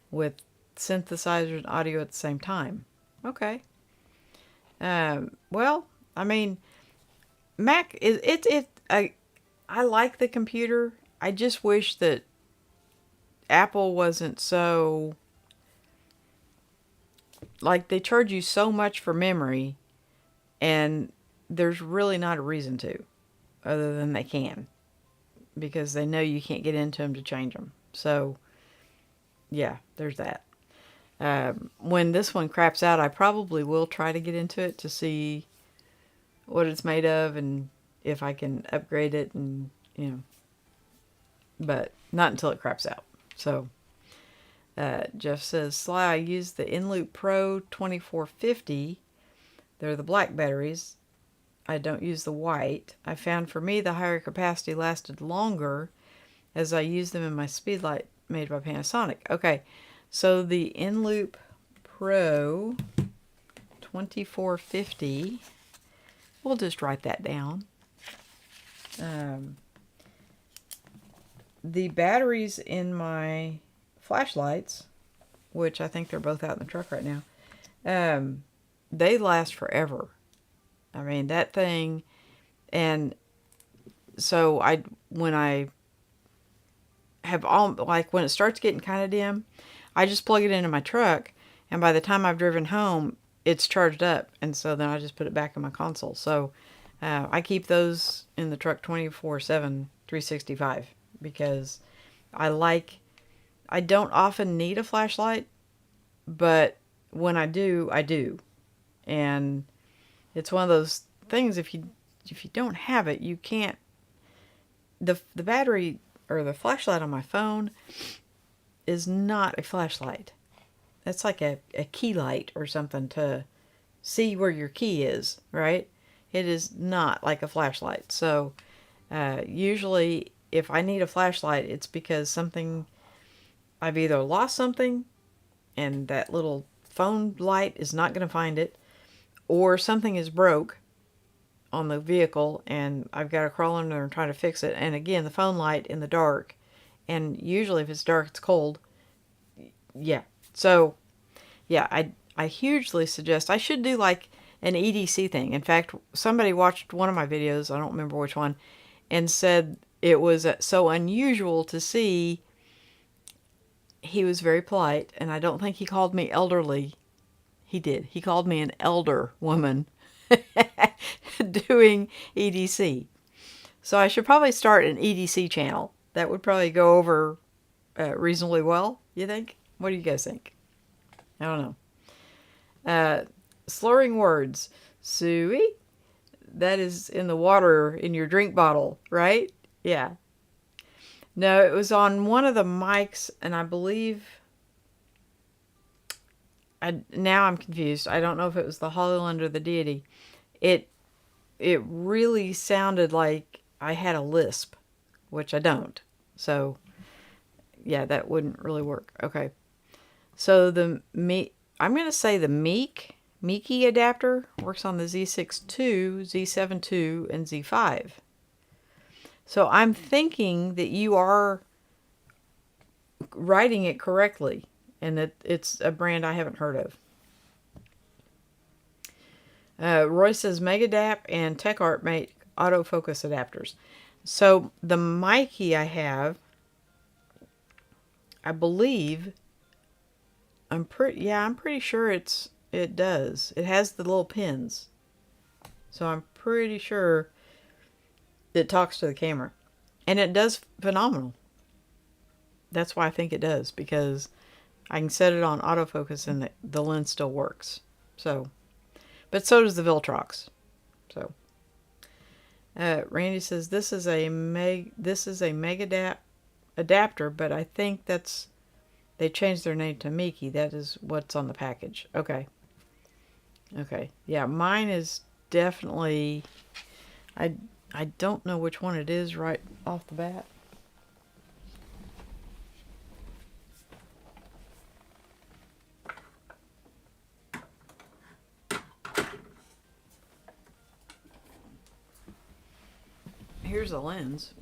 with synthesizer and audio at the same time. Okay. Well, I mean, Mac is I like the computer. I just wish that Apple wasn't so, like, they charge you so much for memory, and there's really not a reason to, other than they can, because they know you can't get into them to change them. So, yeah, there's that. When this one craps out, I probably will try to get into it to see what it's made of and if I can upgrade it, and but not until it craps out. So Jeff says, Sly, I use the Inloop Pro 2450. They're the black batteries. I don't use the white. I found for me the higher capacity lasted longer as I use them in my speedlight made by Panasonic. Okay, so the Inloop Pro 2450, we'll just write that down. The batteries in my flashlights, which I think they're both out in the truck right now, they last forever. I mean, that thing, and so when I have all, like when it starts getting kind of dim, I just plug it into my truck, and by the time I've driven home, it's charged up, and so then I just put it back in my console. So I keep those in the truck 24/7, 365, because I like, I don't often need a flashlight, but when I do, I do. And it's one of those things, if you don't have it, you can't, the battery or the flashlight on my phone is not a flashlight. That's like a key light or something to see where your key is, right? It is not like a flashlight. So usually if I need a flashlight, it's because something, I've either lost something and that little phone light is not going to find it, or something is broke on the vehicle and I've got to crawl in there and try to fix it. And again, the phone light in the dark, and usually if it's dark, it's cold. Yeah. So, yeah, I hugely suggest, I should do like an EDC thing. In fact, somebody watched one of my videos, I don't remember which one, and said it was so unusual to see. He was very polite, and I don't think he called me elderly. He did. He called me an elder woman doing EDC. So I should probably start an EDC channel. That would probably go over reasonably well, you think? What do you guys think? I don't know. Slurring words. Suey? That is in the water in your drink bottle, right? Yeah. No, it was on one of the mics, and I believe... now I'm confused. I don't know if it was the Hollyland or the Deity. It really sounded like I had a lisp, which I don't. So, yeah, that wouldn't really work. Okay. So I'm going to say the Meeky adapter works on the Z6 II, Z7 II, and Z5. So I'm thinking that you are writing it correctly and that it's a brand I haven't heard of. Roy says Megadap and TechArt make autofocus adapters. So the Mikey I have, I believe, I'm pretty sure it does. It has the little pins. So I'm pretty sure it talks to the camera. And it does phenomenal. That's why I think it does, because I can set it on autofocus and the lens still works. So, but so does the Viltrox. So, Randy says this is a Megadap adapter, but I think they changed their name to Miki. That is what's on the package. Okay. Okay. Yeah, mine is definitely, I don't know which one it is right off the bat. Here's a lens.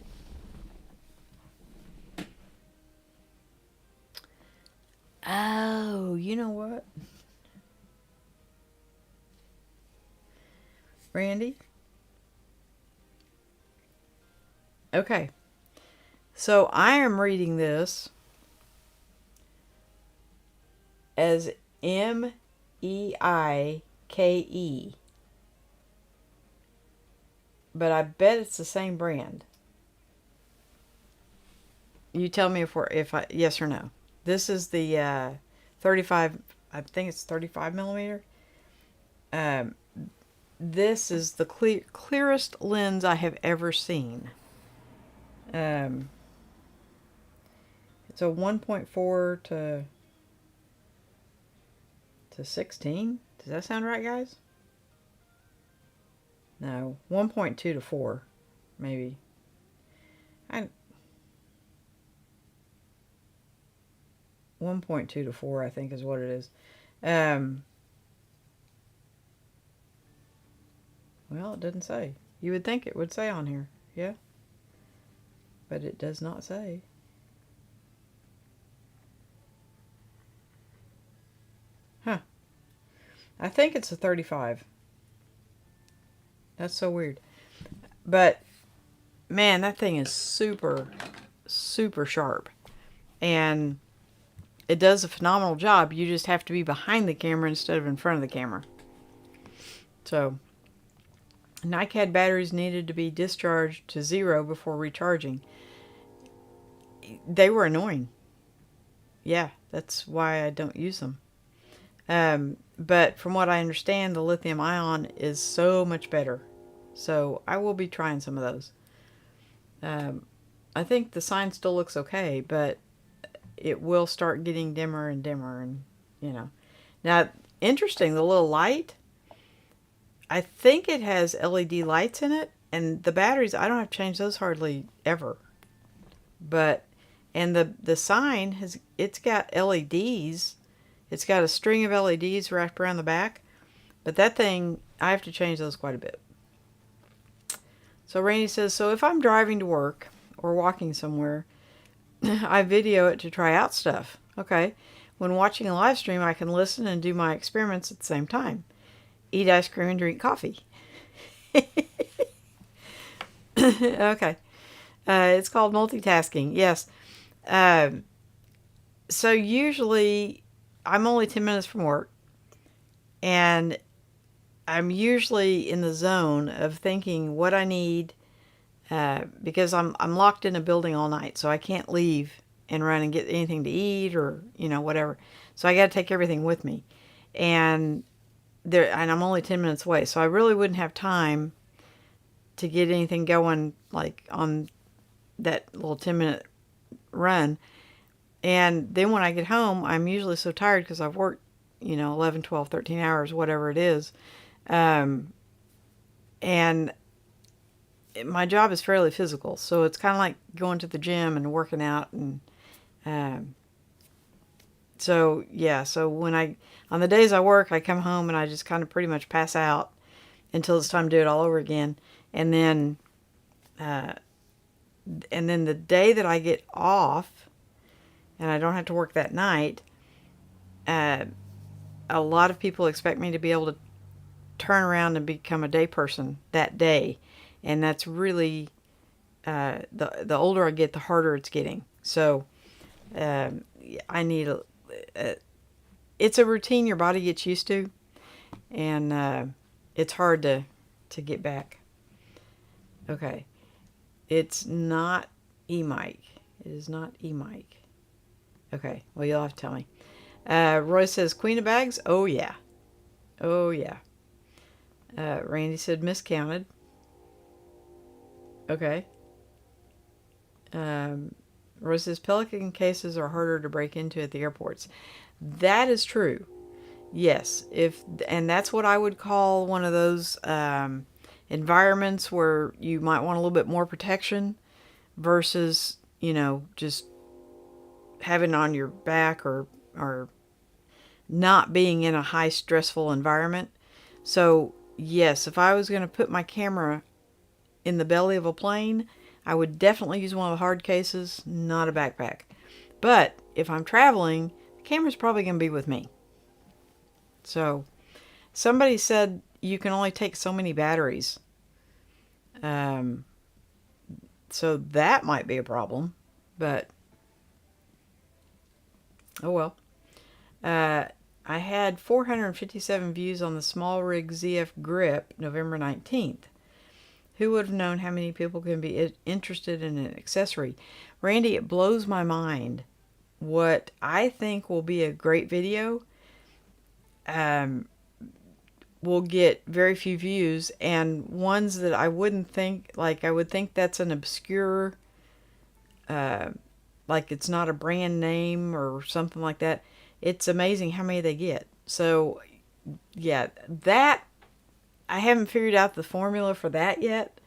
Oh, you know what? Randy? Okay. So I am reading this as Meike, but I bet it's the same brand. You tell me if I yes or no. This is the 35. I think it's 35 millimeter. This is the clearest lens I have ever seen. It's a 1.4 to 16. Does that sound right, guys? No, 1.2 to 4, maybe. 1.2 to 4, I think, is what it is. Well, it doesn't say. You would think it would say on here, yeah? But it does not say. Huh. I think it's a 35. That's so weird. But man, that thing is super, super sharp. And it does a phenomenal job. You just have to be behind the camera instead of in front of the camera. So, NiCad batteries needed to be discharged to 0 before recharging. They were annoying. Yeah, that's why I don't use them. But from what I understand, the lithium ion is so much better. So I will be trying some of those. I think the sign still looks okay, but it will start getting dimmer and dimmer, and you know. Now, interesting, the little light, I think it has LED lights in it, and the batteries, I don't have to change those hardly ever. But, and the sign it's got LEDs. It's got a string of LEDs wrapped around the back, but that thing, I have to change those quite a bit. So Randy says, so if I'm driving to work or walking somewhere, I video it to try out stuff. Okay. When watching a live stream, I can listen and do my experiments at the same time. Eat ice cream and drink coffee. Okay. It's called multitasking. Yes. So usually I'm only 10 minutes from work, and I'm usually in the zone of thinking what I need, because I'm locked in a building all night, so I can't leave and run and get anything to eat or, whatever. So I got to take everything with me. And I'm only 10 minutes away, so I really wouldn't have time to get anything going like on that little 10-minute run. And then when I get home, I'm usually so tired because I've worked, 11, 12, 13 hours, whatever it is. And my job is fairly physical, so it's kind of like going to the gym and working out. And so when on the days I work, I come home and I just kind of pretty much pass out until it's time to do it all over again. And then the day that I get off and I don't have to work that night, a lot of people expect me to be able to turn around and become a day person that day. And that's really, the older I get, the harder it's getting. So I need it's a routine your body gets used to, and it's hard to get back. Okay. It's not e-mic. It is not e-mic. Okay. Well, you'll have to tell me. Roy says, Queen of Bags? Oh, yeah. Oh, yeah. Randy said, miscounted. Okay. Roy says, Pelican cases are harder to break into at the airports. That is true. Yes. And that's what I would call one of those environments where you might want a little bit more protection versus, just having it on your back or not being in a high stressful environment. So yes, if I was going to put my camera in the belly of a plane, I would definitely use one of the hard cases, not a backpack. But if I'm traveling, the camera's probably going to be with me. So somebody said you can only take so many batteries. So that might be a problem, but oh well. I had 457 views on the Small Rig ZF Grip November 19th. Who would have known how many people can be interested in an accessory? Randy, it blows my mind. What I think will be a great video will get very few views, and ones that I wouldn't think, like I would think that's an obscure, like it's not a brand name or something like that. It's amazing how many they get. So yeah, that I haven't figured out the formula for that yet,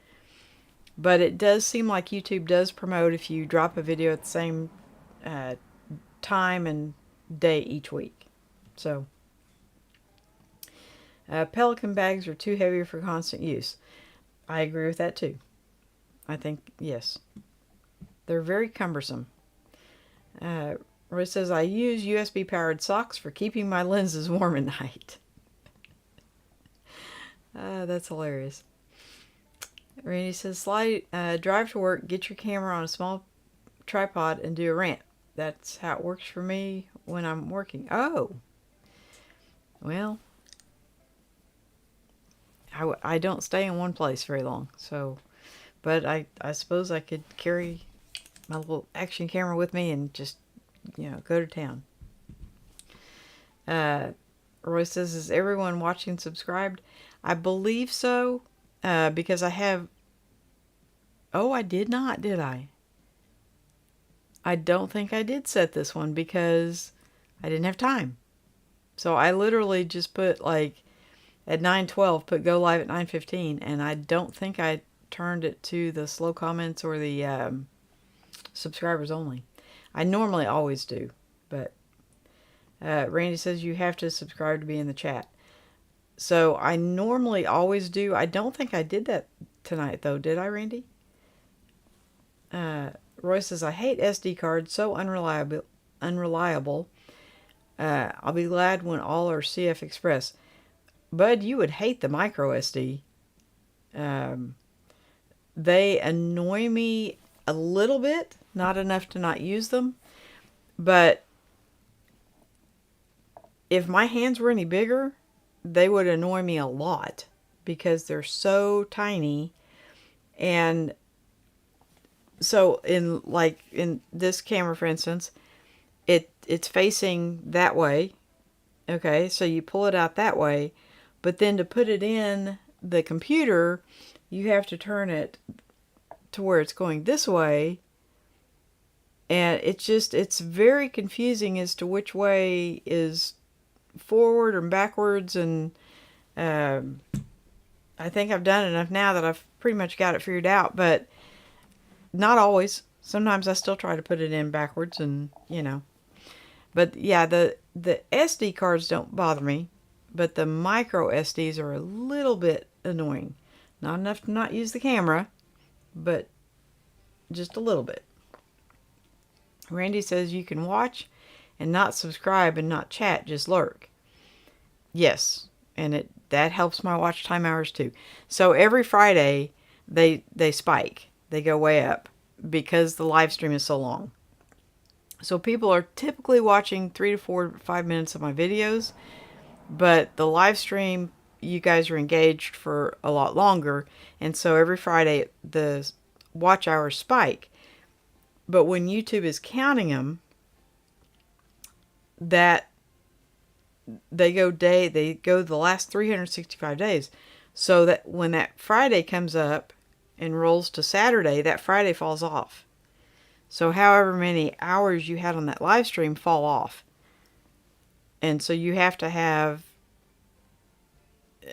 but it does seem like YouTube does promote if you drop a video at the same time and day each week. So Pelican bags are too heavy for constant use. I agree with that too. I think, yes. They're very cumbersome. Roy says, I use USB powered socks for keeping my lenses warm at night. That's hilarious. Randy says, drive to work, get your camera on a small tripod, and do a rant. That's how it works for me when I'm working. Oh, well, I don't stay in one place very long, so, but I suppose I could carry my little action camera with me and just, go to town. Roy says, is everyone watching subscribed? I believe so, because I have... Oh, I did not, did I? I don't think I did set this one because I didn't have time. So I literally just put at 9:12, put go live at 9:15, and I don't think I turned it to the slow comments or the subscribers only. I normally always do, but Randy says you have to subscribe to be in the chat. So I normally always do. I don't think I did that tonight though, did I, Randy? Roy says, I hate SD cards, so unreliable. I'll be glad when all are CF Express. Bud, you would hate the micro SD. They annoy me a little bit, not enough to not use them. But if my hands were any bigger, they would annoy me a lot because they're so tiny. And so in this camera, for instance, it's facing that way. Okay, so you pull it out that way, but then to put it in the computer, you have to turn it to where it's going this way. And it's very confusing as to which way is forward or backwards. And I think I've done enough now that I've pretty much got it figured out, but not always. Sometimes I still try to put it in backwards and, But yeah, the SD cards don't bother me, but the micro SDs are a little bit annoying. Not enough to not use the camera, but just a little bit. Randy says you can watch and not subscribe and not chat, just lurk. Yes, and that helps my watch time hours too. So every Friday they spike. They go way up because the live stream is so long. So people are typically watching 3 to 4 5 minutes of my videos, but the live stream, you guys are engaged for a lot longer, and so every Friday the watch hours spike. But when YouTube is counting them, that they go the last 365 days. So that when that Friday comes up and rolls to Saturday, that Friday falls off. So however many hours you had on that live stream fall off. And so you have to have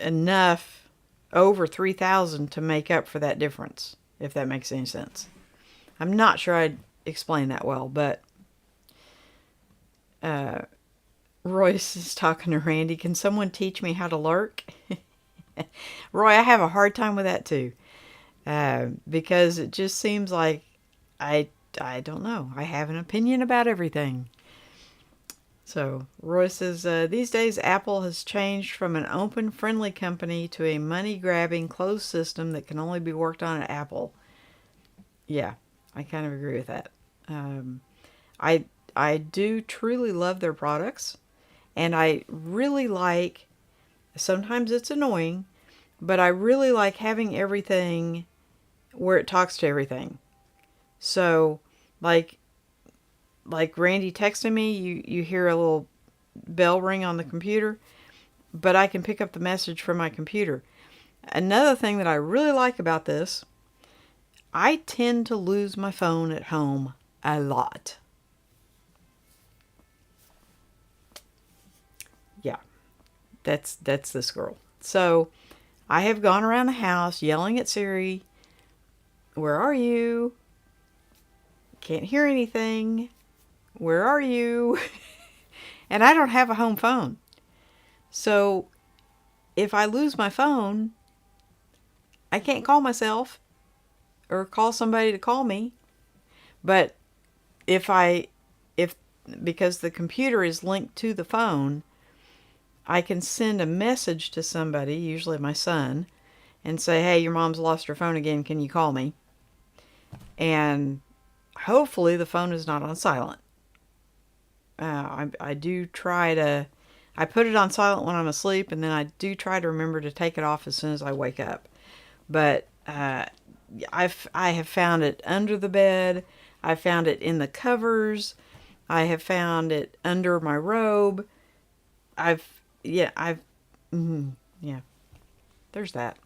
enough over 3,000 to make up for that difference, if that makes any sense. I'm not sure I'd explain that well, but Royce is talking to Randy. Can someone teach me how to lurk? Roy, I have a hard time with that too. Because it just seems like I don't know. I have an opinion about everything. So Roy says, these days Apple has changed from an open, friendly company to a money-grabbing, closed system that can only be worked on at Apple. Yeah, I kind of agree with that. I do truly love their products, and I really like, sometimes it's annoying, but I really like having everything where it talks to everything. So, like Randy texting me, you hear a little bell ring on the computer, but I can pick up the message from my computer. Another thing that I really like about this, I tend to lose my phone at home a lot. Yeah, that's this girl. So I have gone around the house yelling at Siri, where are you? Can't hear anything. Where are you? And I don't have a home phone. So if I lose my phone, I can't call myself or call somebody to call me. But because the computer is linked to the phone, I can send a message to somebody, usually my son, and say, hey, your mom's lost her phone again. Can you call me? And hopefully the phone is not on silent. I do try to, I put it on silent when I'm asleep, and then I do try to remember to take it off as soon as I wake up. But I have found it under the bed. I found it in the covers. I have found it under my robe. Yeah, there's that.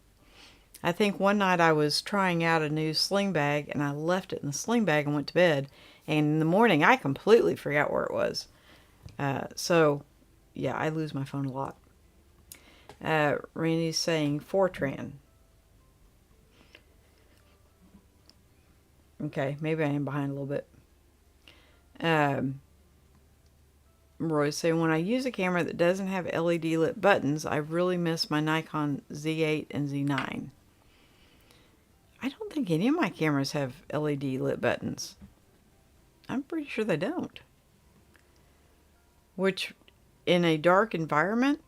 I think one night I was trying out a new sling bag and I left it in the sling bag and went to bed. And in the morning, I completely forgot where it was. So, yeah, I lose my phone a lot. Randy's saying Fortran. Okay, maybe I am behind a little bit. Roy's saying, when I use a camera that doesn't have LED lit buttons, I really miss my Nikon Z8 and Z9. I don't think any of my cameras have LED lit buttons. I'm pretty sure they don't. Which, in a dark environment,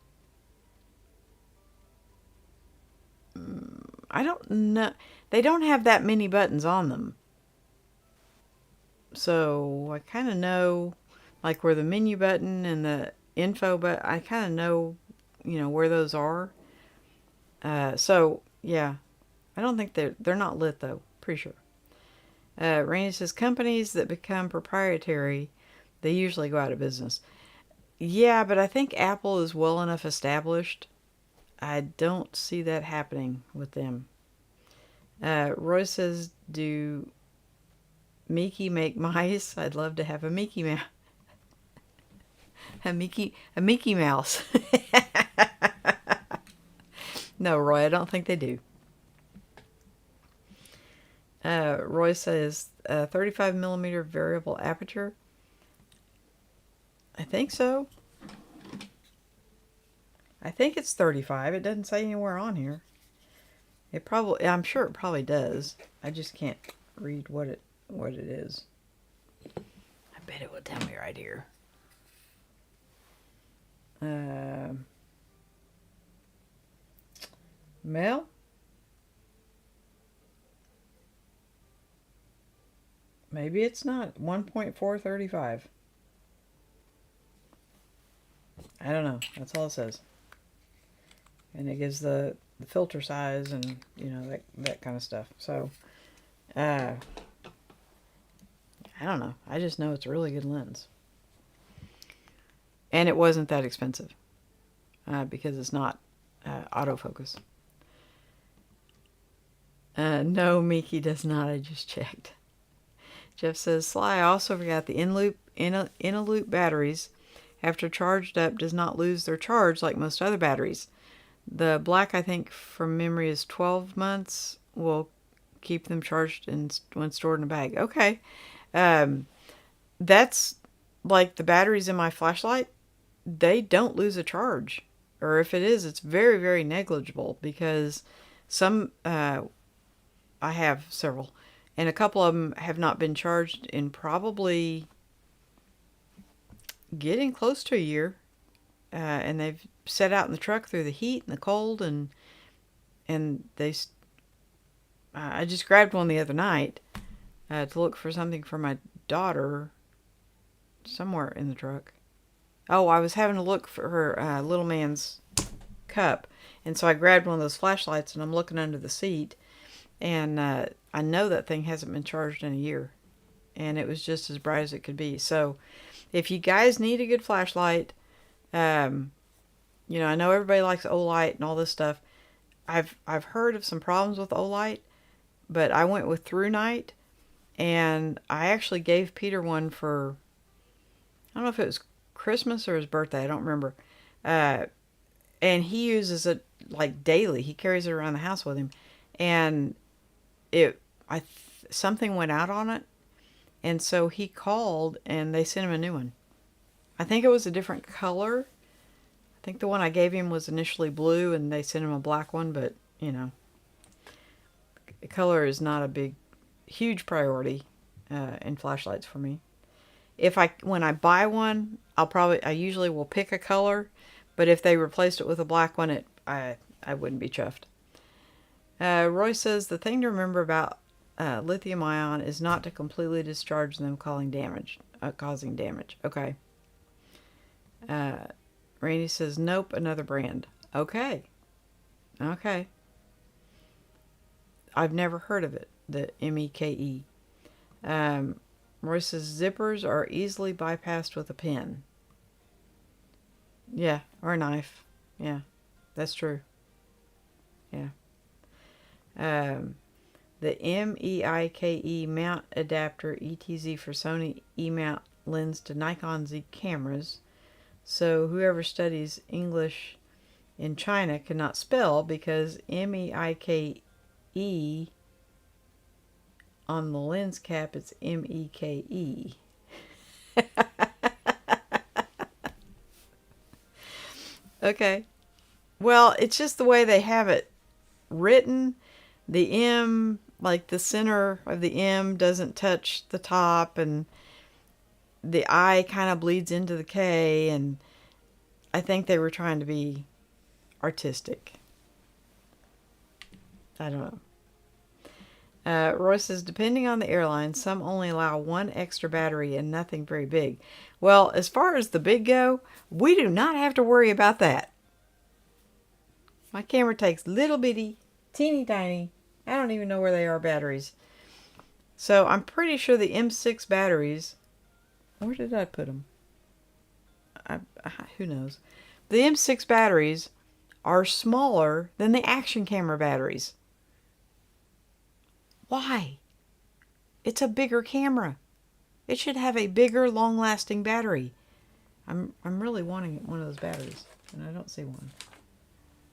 I don't know. They don't have that many buttons on them. So I kind of know, like where the menu button and the info, but I kind of know, where those are. So yeah, I don't think they're not lit though. Pretty sure. Randy says companies that become proprietary, they usually go out of business. Yeah, but I think Apple is well enough established. I don't see that happening with them. Roy says, do Mickey make mice? I'd love to have a Mickey Mouse. a Mickey Mouse. No, Roy, I don't think they do. Roy says 35 millimeter variable aperture. I think so. I think it's 35. It doesn't say anywhere on here. I'm sure it probably does. I just can't read what it is. I bet it will tell me right here. Mel? Maybe it's not. 1.435. I don't know. That's all it says. And it gives the filter size and, that kind of stuff. So, I don't know. I just know it's a really good lens. And it wasn't that expensive. Because it's not autofocus. No, Miki does not. I just checked. Jeff says, Sly, I also forgot the in-a-loop batteries, after charged up, does not lose their charge like most other batteries. The black, I think, from memory is 12 months. Will keep them charged when stored in a bag. Okay. That's like the batteries in my flashlight. They don't lose a charge. Or if it is, it's very, very negligible because some, I have several, and a couple of them have not been charged in probably getting close to a year. And they've sat out in the truck through the heat and the cold, and I just grabbed one the other night to look for something for my daughter somewhere in the truck. Oh, I was having to look for her little man's cup, and so I grabbed one of those flashlights, and I'm looking under the seat, and I know that thing hasn't been charged in a year, and it was just as bright as it could be. So if you guys need a good flashlight, I know everybody likes Olight and all this stuff. I've heard of some problems with Olight, but I went with Through Night, and I actually gave Peter one for, I don't know if it was Christmas or his birthday, I don't remember. And he uses it like daily. He carries it around the house with him, and something went out on it, and so he called and they sent him a new one. I think it was a different color. I think the one I gave him was initially blue, and they sent him a black one, but, color is not a huge priority in flashlights for me. When I buy one, I usually will pick a color, but if they replaced it with a black one, I wouldn't be chuffed. Roy says the thing to remember about lithium ion is not to completely discharge them, causing damage. Okay. Randy says nope, another brand. Okay. Okay. I've never heard of it. The MEKE. Roy says zippers are easily bypassed with a pen. Yeah, or a knife. Yeah, that's true. Yeah. The MEIKE mount adapter ETZ for Sony E-mount lens to Nikon Z cameras. So whoever studies English in China cannot spell because MEIKE on the lens cap it's MEKE. Okay. Well, it's just the way they have it written. The M, like the center of the M doesn't touch the top, and the I kind of bleeds into the K, and I think they were trying to be artistic. I don't know. Roy says, depending on the airline, some only allow one extra battery and nothing very big. Well, as far as the big go, we do not have to worry about that. My camera takes little bitty, teeny tiny, I don't even know where they are, batteries. So I'm pretty sure the M6 batteries, where did I put them? Who knows? The M6 batteries are smaller than the action camera batteries. Why? It's a bigger camera. It should have a bigger, long-lasting battery. I'm really wanting one of those batteries, and I don't see one.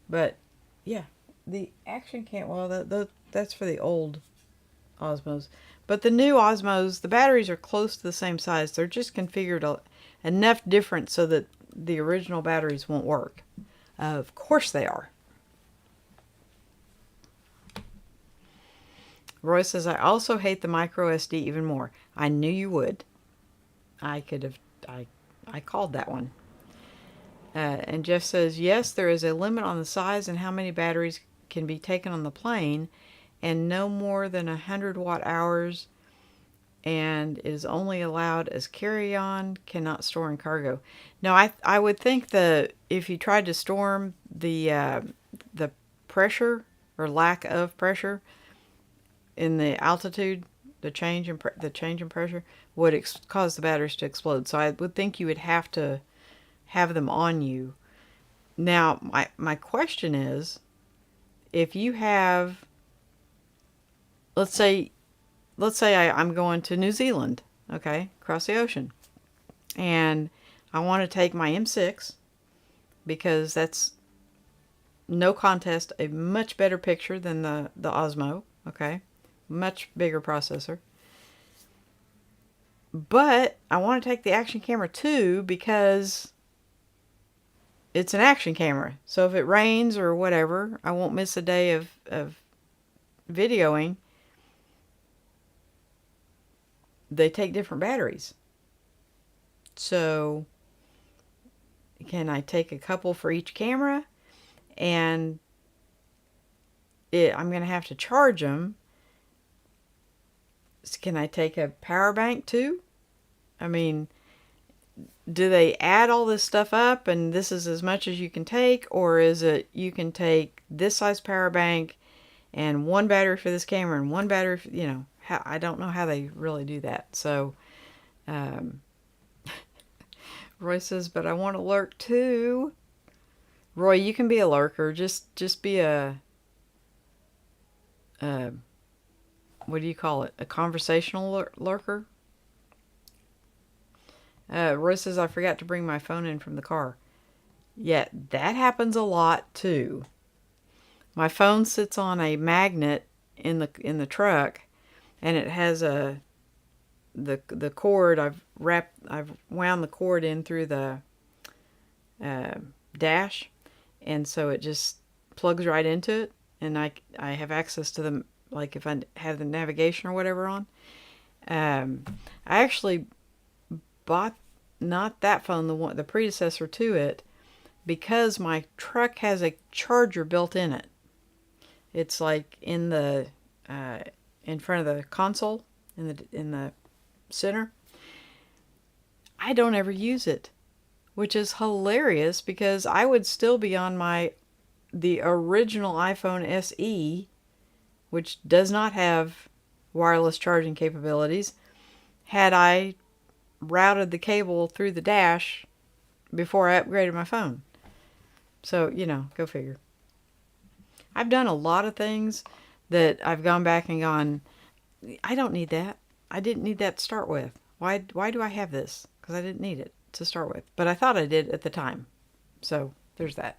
But yeah, the action cam. Well, that's for the old Osmos. But the new Osmos, the batteries are close to the same size. They're just configured enough different so that the original batteries won't work. Of course they are. Roy says, I also hate the micro SD even more. I knew you would. I called that one. And Jeff says, yes, there is a limit on the size and how many batteries can be taken on the plane, and no more than 100 watt hours, and is only allowed as carry-on, cannot store in cargo. Now, I would think if you tried to store the pressure or lack of pressure in the altitude, the change in pressure would cause the batteries to explode. So I would think you would have to have them on you. Now, my question is, if you have, let's say I'm going to New Zealand, okay, across the ocean, and I want to take my M6 because that's no contest a much better picture than the Osmo, okay, much bigger processor. But I want to take the action camera too because it's an action camera. So if it rains or whatever, I won't miss a day of videoing. They take different batteries. So can I take a couple for each camera? And I'm going to have to charge them. Can I take a power bank too? I mean, do they add all this stuff up and this is as much as you can take? Or is it you can take this size power bank and one battery for this camera and one battery for, I don't know how they really do that. So, Roy says, but I want to lurk too. Roy, you can be a lurker. Just be a what do you call it? A conversational lurker? Roy says, I forgot to bring my phone in from the car. Yeah, that happens a lot too. My phone sits on a magnet in the truck, and it has the cord. I've wound the cord in through the dash, and so it just plugs right into it, and I have access to them. Like if I have the navigation or whatever on. I actually bought not that phone, the predecessor to it, because my truck has a charger built in it. It's like in the in front of the console in the center. I don't ever use it, which is hilarious because I would still be on the original iPhone SE, which does not have wireless charging capabilities, had I routed the cable through the dash before I upgraded my phone. So, go figure. I've done a lot of things that I've gone back and gone, I don't need that. I didn't need that to start with. Why do I have this? Because I didn't need it to start with. But I thought I did at the time. So, there's that.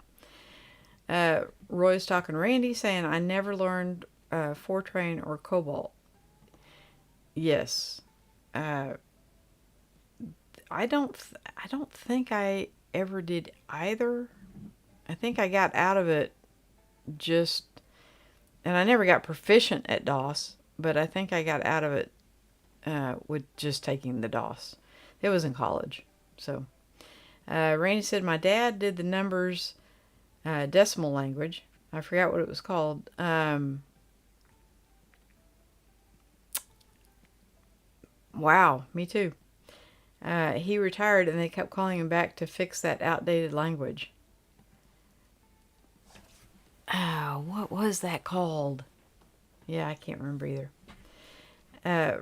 Roy's talking to Randy saying, I never learned Fortran or Cobalt. Yes. I don't think I ever did either. I think I got out of it and I never got proficient at DOS, but I think I got out of it with just taking the DOS. It was in college. So, Randy said my dad did the numbers decimal language. I forgot what it was called. Wow, me too. He retired and they kept calling him back to fix that outdated language. Oh, what was that called? Yeah, I can't remember either.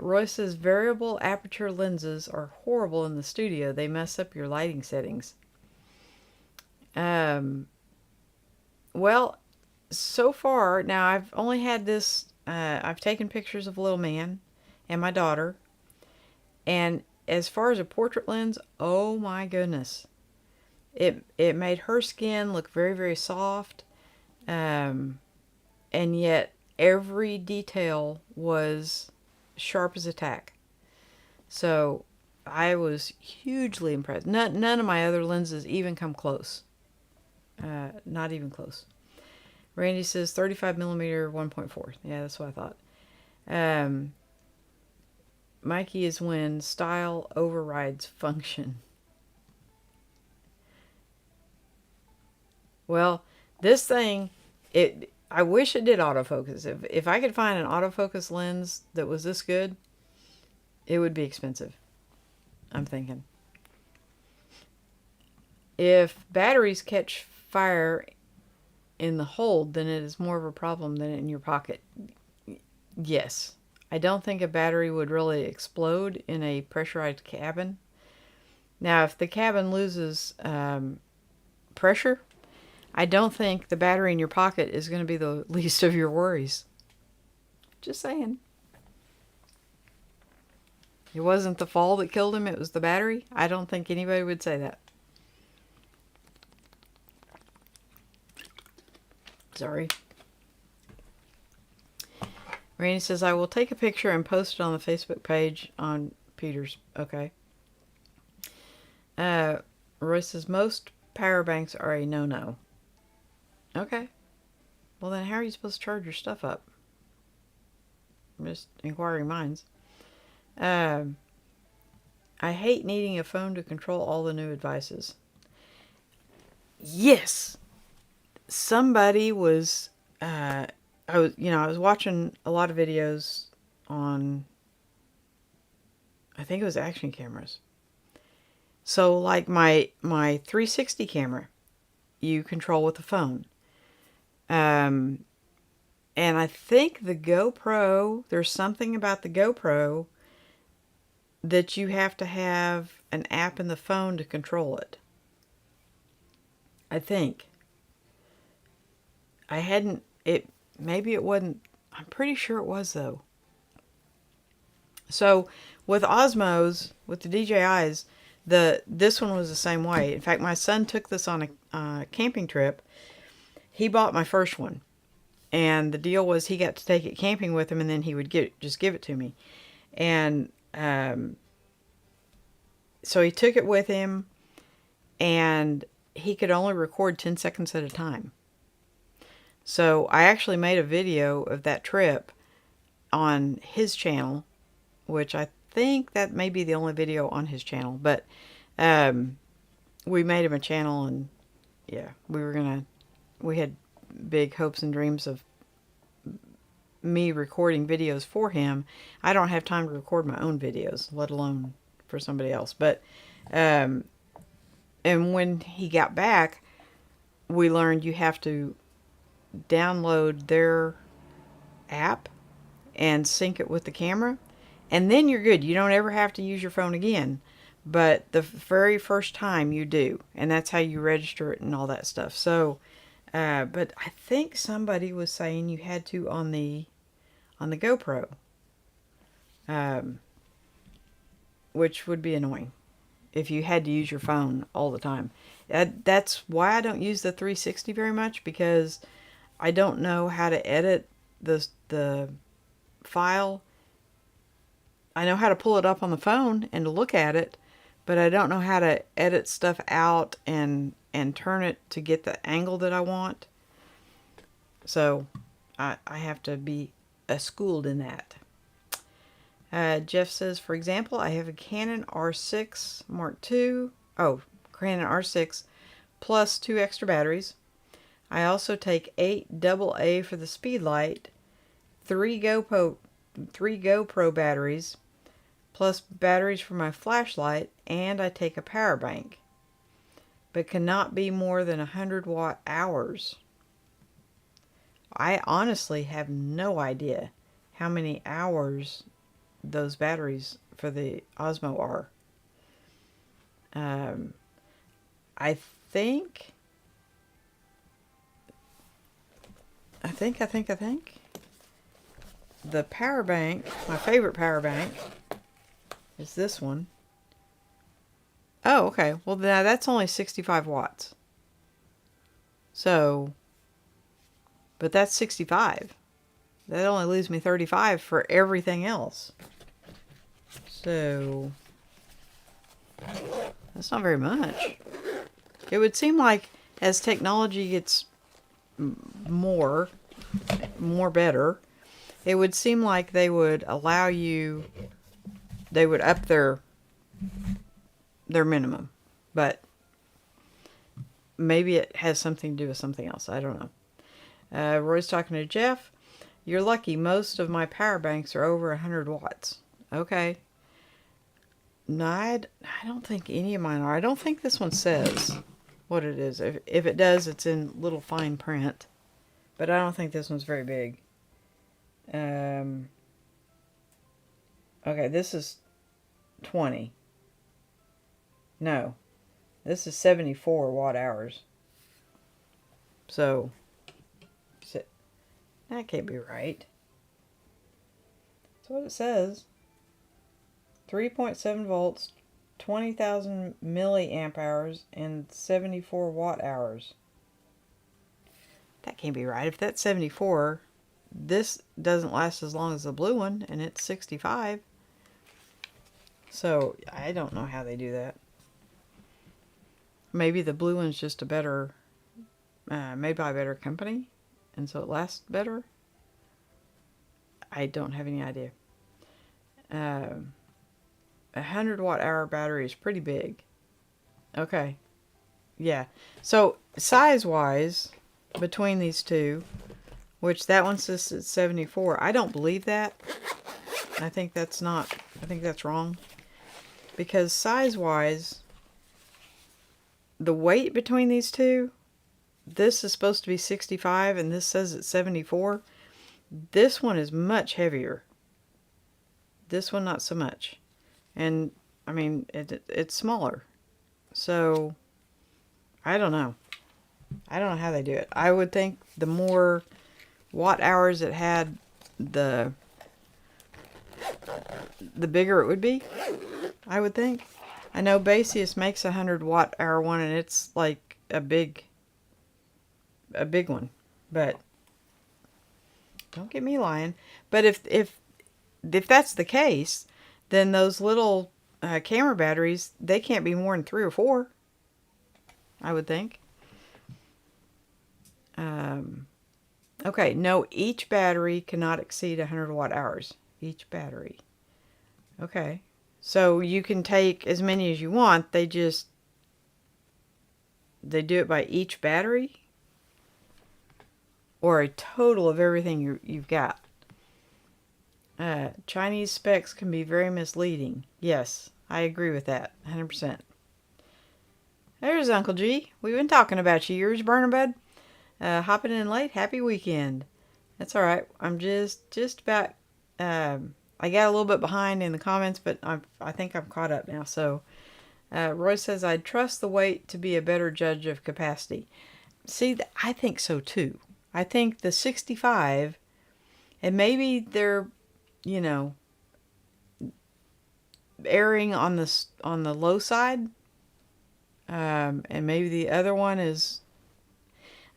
Roy says variable aperture lenses are horrible in the studio. They mess up your lighting settings. Well, so far, now I've only had this, I've taken pictures of little man and my daughter. And as far as a portrait lens, oh my goodness. It made her skin look very, very soft. And yet every detail was sharp as a tack. So I was hugely impressed. None of my other lenses even come close. Not even close. Randy says 35 millimeter 1.4. Yeah, that's what I thought. Mikey is when style overrides function. Well, this thing, I wish it did autofocus. If I could find an autofocus lens that was this good, it would be expensive, I'm thinking. If batteries catch fire in the hold, then it is more of a problem than in your pocket. Yes. I don't think a battery would really explode in a pressurized cabin. Now, if the cabin loses pressure, I don't think the battery in your pocket is going to be the least of your worries. Just saying. It wasn't the fall that killed him, it was the battery. I don't think anybody would say that. Sorry. Randy says, I will take a picture and post it on the Facebook page on Peter's. Okay. Roy says, most power banks are a no-no. Okay. Well, then how are you supposed to charge your stuff up? I'm just inquiring minds. I hate needing a phone to control all the new devices. Yes! Somebody was... I was watching a lot of videos on, I think it was action cameras. So like my 360 camera, you control with the phone. And I think the GoPro, there's something about the GoPro that you have to have an app in the phone to control it. I think. Maybe it wasn't. I'm pretty sure it was, though. So, with Osmos, with the DJIs, this one was the same way. In fact, my son took this on a camping trip. He bought my first one. And the deal was he got to take it camping with him, and then he would just give it to me. And so he took it with him, and he could only record 10 seconds at a time. So I actually made a video of that trip on his channel, which I think that may be the only video on his channel. But we made him a channel, and yeah, we had big hopes and dreams of me recording videos for him. I don't have time to record my own videos, let alone for somebody else. But, and when he got back, we learned you have to download their app and sync it with the camera, and then you're good. You don't ever have to use your phone again. But the very first time you do, and that's how you register it and all that stuff. So, but I think somebody was saying you had to on the GoPro, which would be annoying if you had to use your phone all the time. That's why I don't use the 360 very much, because I don't know how to edit the file. I know how to pull it up on the phone and to look at it, but I don't know how to edit stuff out and turn it to get the angle that I want. So I have to be schooled in that. Jeff says, for example, I have a Canon R6 Mark II. Oh, Canon R6 plus 2 extra batteries. I also take 8 AA for the speed light, 3 GoPro batteries, plus batteries for my flashlight, and I take a power bank, but cannot be more than 100 watt hours. I honestly have no idea how many hours those batteries for the Osmo are. I think the power bank, my favorite power bank, is this one. Oh, okay. Well, now that's only 65 watts. So, but that's 65. That only leaves me 35 for everything else. So, that's not very much. It would seem like as technology gets more better, it would seem like they would allow you, they would up their minimum. But maybe it has something to do with something else. I don't know. Roy's talking to Jeff. You're lucky. Most of my power banks are over 100 watts. Okay. No, I don't think any of mine are. I don't think this one says what it is. If it does, it's in little fine print. But I don't think this one's very big. Okay, this is 20. No, this is 74 watt hours. So, that can't be right. That's what it says. 3.7 volts, 20,000 milliamp hours, and 74 watt hours. That can't be right. If that's 74, this doesn't last as long as the blue one, and it's 65. So, I don't know how they do that. Maybe the blue one's just a better, made by a better company, and so it lasts better. I don't have any idea. 100 watt hour battery is pretty big. Okay. Yeah. So, size-wise, between these two, which that one says it's 74, I don't believe that. I think that's wrong. Because size-wise, the weight between these two, this is supposed to be 65 and this says it's 74. This one is much heavier. This one not so much. And I mean, it's smaller. So I don't know. I don't know how they do it. I would think the more watt hours it had, the bigger it would be. I would think. I know Baseus makes a 100 watt hour one, and it's like a big one. But don't get me lying. But if that's the case, then those little camera batteries, they can't be more than 3 or 4. I would think. Okay, no, each battery cannot exceed 100 watt hours. Each battery. Okay. So you can take as many as you want. They do it by each battery? Or a total of everything you've got? Chinese specs can be very misleading. Yes, I agree with that, 100%. There's Uncle G. We've been talking about you. Yours burning, bud. Hopping in late. Happy weekend. That's all right. I'm just about. I got a little bit behind in the comments, but I think I'm caught up now. So, Roy says I'd trust the weight to be a better judge of capacity. See, I think so too. I think the 65, and maybe they're, you know, erring on the low side, and maybe the other one is,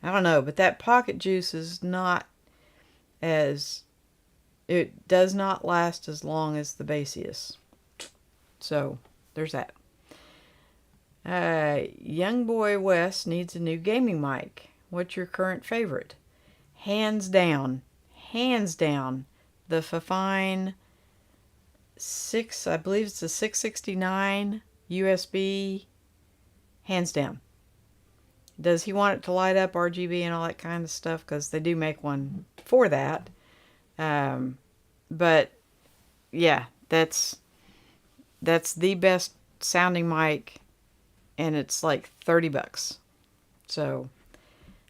I don't know, but that pocket juice is not as, it does not last as long as the Baseus. So there's that. Young boy Wes needs a new gaming mic. What's your current favorite? Hands down, the Fifine 6, I believe it's the 669 USB, hands down. Does he want it to light up RGB and all that kind of stuff? Because they do make one for that. But yeah, that's the best sounding mic, and it's like $30. So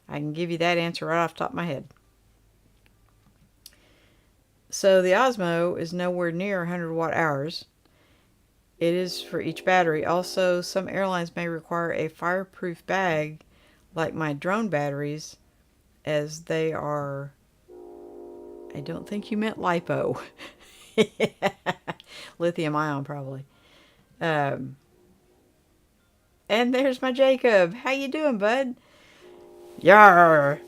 I can give you that answer right off the top of my head. So the Osmo is nowhere near 100 watt hours. It is for each battery. Also, some airlines may require a fireproof bag like my drone batteries, as they are, I don't think you meant lipo. Lithium ion probably. And there's my Jacob. How you doing, bud? Yarr.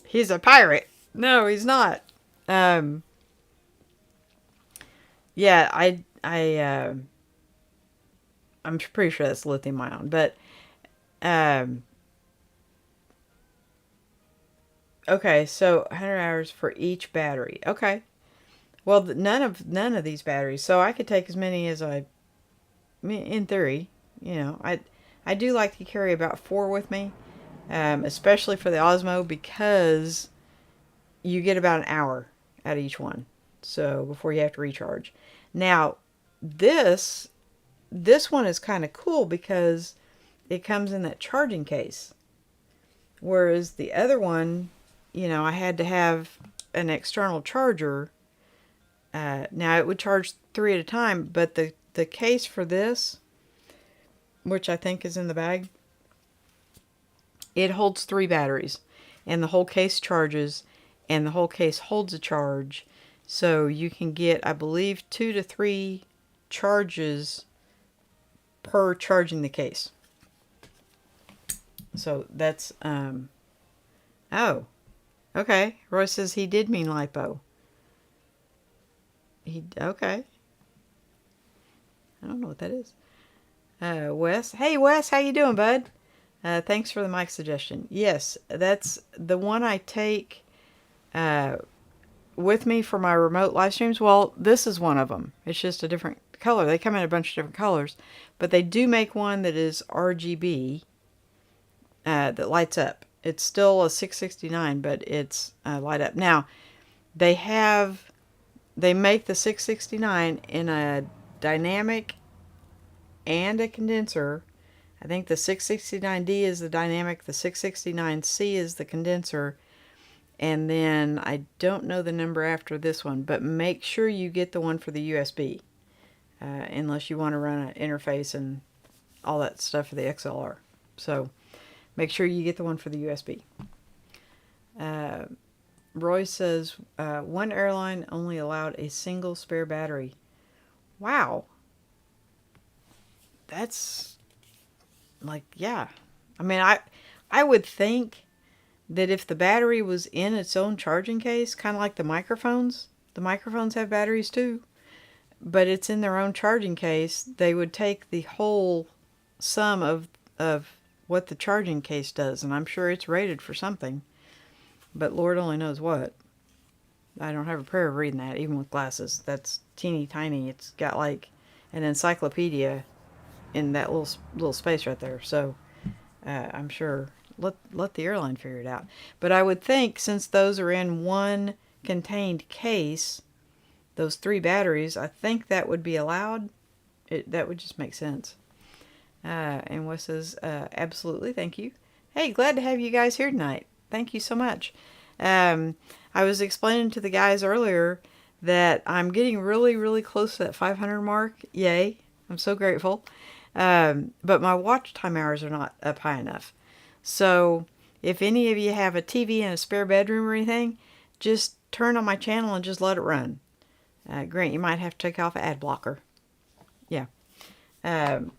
He's a pirate. No, he's not. Yeah, I'm pretty sure that's lithium ion, but okay, so 100 hours for each battery. Okay. Well, none of these batteries. So I could take as many as in theory, I do like to carry about 4 with me, especially for the Osmo, because you get about an hour out of each one. So before you have to recharge. Now, this one is kind of cool because it comes in that charging case. Whereas the other one, I had to have an external charger. Now it would charge 3 at a time, but the case for this, which I think is in the bag, it holds 3 batteries, and the whole case charges, and the whole case holds a charge. So you can get, I believe, 2 to 3 charges per charging the case. So that's, oh, okay. Roy says he did mean lipo. Okay. I don't know what that is. Wes. Hey, Wes, how you doing, bud? Thanks for the mic suggestion. Yes, that's the one I take with me for my remote live streams. Well, this is one of them. It's just a different color. They come in a bunch of different colors, but they do make one that is RGB, that lights up. It's still a 669, but it's light up. Now, they make the 669 in a dynamic and a condenser. I think the 669D is the dynamic, the 669C is the condenser, and then I don't know the number after this one, but make sure you get the one for the USB, unless you want to run an interface and all that stuff for the XLR. So make sure you get the one for the USB. Roy says one airline only allowed a single spare battery. Wow. That's like, yeah. I mean, I would think that if the battery was in its own charging case, kind of like the microphones have batteries too, but it's in their own charging case, they would take the whole sum of what the charging case does, and I'm sure it's rated for something, but Lord only knows what. I don't have a prayer of reading that, even with glasses. That's teeny tiny. It's got like an encyclopedia in that little space right there. So I'm sure let the airline figure it out. But I would think, since those are in one contained case, those 3 batteries, I think that would be allowed. That would just make sense. And Wes says, absolutely, thank you. Hey, glad to have you guys here tonight. Thank you so much. I was explaining to the guys earlier that I'm getting really, really close to that 500 mark. Yay. I'm so grateful. But my watch time hours are not up high enough. So if any of you have a TV in a spare bedroom or anything, just turn on my channel and just let it run. Grant, you might have to take off an ad blocker. Yeah.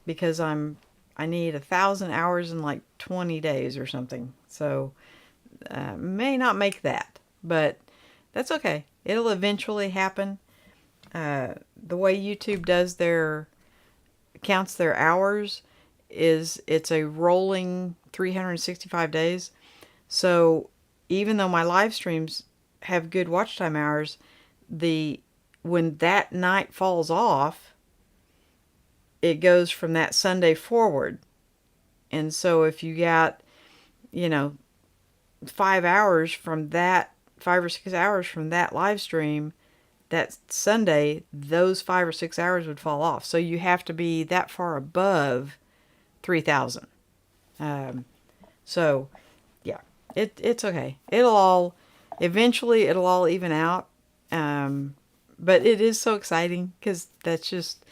Because I need 1,000 hours in like 20 days or something. So may not make that, but that's okay. It'll eventually happen. The way YouTube does counts their hours is it's a rolling 365 days. So even though my live streams have good watch time hours, when that night falls off, it goes from that Sunday forward. And so if you got, 5 hours from that, 5 or 6 hours from that live stream, that Sunday, those 5 or 6 hours would fall off. So you have to be that far above 3,000. So yeah, it's okay. Eventually it'll all even out. But it is so exciting because that's just,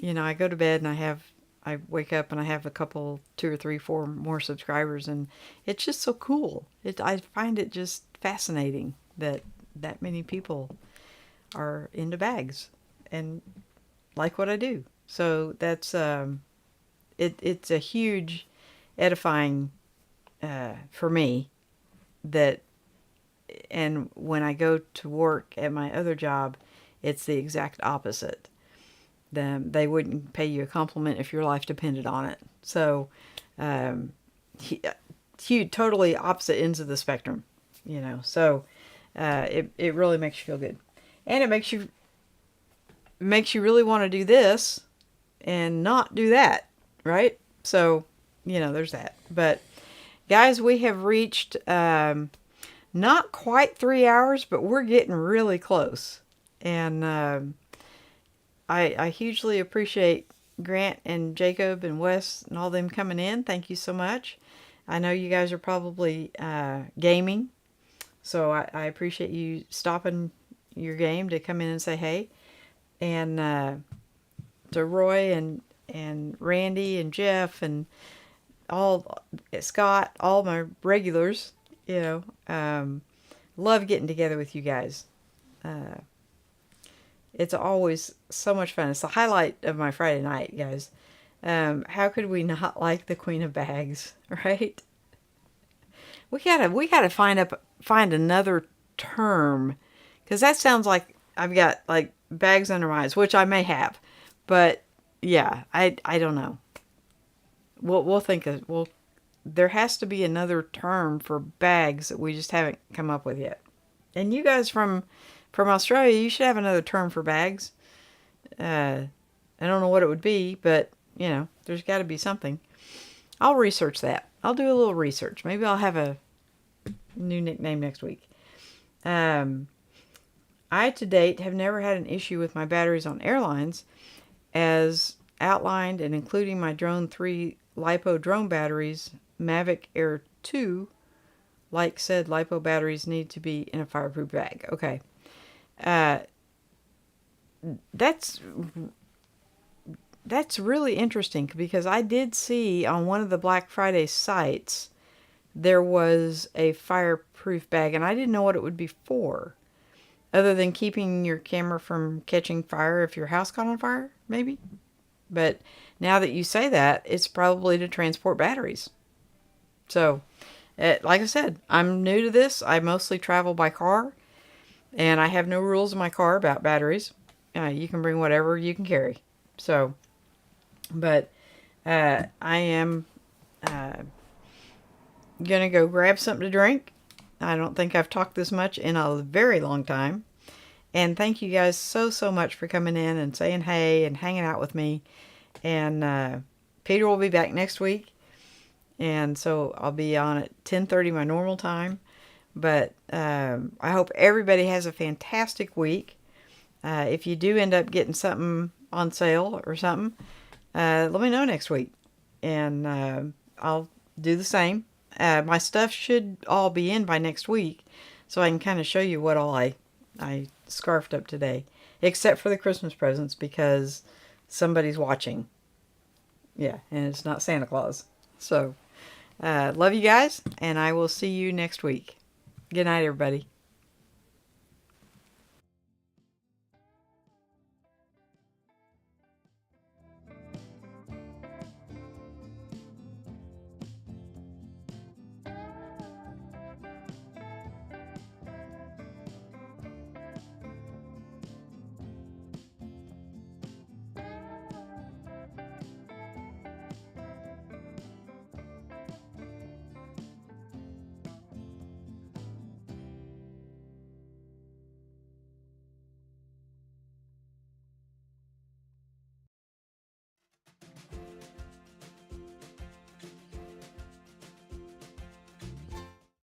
I go to bed and I wake up and I have a couple, 2 or 3, 4 more subscribers, and it's just so cool. I find it just fascinating that many people are into bags and like what I do. So that's it's a huge edifying for me and when I go to work at my other job, it's the exact opposite. They wouldn't pay you a compliment if your life depended on it. So, huge, totally opposite ends of the spectrum, So, it really makes you feel good, and it makes you really want to do this and not do that, right? So, there's that. But, guys, we have reached not quite 3 hours, but we're getting really close, and I hugely appreciate Grant and Jacob and Wes and all them coming in. Thank you so much. I know you guys are probably gaming, so I appreciate you stopping your game to come in and say hey. And to Roy and Randy and Jeff and Scott, all my regulars, love getting together with you guys. It's always so much fun. It's the highlight of my Friday night, guys. How could we not like the Queen of Bags, right? We gotta find another term, because that sounds like I've got like bags under my eyes, which I may have, but yeah, I don't know. We'll think of there has to be another term for bags that we just haven't come up with yet. And you guys from Australia, you should have another term for bags. I don't know what it would be, but, there's got to be something. I'll research that. I'll do a little research. Maybe I'll have a new nickname next week. I, to date, have never had an issue with my batteries on airlines, as outlined and including my Drone 3 LiPo drone batteries, Mavic Air 2, like said, LiPo batteries need to be in a fireproof bag. Okay. That's really interesting, because I did see on one of the Black Friday sites there was a fireproof bag, and I didn't know what it would be for, other than keeping your camera from catching fire if your house caught on fire, maybe. But now that you say that, it's probably to transport batteries. So, like I said, I'm new to this. I mostly travel by car, and I have no rules in my car about batteries. You can bring whatever you can carry. So, but I am going to go grab something to drink. I don't think I've talked this much in a very long time. And thank you guys so much for coming in and saying hey and hanging out with me. And Peter will be back next week. And so I'll be on at 10:30 my normal time. But I hope everybody has a fantastic week. If you do end up getting something on sale or something, let me know next week, and I'll do the same. My stuff should all be in by next week, so I can kind of show you what all I scarfed up today, except for the Christmas presents because somebody's watching. Yeah, and it's not Santa Claus. So, love you guys, and I will see you next week. Good night, everybody.